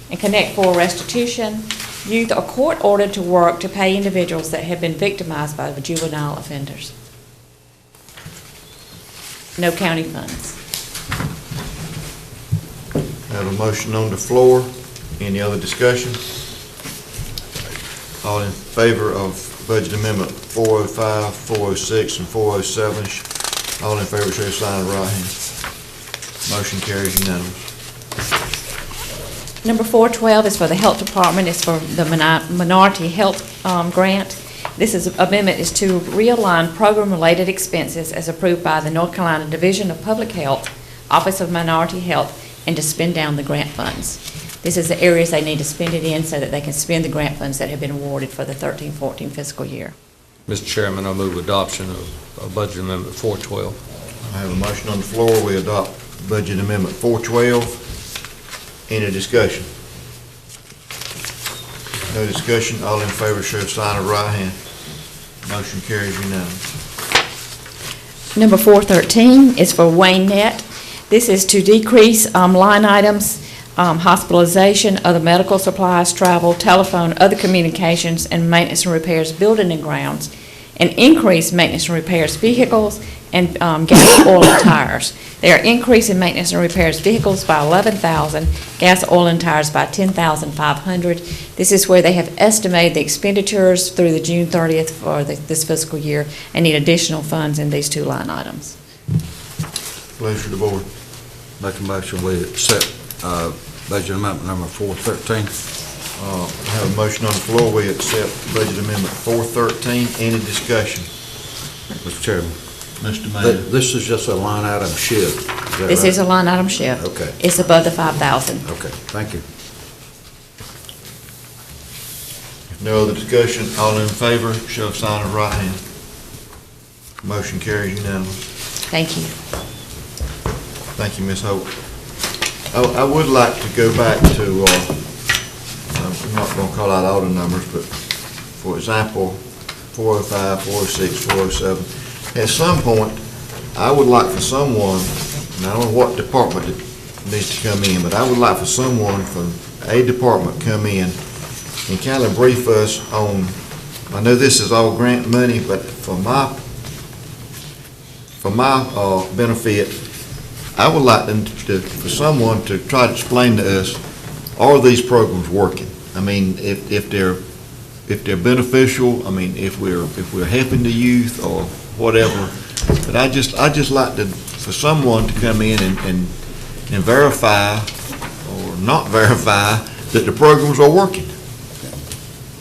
Speaker 11: And Connect Four, restitution, youth are court-ordered to work to pay individuals that have been victimized by juvenile offenders. No county funds.
Speaker 2: Have a motion on the floor. Any other discussion? All in favor of budget amendment 405, 406, and 407, all in favor, show your sign of the right hand. Motion carries unanimous.
Speaker 11: Number 412 is for the Health Department. It's for the Minority Health Grant. This amendment is to realign program-related expenses as approved by the North Carolina Division of Public Health, Office of Minority Health, and to spend down the grant funds. This is the areas they need to spend it in so that they can spend the grant funds that have been awarded for the 13-14 fiscal year.
Speaker 16: Mr. Chairman, I move adoption of Budget Amendment 412.
Speaker 2: I have a motion on the floor. We adopt budget amendment 412. Any discussion? No discussion. All in favor, show sign of right hand. Motion carries unanimous.
Speaker 11: Number 413 is for Wayne Net. This is to decrease line items, hospitalization, other medical supplies, travel, telephone, other communications, and maintenance and repairs, building and grounds, and increase maintenance and repairs vehicles and gas, oil, and tires. They are increasing maintenance and repairs vehicles by $11,000, gas, oil, and tires by $10,500. This is where they have estimated the expenditures through the June 30th for this fiscal year and need additional funds in these two line items.
Speaker 2: Pleasure of the board.
Speaker 17: Make a motion, we accept budget amendment number 413.
Speaker 2: I have a motion on the floor. We accept budget amendment 413. Any discussion?
Speaker 17: Mr. Chairman.
Speaker 2: Mr. Mayor.
Speaker 5: This is just a line item shift.
Speaker 11: This is a line item shift.
Speaker 5: Okay.
Speaker 11: It's above the $5,000.
Speaker 5: Okay, thank you.
Speaker 2: If no other discussion, all in favor, show a sign of right hand. Motion carries unanimous.
Speaker 11: Thank you.
Speaker 2: Thank you, Ms. Hope. I would like to go back to, I'm not going to call out all the numbers, but for example, 405, 406, 407. At some point, I would like for someone, and I don't know what department it needs to come in, but I would like for someone from a department to come in and kind of brief us on, I know this is all grant money, but for my benefit, I would like for someone to try to explain to us, are these programs working? I mean, if they're beneficial, I mean, if we're helping the youth or whatever. But I just like for someone to come in and verify or not verify that the programs are working.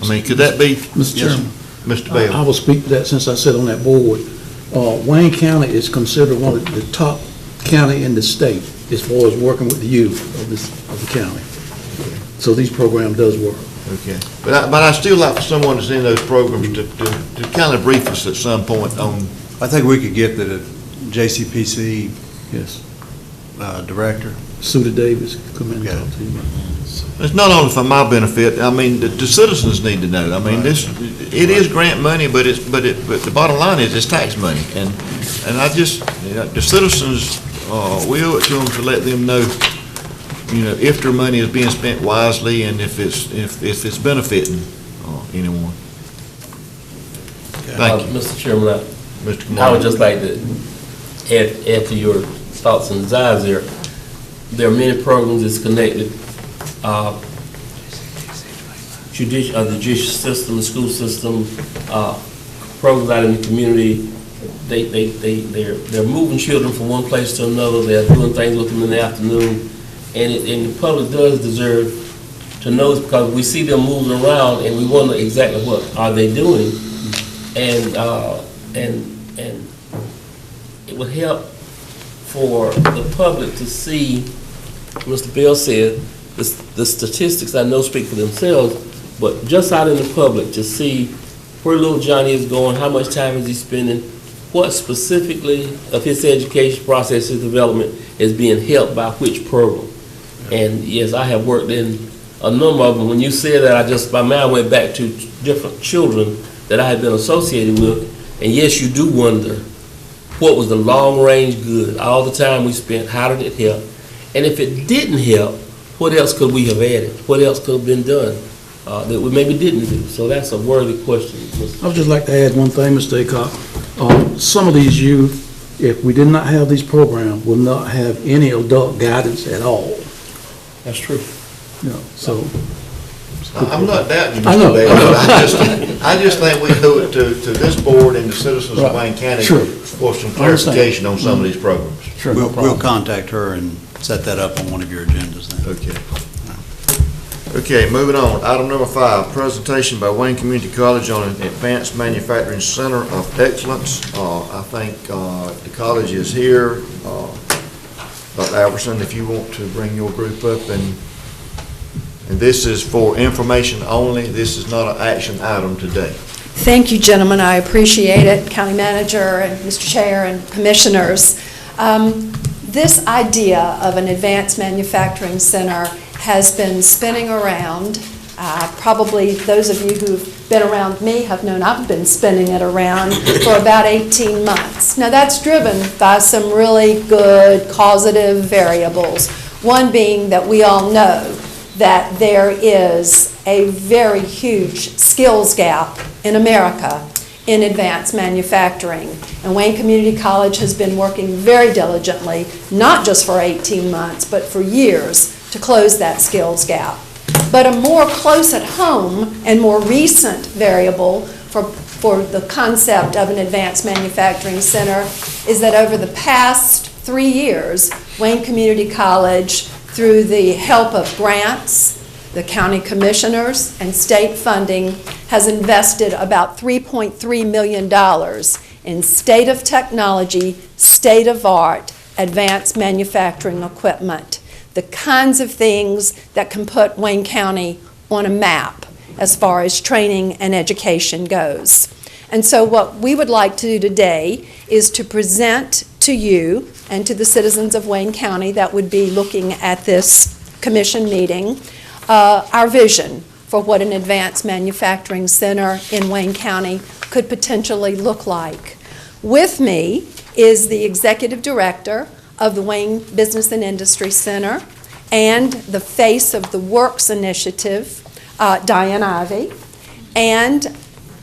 Speaker 2: I mean, could that be?
Speaker 9: Mr. Chairman.
Speaker 2: Mr. Bell.
Speaker 9: I will speak to that since I sit on that board. Wayne County is considered one of the top county in the state as far as working with the youth of the county. So these programs does work.
Speaker 2: Okay, but I still like for someone that's in those programs to kind of brief us at some point on.
Speaker 17: I think we could get the JCPC
Speaker 9: Yes.
Speaker 17: Director.
Speaker 9: Suda Davis, come in and talk to you.
Speaker 2: It's not only for my benefit. I mean, the citizens need to know. I mean, it is grant money, but the bottom line is it's tax money, and I just the citizens we owe it to them to let them know, if their money is being spent wisely and if it's benefiting anyone. Thank you,
Speaker 12: Mr. Chairman.
Speaker 2: Mr. Kamara.
Speaker 12: I would just like to add to your thoughts and desires there. There are many programs that's connected. The judicial system, the school system, programs out in the community they're moving children from one place to another, they're doing things with them in the afternoon, and the public does deserve to know this, because we see them moving around and we wonder exactly what are they doing, and it would help for the public to see, Mr. Bell said, the statistics I know speak for themselves, but just out in the public to see where little Johnny is going, how much time is he spending, what specifically of his education process, his development is being helped by which program. And yes, I have worked in a number of them. When you said that, my mind went back to different children that I had been associated with. And yes, you do wonder, what was the long-range good? All the time we spent, how did it help? And if it didn't help, what else could we have added? What else could have been done that we maybe didn't do? So that's a worthy question.
Speaker 9: I would just like to add one thing, Mr. Acock. Some of these youth, if we did not have these programs, would not have any adult guidance at all.
Speaker 7: That's true.
Speaker 9: You know, so.
Speaker 7: I'm not doubting you,
Speaker 9: I know.
Speaker 7: Mr. Bell. I just think we owe it to this board and the citizens of Wayne County for some clarification on some of these programs.
Speaker 9: Sure,
Speaker 17: We'll contact her and set that up on one of your agendas then.
Speaker 2: Okay. Okay, moving on. Item number 5, presentation by Wayne Community College on an Advanced Manufacturing Center of Excellence. I think the college is here. Dr. Alverson, if you want to bring your group up, and this is for information only. This is not an action item today.
Speaker 19: Thank you, gentlemen. I appreciate it, County Manager and Mr. Chair and Commissioners. This idea of an advanced manufacturing center has been spinning around. Probably those of you who've been around me have known I've been spinning it around for about 18 months. Now that's driven by some really good causative variables. One being that we all know that there is a very huge skills gap in America in advanced manufacturing. And Wayne Community College has been working very diligently, not just for 18 months, but for years, to close that skills gap. But a more close at home and more recent variable for the concept of an advanced manufacturing center is that over the past 3 years, Wayne Community College, through the help of grants, the county commissioners, and state funding, has invested about $3.3 million in state-of-technology, state-of-art, advanced manufacturing equipment. The kinds of things that can put Wayne County on a map as far as training and education goes. And so what we would like to do today is to present to you and to the citizens of Wayne County that would be looking at this commission meeting our vision for what an advanced manufacturing center in Wayne County could potentially look like. With me is the executive director of the Wayne Business and Industry Center and the face of the Works Initiative, Diane Ivey, and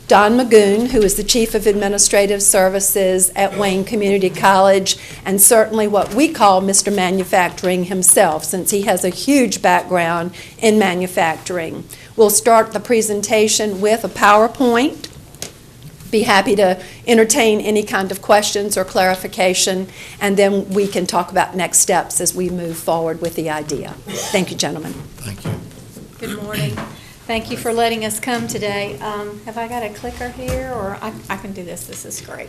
Speaker 19: Don Magoon, who is the Chief of Administrative Services at Wayne Community College, and certainly what we call Mr. Manufacturing himself, since he has a huge background in manufacturing. We'll start the presentation with a PowerPoint. Be happy to entertain any kind of questions or clarification, and then we can talk about next steps as we move forward with the idea. Thank you, gentlemen.
Speaker 2: Thank you.
Speaker 20: Good morning. Thank you for letting us come today. Have I got a clicker here, or I can do this? This is great.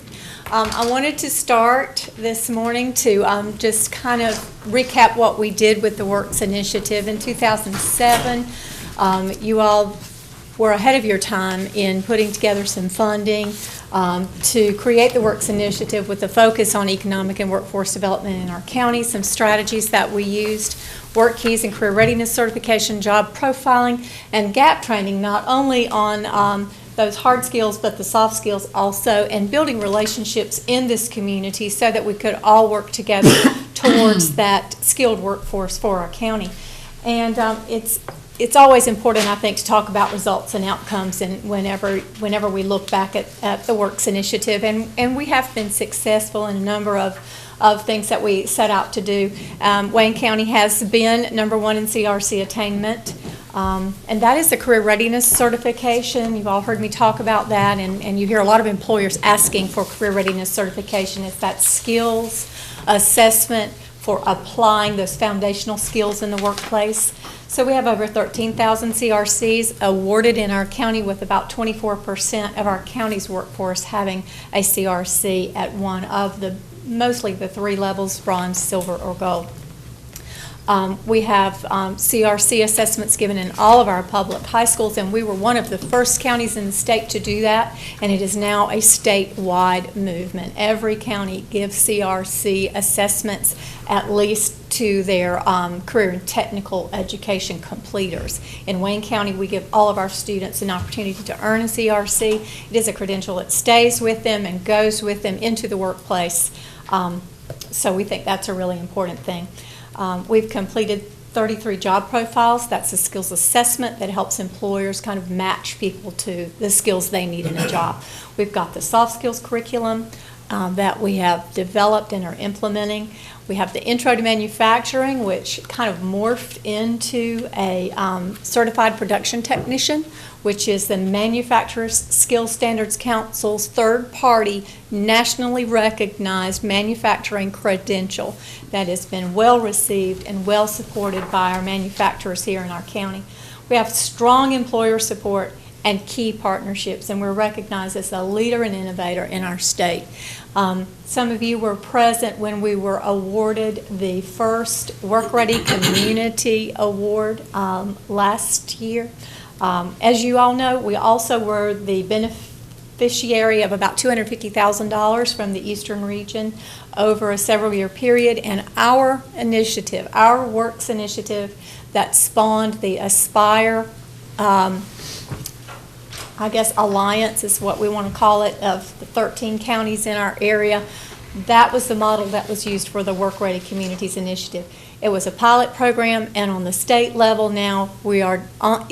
Speaker 20: I wanted to start this morning to just kind of recap what we did with the Works Initiative. In 2007, you all were ahead of your time in putting together some funding to create the Works Initiative with a focus on economic and workforce development in our county, some strategies that we used, work keys and career readiness certification, job profiling, and gap training, not only on those hard skills but the soft skills also, and building relationships in this community so that we could all work together towards that skilled workforce for our county. And it's always important, I think, to talk about results and outcomes, and whenever we look back at the Works Initiative, and we have been successful in a number of things that we set out to do. Wayne County has been #1 in CRC attainment. And that is the career readiness certification. You've all heard me talk about that, and you hear a lot of employers asking for career readiness certification. It's that skills assessment for applying those foundational skills in the workplace. So we have over 13,000 CRCs awarded in our county, with about 24% of our county's workforce having a CRC at one of mostly the 3 levels, bronze, silver, or gold. We have CRC assessments given in all of our public high schools, and we were one of the first counties in the state to do that, and it is now a statewide movement. Every county gives CRC assessments at least to their career and technical education completers. In Wayne County, we give all of our students an opportunity to earn a CRC. It is a credential that stays with them and goes with them into the workplace, so we think that's a really important thing. We've completed 33 job profiles. That's a skills assessment that helps employers kind of match people to the skills they need in a job. We've got the soft skills curriculum that we have developed and are implementing. We have the Intro to Manufacturing, which kind of morphed into a certified production technician, which is the Manufacturers Skills Standards Council's third-party, nationally recognized manufacturing credential that has been well received and well supported by our manufacturers here in our county. We have strong employer support and key partnerships, and we're recognized as a leader and innovator in our state. Some of you were present when we were awarded the first Work Ready Community Award last year. As you all know, we also were the beneficiary of about $250,000 from the Eastern region over a several-year period, and our initiative, our Works initiative that spawned the Aspire I guess alliance is what we want to call it, of the 13 counties in our area. That was the model that was used for the Work Ready Communities Initiative. It was a pilot program, and on the state level now, we are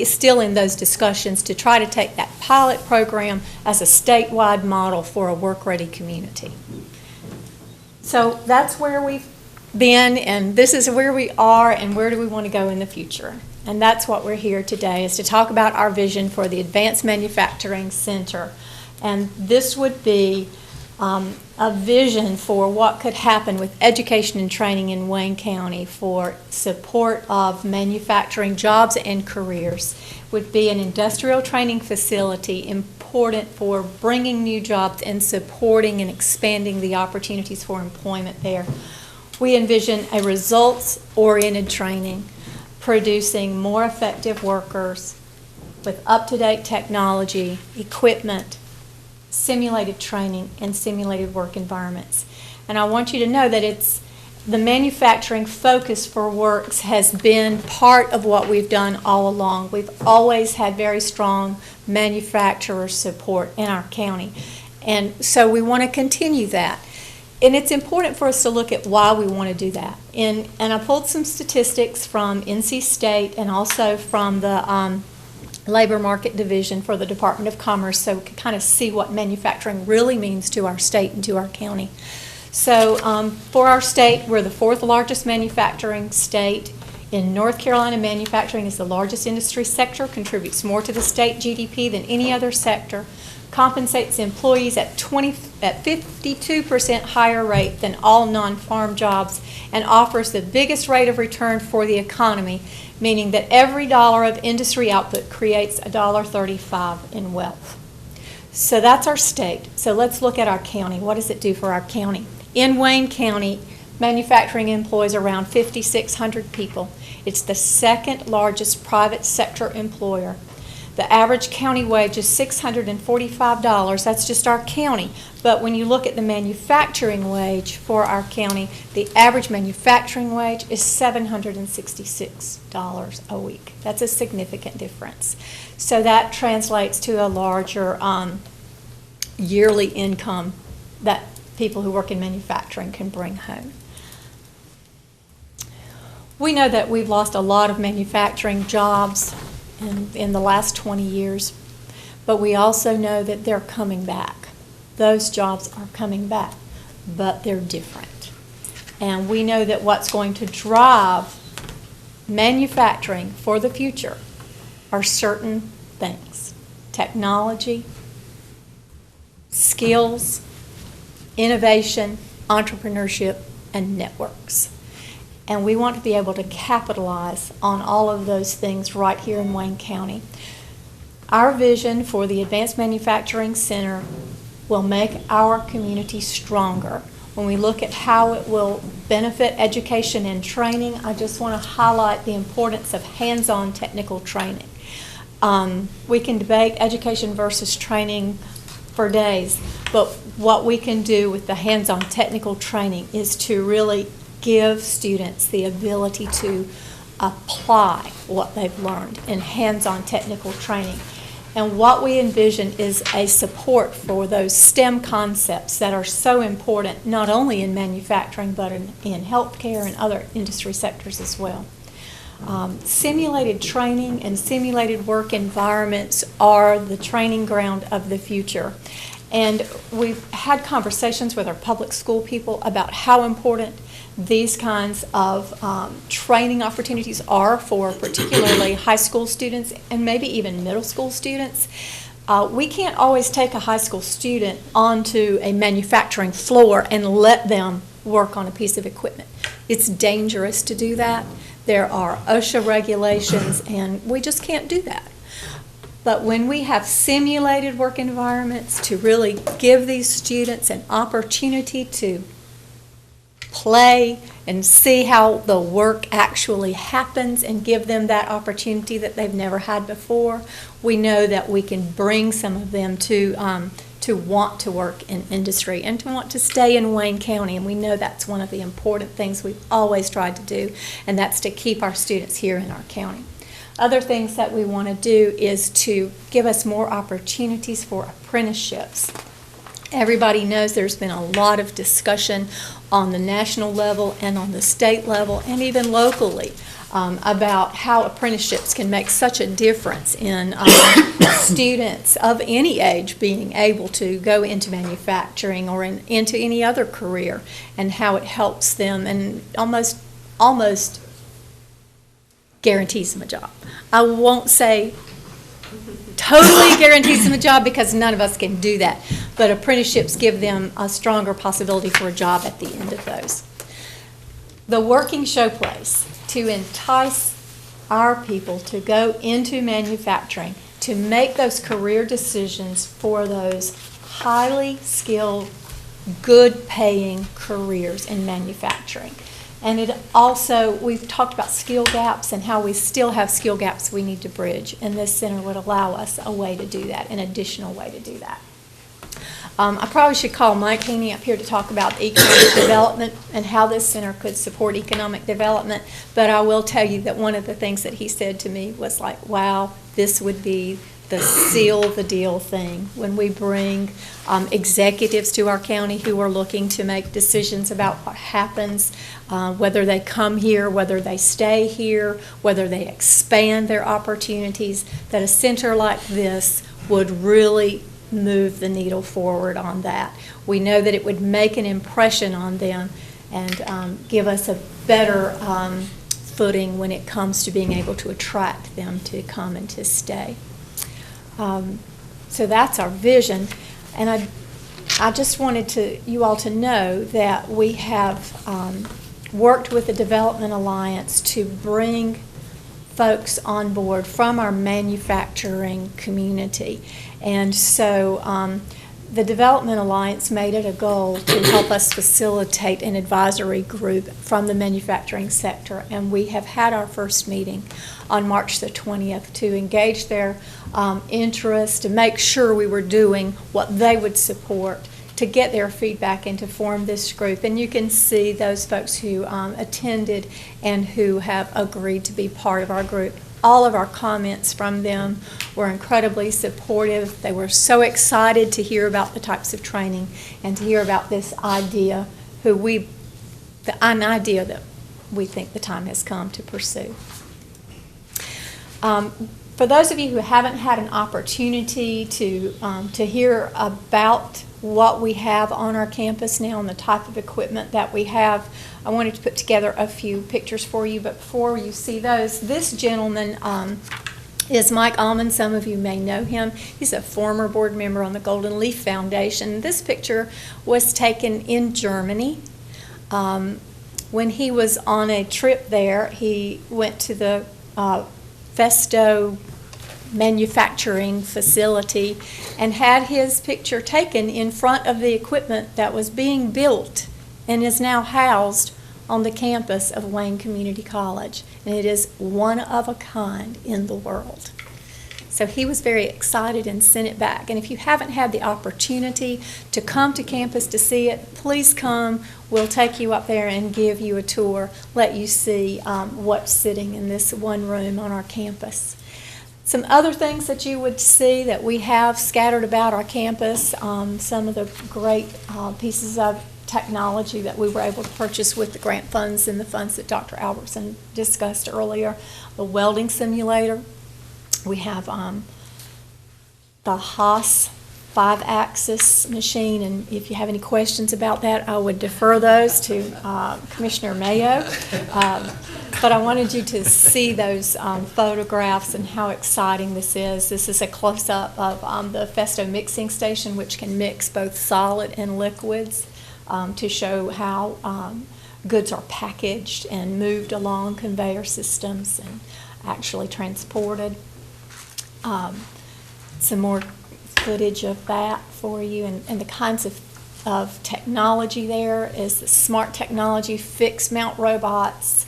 Speaker 20: still in those discussions to try to take that pilot program as a statewide model for a Work Ready community. So that's where we've been, and this is where we are, and where do we want to go in the future. And that's what we're here today, is to talk about our vision for the Advanced Manufacturing Center. And this would be a vision for what could happen with education and training in Wayne County for support of manufacturing jobs and careers. It would be an industrial training facility important for bringing new jobs and supporting and expanding the opportunities for employment there. We envision a results-oriented training, producing more effective workers with up-to-date technology, equipment, simulated training, and simulated work environments. And I want you to know that the manufacturing focus for Works has been part of what we've done all along. We've always had very strong manufacturer support in our county. And so we want to continue that. And it's important for us to look at why we want to do that. And I pulled some statistics from NC State and also from the Labor Market Division for the Department of Commerce, so we can kind of see what manufacturing really means to our state and to our county. So for our state, we're the 4th largest manufacturing state. In North Carolina, manufacturing is the largest industry sector, contributes more to the state GDP than any other sector, compensates employees at 52% higher rate than all non-farm jobs, and offers the biggest rate of return for the economy, meaning that every dollar of industry output creates $1.35 in wealth. So that's our state. So let's look at our county. What does it do for our county? In Wayne County, manufacturing employs around 5,600 people. It's the 2nd largest private sector employer. The average county wage is $645. That's just our county. But when you look at the manufacturing wage for our county, the average manufacturing wage is $766 a week. That's a significant difference. So that translates to a larger yearly income that people who work in manufacturing can bring home. We know that we've lost a lot of manufacturing jobs in the last 20 years, but we also know that they're coming back. Those jobs are coming back, but they're different. And we know that what's going to drive manufacturing for the future are certain things: technology, skills, innovation, entrepreneurship, and networks. And we want to be able to capitalize on all of those things right here in Wayne County. Our vision for the Advanced Manufacturing Center will make our community stronger. When we look at how it will benefit education and training, I just want to highlight the importance of hands-on technical training. We can debate education versus training for days, but what we can do with the hands-on technical training is to really give students the ability to apply what they've learned in hands-on technical training. And what we envision is a support for those STEM concepts that are so important, not only in manufacturing, but in healthcare and other industry sectors as well. Simulated training and simulated work environments are the training ground of the future. And we've had conversations with our public school people about how important these kinds of training opportunities are for particularly high school students and maybe even middle school students. We can't always take a high school student onto a manufacturing floor and let them work on a piece of equipment. It's dangerous to do that. There are OSHA regulations, and we just can't do that. But when we have simulated work environments to really give these students an opportunity to play and see how the work actually happens and give them that opportunity that they've never had before, we know that we can bring some of them to want to work in industry and to want to stay in Wayne County. And we know that's one of the important things we've always tried to do, and that's to keep our students here in our county. Other things that we want to do is to give us more opportunities for apprenticeships. Everybody knows there's been a lot of discussion on the national level and on the state level and even locally about how apprenticeships can make such a difference in students of any age being able to go into manufacturing or into any other career, and how it helps them and almost guarantees them a job. I won't say totally guarantees them a job because none of us can do that, but apprenticeships give them a stronger possibility for a job at the end of those. The working showplace to entice our people to go into manufacturing, to make those career decisions for those highly skilled, good paying careers in manufacturing. And it also, we've talked about skill gaps and how we still have skill gaps we need to bridge, and this center would allow us a way to do that, an additional way to do that. I probably should call Mike Heaney up here to talk about economic development and how this center could support economic development, but I will tell you that one of the things that he said to me was like, wow, this would be the seal the deal thing when we bring executives to our county who are looking to make decisions about what happens, whether they come here, whether they stay here, whether they expand their opportunities, that a center like this would really move the needle forward on that. We know that it would make an impression on them and give us a better footing when it comes to being able to attract them to come and to stay. So that's our vision, and I just wanted you all to know that we have worked with the Development Alliance to bring folks on board from our manufacturing community, and so the Development Alliance made it a goal to help us facilitate an advisory group from the manufacturing sector, and we have had our first meeting on March the 20th to engage their interest, to make sure we were doing what they would support, to get their feedback and to form this group. And you can see those folks who attended and who have agreed to be part of our group. All of our comments from them were incredibly supportive. They were so excited to hear about the types of training and to hear about this idea, an idea that we think the time has come to pursue. For those of you who haven't had an opportunity to hear about what we have on our campus now and the type of equipment that we have, I wanted to put together a few pictures for you, but before you see those, this gentleman is Mike Almond. Some of you may know him. He's a former board member on the Golden Leaf Foundation. This picture was taken in Germany. When he was on a trip there, he went to the Festo manufacturing facility and had his picture taken in front of the equipment that was being built and is now housed on the campus of Wayne Community College. And it is one of a kind in the world. So he was very excited and sent it back. And if you haven't had the opportunity to come to campus to see it, please come. We'll take you up there and give you a tour, let you see what's sitting in this one room on our campus. Some other things that you would see that we have scattered about our campus, some of the great pieces of technology that we were able to purchase with the grant funds and the funds that Dr. Albertson discussed earlier. The welding simulator. We have the Haas 5-axis machine, and if you have any questions about that, I would defer those to Commissioner Mayo. But I wanted you to see those photographs and how exciting this is. This is a close-up of the Festo mixing station, which can mix both solid and liquids to show how goods are packaged and moved along conveyor systems and actually transported. Some more footage of that for you, and the kinds of technology there is the smart technology, fixed mount robots,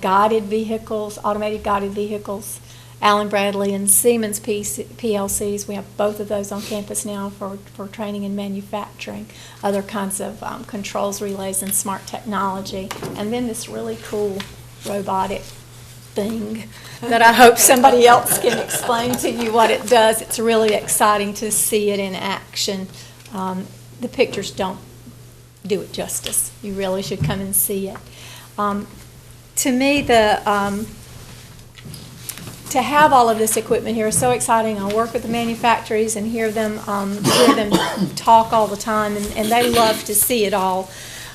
Speaker 20: guided vehicles, automated guided vehicles, Allen Bradley and Siemens PLCs. We have both of those on campus now for training and manufacturing, other kinds of controls, relays, and smart technology. And then this really cool robotic thing that I hope somebody else can explain to you what it does. It's really exciting to see it in action. The pictures don't do it justice. You really should come and see it. To me, to have all of this equipment here is so exciting. I work with the manufacturers and hear them talk all the time, and they love to see it all.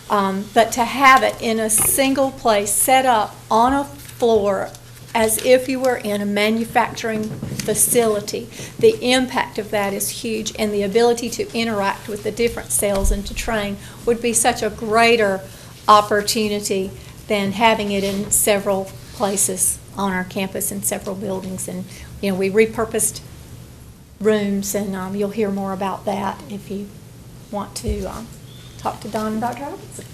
Speaker 20: But to have it in a single place, set up on a floor as if you were in a manufacturing facility, the impact of that is huge, and the ability to interact with the different cells and to train would be such a greater opportunity than having it in several places on our campus in several buildings. And you know, we repurposed rooms, and you'll hear more about that if you want to talk to Don and Dr. Robertson.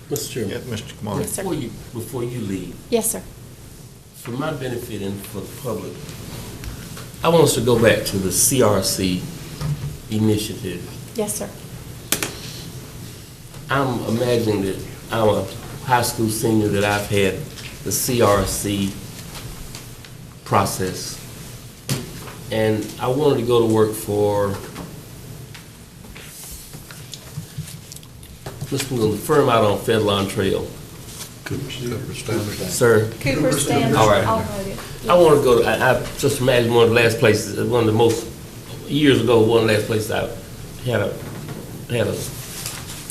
Speaker 12: Mr. Chairman.
Speaker 2: Yeah, Mr. Kamara.
Speaker 20: Yes, sir.
Speaker 12: Before you leave,
Speaker 20: Yes, sir.
Speaker 12: for my benefit and for the public, I want us to go back to the CRC initiative.
Speaker 20: Yes, sir.
Speaker 12: I'm imagining that I'm a high school senior that I've had the CRC process, and I wanted to go to work for the firm out on Fedlon Trail.
Speaker 1: Cooper Standard.
Speaker 12: Sir?
Speaker 20: Cooper Standard
Speaker 12: All right.
Speaker 20: Automotive.
Speaker 12: I want to go to, I just imagine one of the last places, one of the most, years ago, one of the last places I had a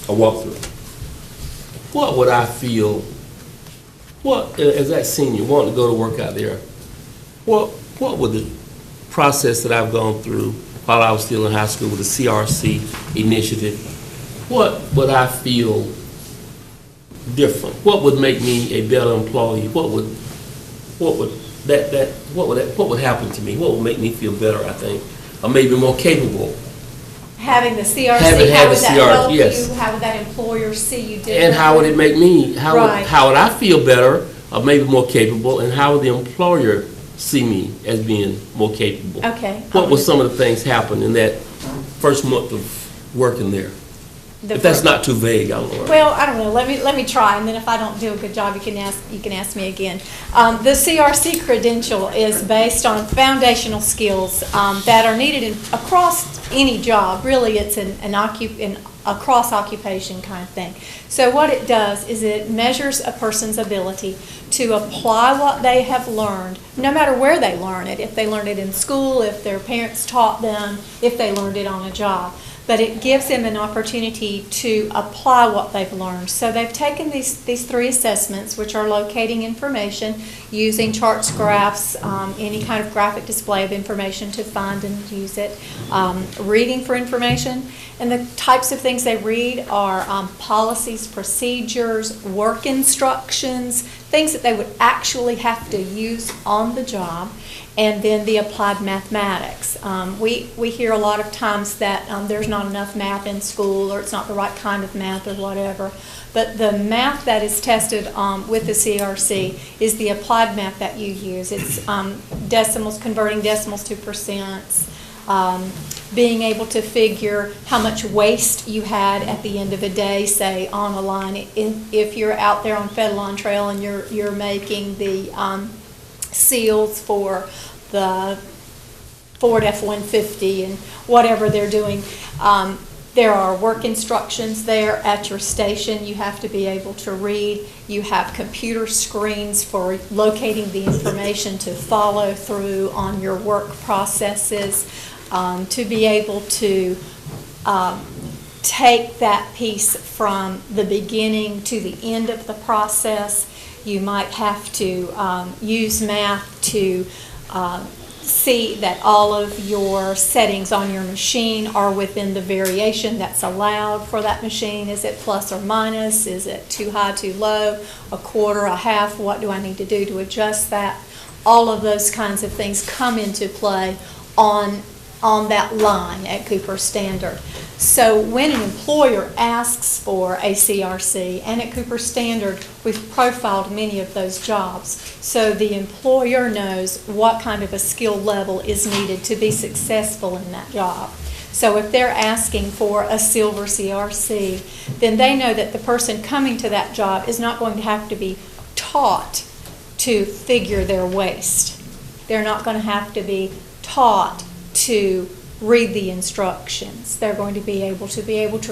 Speaker 12: walkthrough. What would I feel, as that senior, wanting to go to work out there, what would the process that I've gone through while I was still in high school with the CRC initiative, what would I feel different? What would make me a better employee? What would happen to me? What would make me feel better, I think, or maybe more capable?
Speaker 20: Having the CRC,
Speaker 12: Having
Speaker 20: how would that help
Speaker 12: yes.
Speaker 20: you? How would that employer see you differently?
Speaker 12: And how would it make me,
Speaker 20: Right.
Speaker 12: how would I feel better, or maybe more capable, and how would the employer see me as being more capable?
Speaker 20: Okay.
Speaker 12: What would some of the things happen in that first month of working there? If that's not too vague, I don't know.
Speaker 20: Well, I don't know. Let me try, and then if I don't do a good job, you can ask me again. The CRC credential is based on foundational skills that are needed across any job. Really, it's a cross-occupation kind of thing. So what it does is it measures a person's ability to apply what they have learned, no matter where they learn it. If they learned it in school, if their parents taught them, if they learned it on a job. but it gives them an opportunity to apply what they've learned. So they've taken these 3 assessments, which are locating information, using charts, graphs, any kind of graphic display of information to find and use it, reading for information. And the types of things they read are policies, procedures, work instructions, things that they would actually have to use on the job, and then the applied mathematics. We hear a lot of times that there's not enough math in school, or it's not the right kind of math or whatever. But the math that is tested with the CRC is the applied math that you use. It's decimals, converting decimals to percents, being able to figure how much waste you had at the end of a day, say on a line. If you're out there on Fedalon Trail and you're making the seals for the Ford F-150 and whatever they're doing, there are work instructions there at your station you have to be able to read. You have computer screens for locating the information to follow through on your work processes. To be able to take that piece from the beginning to the end of the process. You might have to use math to see that all of your settings on your machine are within the variation that's allowed for that machine. Is it plus or minus? Is it too high, too low? A quarter, a half? What do I need to do to adjust that? All of those kinds of things come into play on that line at Cooper Standard. So when an employer asks for a CRC, and at Cooper Standard we've profiled many of those jobs, so the employer knows what kind of a skill level is needed to be successful in that job. So if they're asking for a silver CRC, then they know that the person coming to that job is not going to have to be taught to figure their waste. They're not going to have to be taught to read the instructions. They're going to be able to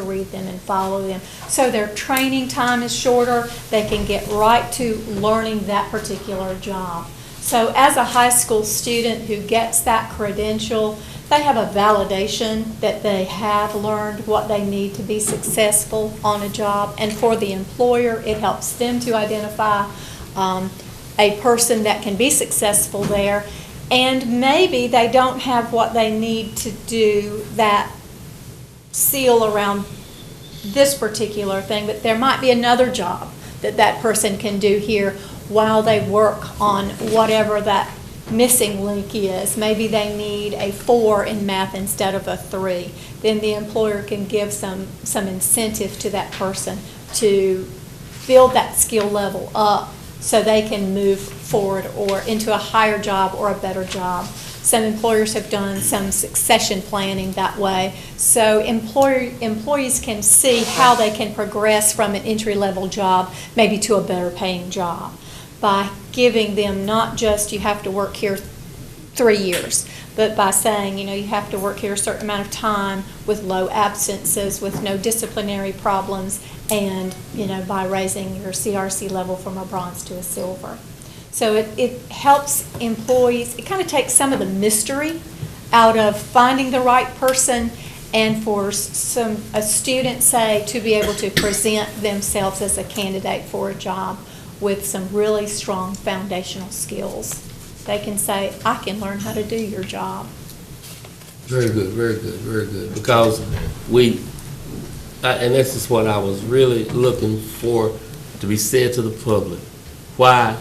Speaker 20: read them and follow them. So their training time is shorter. They can get right to learning that particular job. So as a high school student who gets that credential, they have a validation that they have learned what they need to be successful on a job. And for the employer, it helps them to identify a person that can be successful there. And maybe they don't have what they need to do that seal around this particular thing, but there might be another job that that person can do here while they work on whatever that missing link is. Maybe they need a 4 in math instead of a 3. Then the employer can give some incentive to that person to build that skill level up so they can move forward or into a higher job or a better job. Some employers have done some succession planning that way. So employees can see how they can progress from an entry-level job maybe to a better paying job by giving them not just you have to work here 3 years, but by saying, you have to work here a certain amount of time with low absences, with no disciplinary problems, and, by raising your CRC level from a bronze to a silver. So it helps employees, it kind of takes some of the mystery out of finding the right person, and for a student, say, to be able to present themselves as a candidate for a job with some really strong foundational skills. They can say, I can learn how to do your job.
Speaker 12: Very good, very good, very good. Because and this is what I was really looking for to be said to the public. Why,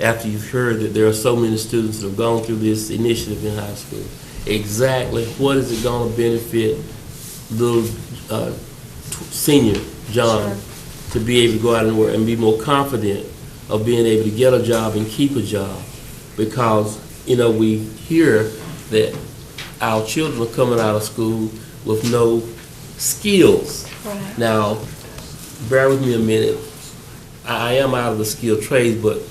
Speaker 12: after you've heard that there are so many students that have gone through this initiative in high school, exactly what is it going to benefit little senior John to be able to go out and work and be more confident of being able to get a job and keep a job? Because, we hear that our children are coming out of school with no skills. Right. Now, bear with me a minute. I am out of the skilled trades, but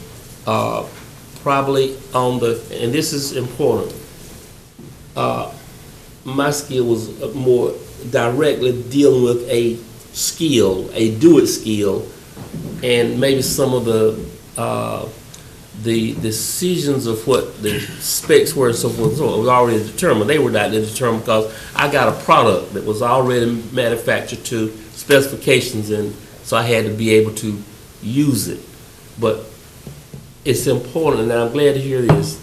Speaker 12: probably and this is important, my skill was more directly dealing with a skill, a do-it skill, and maybe some of the the decisions of what the specs were and so forth, so it was already determined. They were not determined because I got a product that was already manufactured to specifications, and so I had to be able to use it. But it's important, and I'm glad to hear this,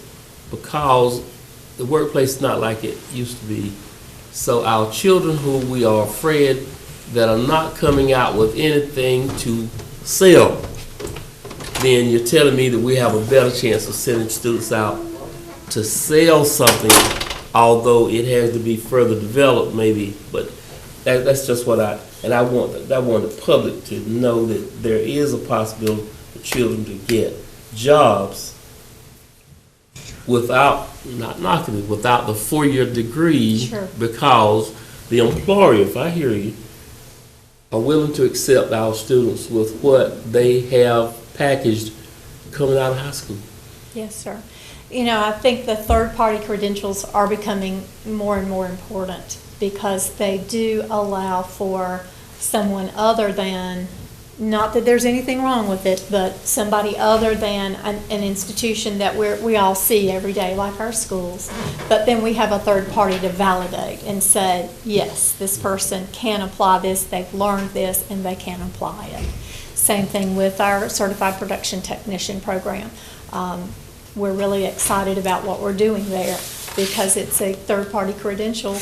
Speaker 12: because the workplace is not like it used to be. So our children who we are afraid that are not coming out with anything to sell, then you're telling me that we have a better chance of sending students out to sell something, although it has to be further developed maybe. But that's just what I want the public to know, that there is a possibility for children to get jobs without, not knocking it, without the 4-year degree.
Speaker 20: Sure. Because
Speaker 12: the employer, if I hear you, are willing to accept our students with what they have packaged coming out of high school.
Speaker 20: Yes, sir. You know, I think the third-party credentials are becoming more and more important because they do allow for someone other than, not that there's anything wrong with it, but somebody other than an institution that we all see every day, like our schools. But then we have a third party to validate and say, yes, this person can apply this, they've learned this, and they can apply it. Same thing with our Certified Production Technician program. We're really excited about what we're doing there because it's a third-party credential.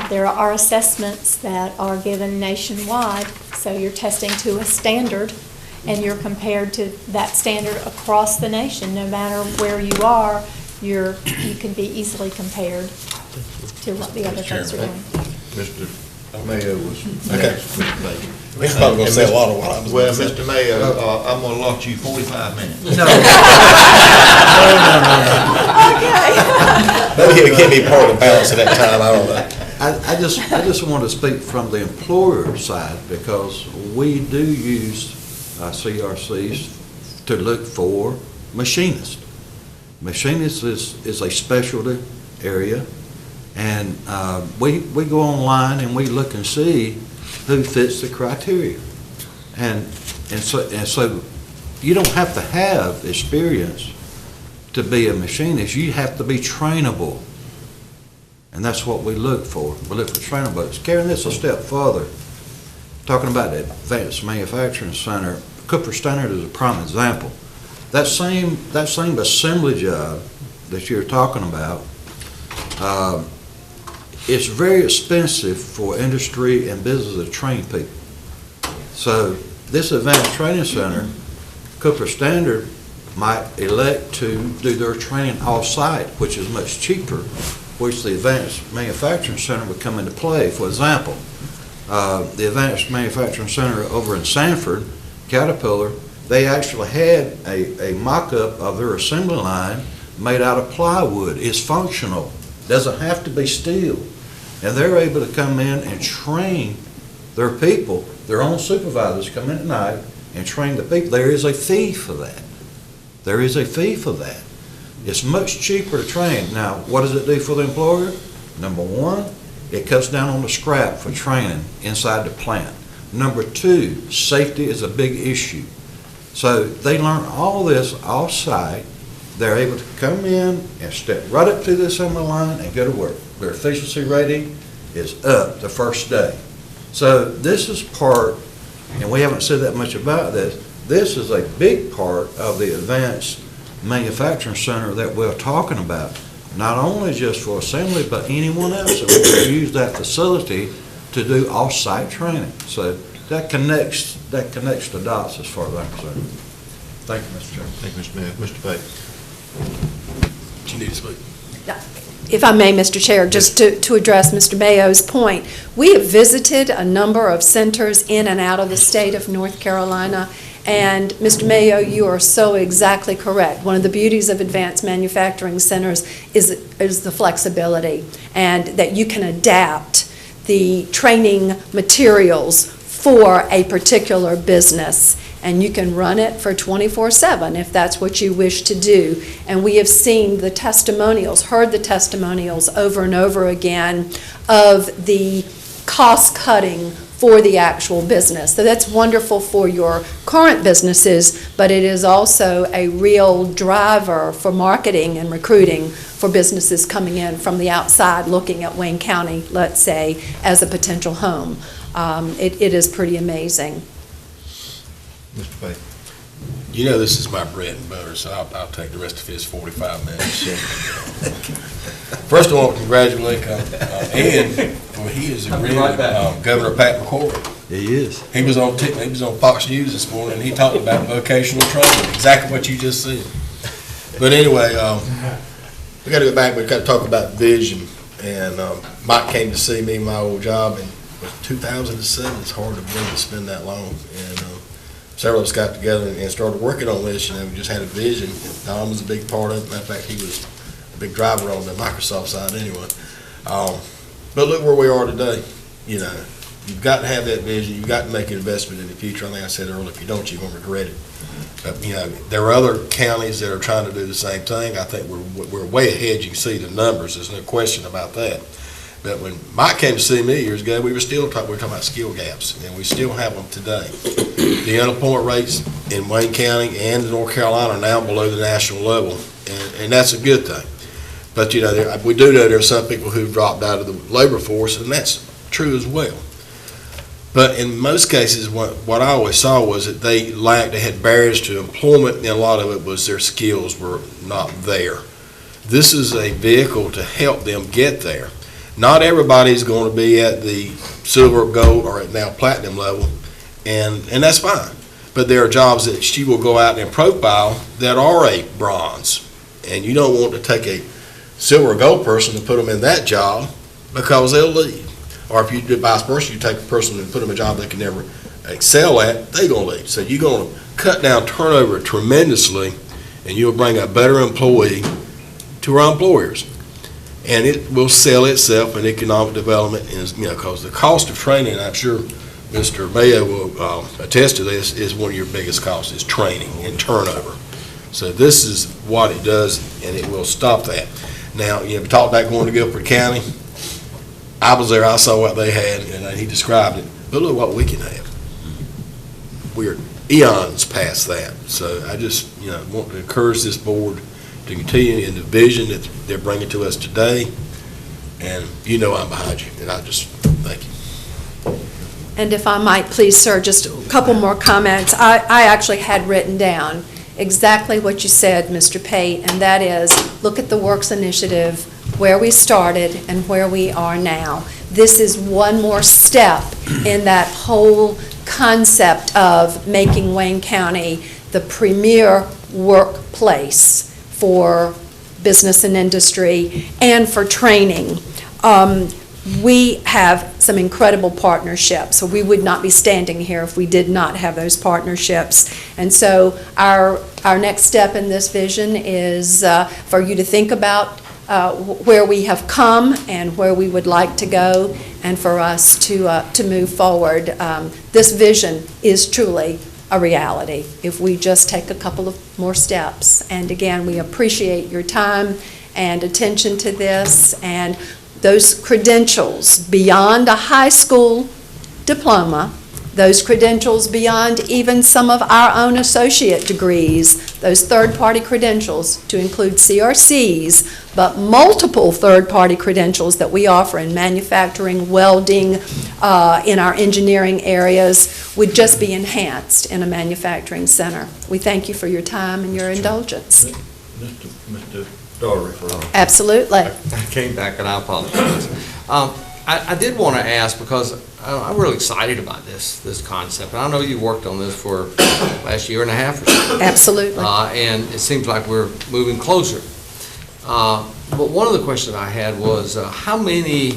Speaker 20: There are assessments that are given nationwide, so you're testing to a standard, and you're compared to that standard across the nation. No matter where you are, you can be easily compared to what the other folks are doing.
Speaker 7: Mr. Mayo was next.
Speaker 21: We're probably gonna say a lot of what I was
Speaker 7: Well,
Speaker 21: gonna say.
Speaker 7: Mr. Mayo, I'm gonna allot you 45 minutes.
Speaker 21: No. Maybe he'll give me part of the balance of that time, I don't know.
Speaker 5: I just want to speak from the employer side, because we do use CRCs to look for machinists. Machinists is a specialty area, and we go online and we look and see who fits the criteria. And so you don't have to have experience to be a machinist. You have to be trainable. And that's what we look for. We look for trainable. Carrying this a step further, talking about the Advanced Manufacturing Center, Cooper Standard is a prime example. That same assembly job that you're talking about, it's very expensive for industry and business to train people. So this Advanced Training Center, Cooper Standard, might elect to do their training off-site, which is much cheaper, which the Advanced Manufacturing Center would come into play. For example, the Advanced Manufacturing Center over in Sanford, Caterpillar, they actually had a mock-up of their assembly line made out of plywood. It's functional, doesn't have to be steel. And they're able to come in and train their people, their own supervisors come in at night and train the people. There is a fee for that. There is a fee for that. It's much cheaper to train. Now, what does it do for the employer? Number one, it cuts down on the scrap for training inside the plant. Number two, safety is a big issue. So they learn all this off-site. They're able to come in and step right up to the assembly line and go to work. Their efficiency rating is up the first day. So this is part, and we haven't said that much about this, this is a big part of the Advanced Manufacturing Center that we're talking about. Not only just for assembly, but anyone else that will use that facility to do off-site training. So that connects the dots as far as I'm concerned. Thank you, Mr. Chairman.
Speaker 7: Thank you, Mr. Mayor. Mr. Pate.
Speaker 8: You need to speak.
Speaker 19: If I may, Mr. Chair, just to address Mr. Mayo's point, we have visited a number of centers in and out of the state of North Carolina, and Mr. Mayo, you are so exactly correct. One of the beauties of advanced manufacturing centers is the flexibility, and that you can adapt the training materials for a particular business, and you can run it for 24/7 if that's what you wish to do. And we have seen the testimonials, heard the testimonials over and over again of the cost-cutting for the actual business. So that's wonderful for your current businesses, but it is also a real driver for marketing and recruiting for businesses coming in from the outside, looking at Wayne County, let's say, as a potential home. It is pretty amazing.
Speaker 7: Mr. Pate.
Speaker 8: You know this is my bread and butter, so I'll take the rest of his 45 minutes. First, I want to congratulate Ed, for he is agreeing with Governor Pat McCoy.
Speaker 5: He is.
Speaker 8: He was on Fox News this morning, and he talked about vocational training, exactly what you just said. But anyway, we got to go back. We got to talk about vision. And Mike came to see me in my old job in 2007. It's hard to believe it's been that long. And several of us got together and started working on this. You know, we just had a vision. Don was a big part of it. Matter of fact, he was a big driver on the Microsoft side anyway. But look where we are today. You know, you've got to have that vision. You've got to make an investment in the future. I think I said earlier, if you don't, you're going to regret it. But, you know, there are other counties that are trying to do the same thing. I think we're way ahead. You can see the numbers. There's no question about that. But when Mike came to see me years ago, we were talking about skill gaps, and we still have them today. The unemployment rates in Wayne County and North Carolina are now below the national level, and that's a good thing. But, you know, we do know there are some people who've dropped out of the labor force, and that's true as well. But in most cases, what I always saw was that they had barriers to employment, and a lot of it was their skills were not there. This is a vehicle to help them get there. Not everybody's going to be at the silver, gold, or at now platinum level, and that's fine. But there are jobs that she will go out and profile that are a bronze, and you don't want to take a silver or gold person and put them in that job because they'll leave. Or if you do vice versa, you take a person and put them in a job they can never excel at, they're going to leave. So you're going to cut down turnover tremendously, and you'll bring a better employee to our employers. And it will sell itself in economic development, and, you know, because the cost of training, I'm sure Mr. Mayo will attest to this, is one of your biggest costs, is training and turnover. So this is what it does, and it will stop that. Now, you know, we talked about going to Guilford County. I was there, I saw what they had, and he described it. But look what we can have. We're eons past that. So I just, you know, want to encourage this board to continue in the vision that they're bringing to us today. And you know I'm behind you, and I just thank you.
Speaker 19: And if I might, please, sir, just a couple more comments. I actually had written down exactly what you said, Mr. Pate, and that is, look at the Works Initiative, where we started and where we are now. This is one more step in that whole concept of making Wayne County the premier workplace for business and industry and for training. We have some incredible partnerships, so we would not be standing here if we did not have those partnerships. And so our next step in this vision is for you to think about where we have come and where we would like to go, and for us to move forward. This vision is truly a reality if we just take a couple of more steps. And again, we appreciate your time and attention to this, and those credentials beyond a high school diploma, those credentials beyond even some of our own associate degrees, those third-party credentials to include CRCs, but multiple third-party credentials that we offer in manufacturing, welding, in our engineering areas would just be enhanced in a manufacturing center. We thank you for your time and your indulgence.
Speaker 2: Mr. Daugherty.
Speaker 19: Absolutely.
Speaker 16: I came back and I apologize. I did want to ask, because I'm really excited about this concept. And I know you worked on this for last year and a half or so.
Speaker 19: Absolutely.
Speaker 16: And it seems like we're moving closer. But one of the questions I had was, how many,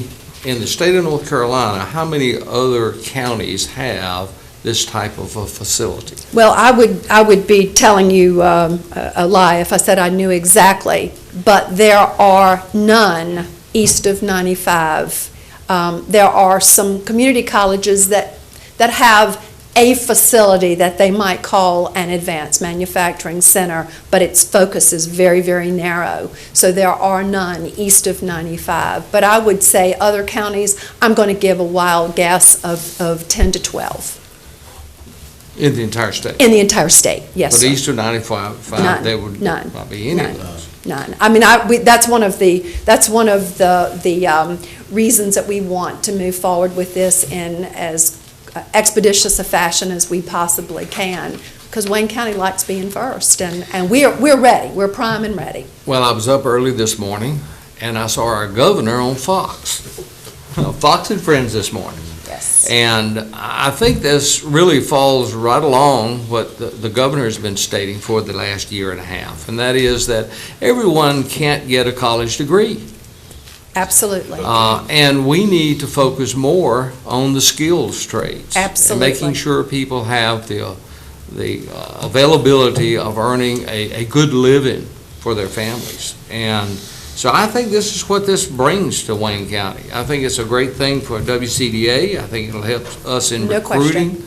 Speaker 16: in the state of North Carolina, how many other counties have this type of a facility?
Speaker 19: Well, I would be telling you a lie if I said I knew exactly, but there are none east of 95. There are some community colleges that have a facility that they might call an advanced manufacturing center, but its focus is very, very narrow. So there are none east of 95. But I would say other counties, I'm going to give a wild guess of 10 to 12.
Speaker 16: In the entire state?
Speaker 19: In the entire state, yes,
Speaker 16: But
Speaker 19: sir.
Speaker 16: east of 95,
Speaker 19: None.
Speaker 16: there would
Speaker 19: None.
Speaker 16: not be any of
Speaker 19: None.
Speaker 16: those.
Speaker 19: None. I mean, that's one of the reasons that we want to move forward with this in as expeditious a fashion as we possibly can, because Wayne County likes being first, and we're ready. We're prime and ready.
Speaker 16: Well, I was up early this morning, and I saw our governor on Fox, Fox and Friends this morning.
Speaker 19: Yes.
Speaker 16: And I think this really falls right along what the governor has been stating for the last year and a half, and that is that everyone can't get a college degree.
Speaker 19: Absolutely.
Speaker 16: And we need to focus more on the skills trades.
Speaker 19: Absolutely.
Speaker 16: And making sure people have the availability of earning a good living for their families. And so I think this is what this brings to Wayne County. I think it's a great thing for WCDA. I think it'll help us in
Speaker 19: No
Speaker 16: recruiting.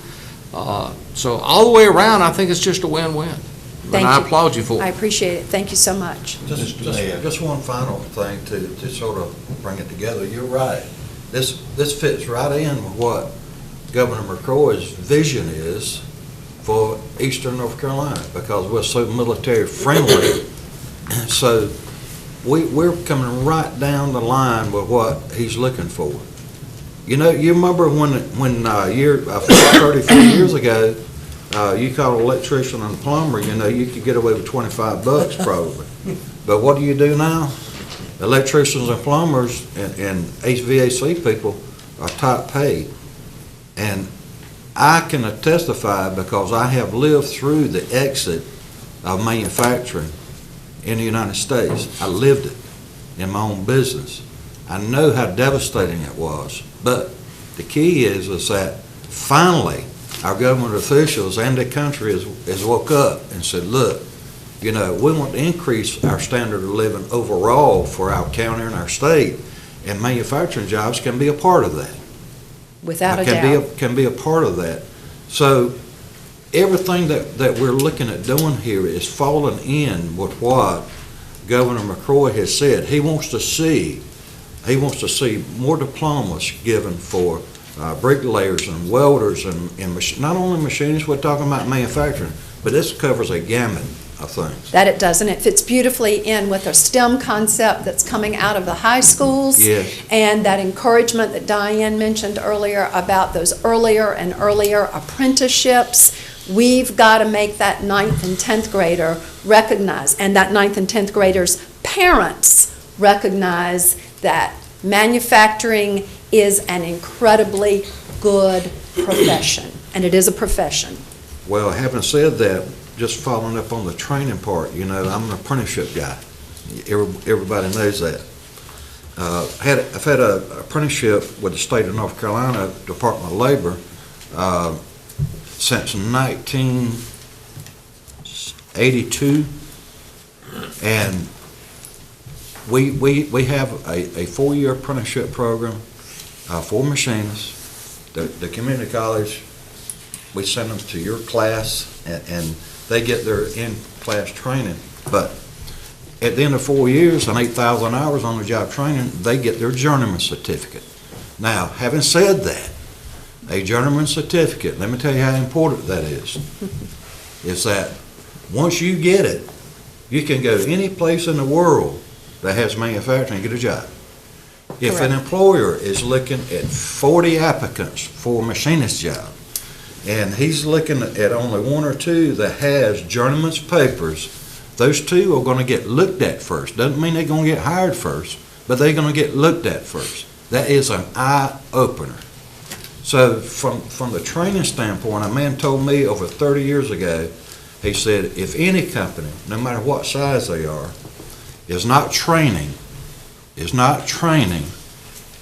Speaker 19: question.
Speaker 16: So all the way around, I think it's just a win-win. And
Speaker 19: Thank
Speaker 16: I
Speaker 19: you.
Speaker 16: applaud you for
Speaker 19: I
Speaker 16: it.
Speaker 19: appreciate it. Thank you so much.
Speaker 5: Just one final thing to sort of bring it together. You're right. This fits right in with what Governor McCrory's vision is for eastern North Carolina, because we're so military friendly. So we're coming right down the line with what he's looking for. You know, you remember when 34 years ago, you called an electrician and a plumber, you know, you could get away with $25 probably. But what do you do now? Electricians and plumbers and HVAC people are top paid. And I can testify, because I have lived through the exit of manufacturing in the United States. I lived it in my own business. I know how devastating it was. But the key is that finally our government officials and the country has woke up and said, look, you know, we want to increase our standard of living overall for our county and our state, and manufacturing jobs can be a part of that.
Speaker 19: Without a doubt.
Speaker 5: Can be a part of that. So everything that we're looking at doing here is falling in with what Governor McCrory has said. He wants to see more diplomas given for bricklayers and welders and not only machinists, we're talking about manufacturing, but this covers a gamut of things.
Speaker 19: That it does, and it fits beautifully in with our STEM concept that's coming out of the high schools.
Speaker 5: Yes.
Speaker 19: And that encouragement that Diane mentioned earlier about those earlier and earlier apprenticeships. We've got to make that 9th and 10th grader recognize, and that 9th and 10th graders' parents recognize that manufacturing is an incredibly good profession, and it is a profession.
Speaker 5: Well, having said that, just following up on the training part, you know, I'm an apprenticeship guy. Everybody knows that. I've had an apprenticeship with the state of North Carolina Department of Labor since 1982, and we have a 4-year apprenticeship program for machinists. The community college, we send them to your class, and they get their in-class training. But at the end of 4 years and 8,000 hours on the job training, they get their journeyman certificate. Now, having said that, a journeyman certificate, let me tell you how important that is that once you get it, you can go any place in the world that has manufacturing and get a job. If an employer is looking at 40 applicants for a machinist job, and he's looking at only 1 or 2 that has journeyman's papers, those 2 are going to get looked at first. Doesn't mean they're going to get hired first, but they're going to get looked at first. That is an eye-opener. So from the training standpoint, a man told me over 30 years ago, he said, if any company, no matter what size they are, is not training,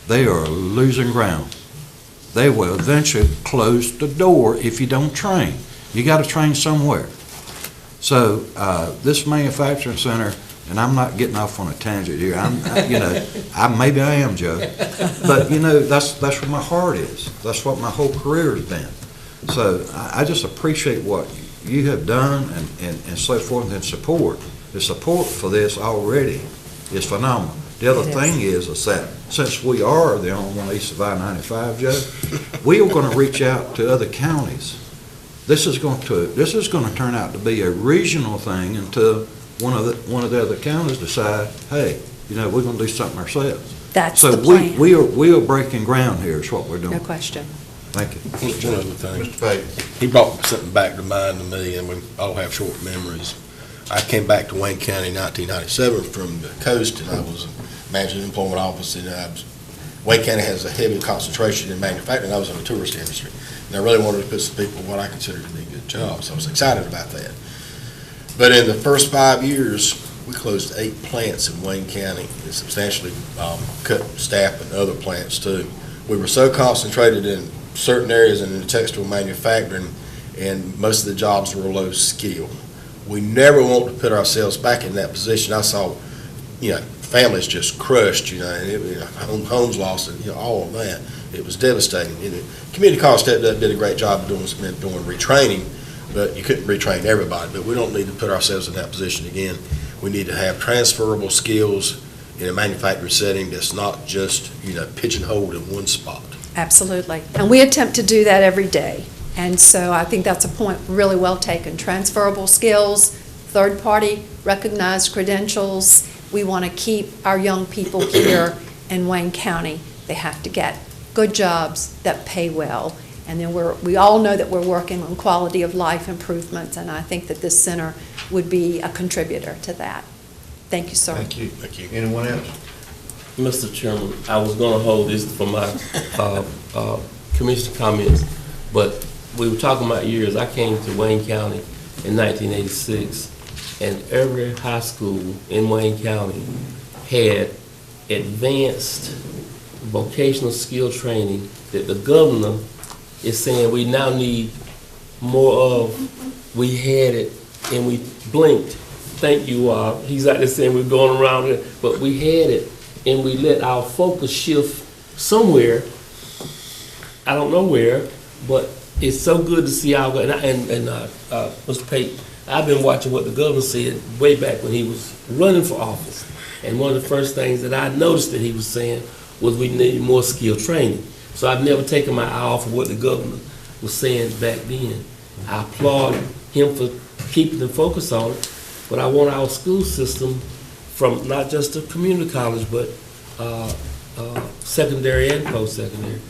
Speaker 5: they are losing ground. They will eventually close the door if you don't train. You got to train somewhere. So this manufacturing center, and I'm not getting off on a tangent here. Maybe I am, Joe, but you know that's where my heart is. That's what my whole career has been. So I just appreciate what you have done and so forth and support. The support for this already is phenomenal. The other thing is that since we are the only one east of I-95, Joe, we are going to reach out to other counties. This is going to turn out to be a regional thing until one of the other counties decide, hey, we're going to do something ourselves.
Speaker 19: That's the plan.
Speaker 5: So we are breaking ground here is what we're doing.
Speaker 19: No question.
Speaker 5: Thank you.
Speaker 8: One other thing.
Speaker 7: Mr. Pate.
Speaker 8: He brought something back to mind to me, and we all have short memories. I came back to Wayne County in 1997 from the coast, and I was managing the employment office, and Wayne County has a heavy concentration in manufacturing. I was in the tourist industry, and I really wanted to put some people in what I considered to be good jobs. So I was excited about that. But in the first 5 years, we closed 8 plants in Wayne County and substantially cut staff in other plants too. We were so concentrated in certain areas in the textile manufacturing, and most of the jobs were low skill. We never want to put ourselves back in that position. I saw, families just crushed, and homes lost, and all of that. It was devastating. Community college stepped up, did a great job of doing retraining, but you couldn't retrain everybody. But we don't need to put ourselves in that position again. We need to have transferable skills in a manufacturing setting that's not just, pigeonholed in one spot.
Speaker 19: Absolutely. And we attempt to do that every day. And so I think that's a point really well taken. Transferable skills, third-party recognized credentials. We want to keep our young people here in Wayne County. They have to get good jobs that pay well. And then we all know that we're working on quality of life improvements, and I think that this center would be a contributor to that. Thank you, sir.
Speaker 7: Thank you. Thank you. Anyone else?
Speaker 12: Mr. Chairman, I was going to hold this for my commissioner comments, but we were talking about years. I came to Wayne County in 1986, and every high school in Wayne County had advanced vocational skill training that the governor is saying we now need more of. We had it, and we blinked. Thank you, he's out there saying we're going around it, but we had it, and we let our focus shift somewhere. I don't know where, but it's so good to see our, Mr. Pate, I've been watching what the governor said way back when he was running for office. And one of the first things that I noticed that he was saying was we need more skill training. So I've never taken my eye off of what the governor was saying back then. I applaud him for keeping the focus on it, but I want our school system, from not just the community college, but secondary and post-secondary,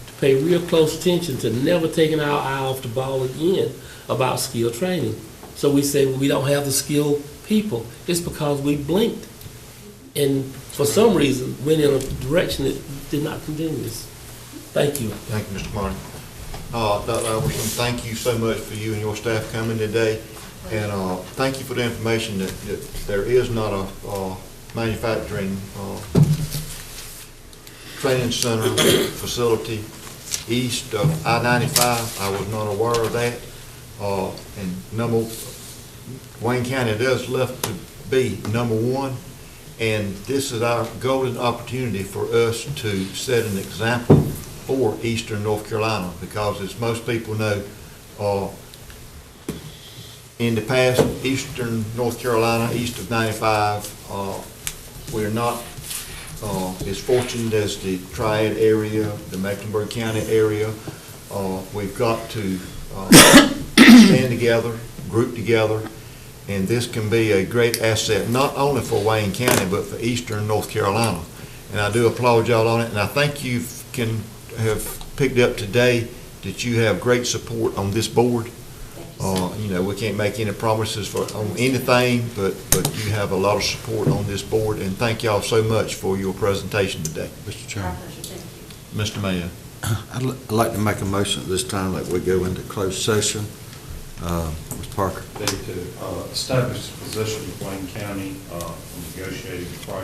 Speaker 12: to pay real close attention to never taking our eye off the ball again about skill training. So we say, well, we don't have the skilled people. It's because we blinked. And for some reason, went in a direction that did not continue this. Thank you.
Speaker 7: Thank you, Mr. Martin. Dr. Albertson, thank you so much for you and your staff coming today. And thank you for the information that there is not a manufacturing training center facility east of I-95. I was not aware of that. And Wayne County does left to be number one. And this is our golden opportunity for us to set an example for Eastern North Carolina, because as most people know, in the past, Eastern North Carolina, east of 95, we're not as fortunate as the Triad area, the Mecklenburg County area. We've got to stand together, group together, and this can be a great asset, not only for Wayne County, but for Eastern North Carolina. And I do applaud y'all on it, and I think you have picked up today that you have great support on this board. We can't make any promises on anything, but you have a lot of support on this board, and thank y'all so much for your presentation today.
Speaker 5: Mr. Chairman.
Speaker 7: Mr. Mayor.
Speaker 5: I'd like to make a motion at this time that we go into closed session. Mr. Parker.
Speaker 4: To establish the position of Wayne County negotiating price.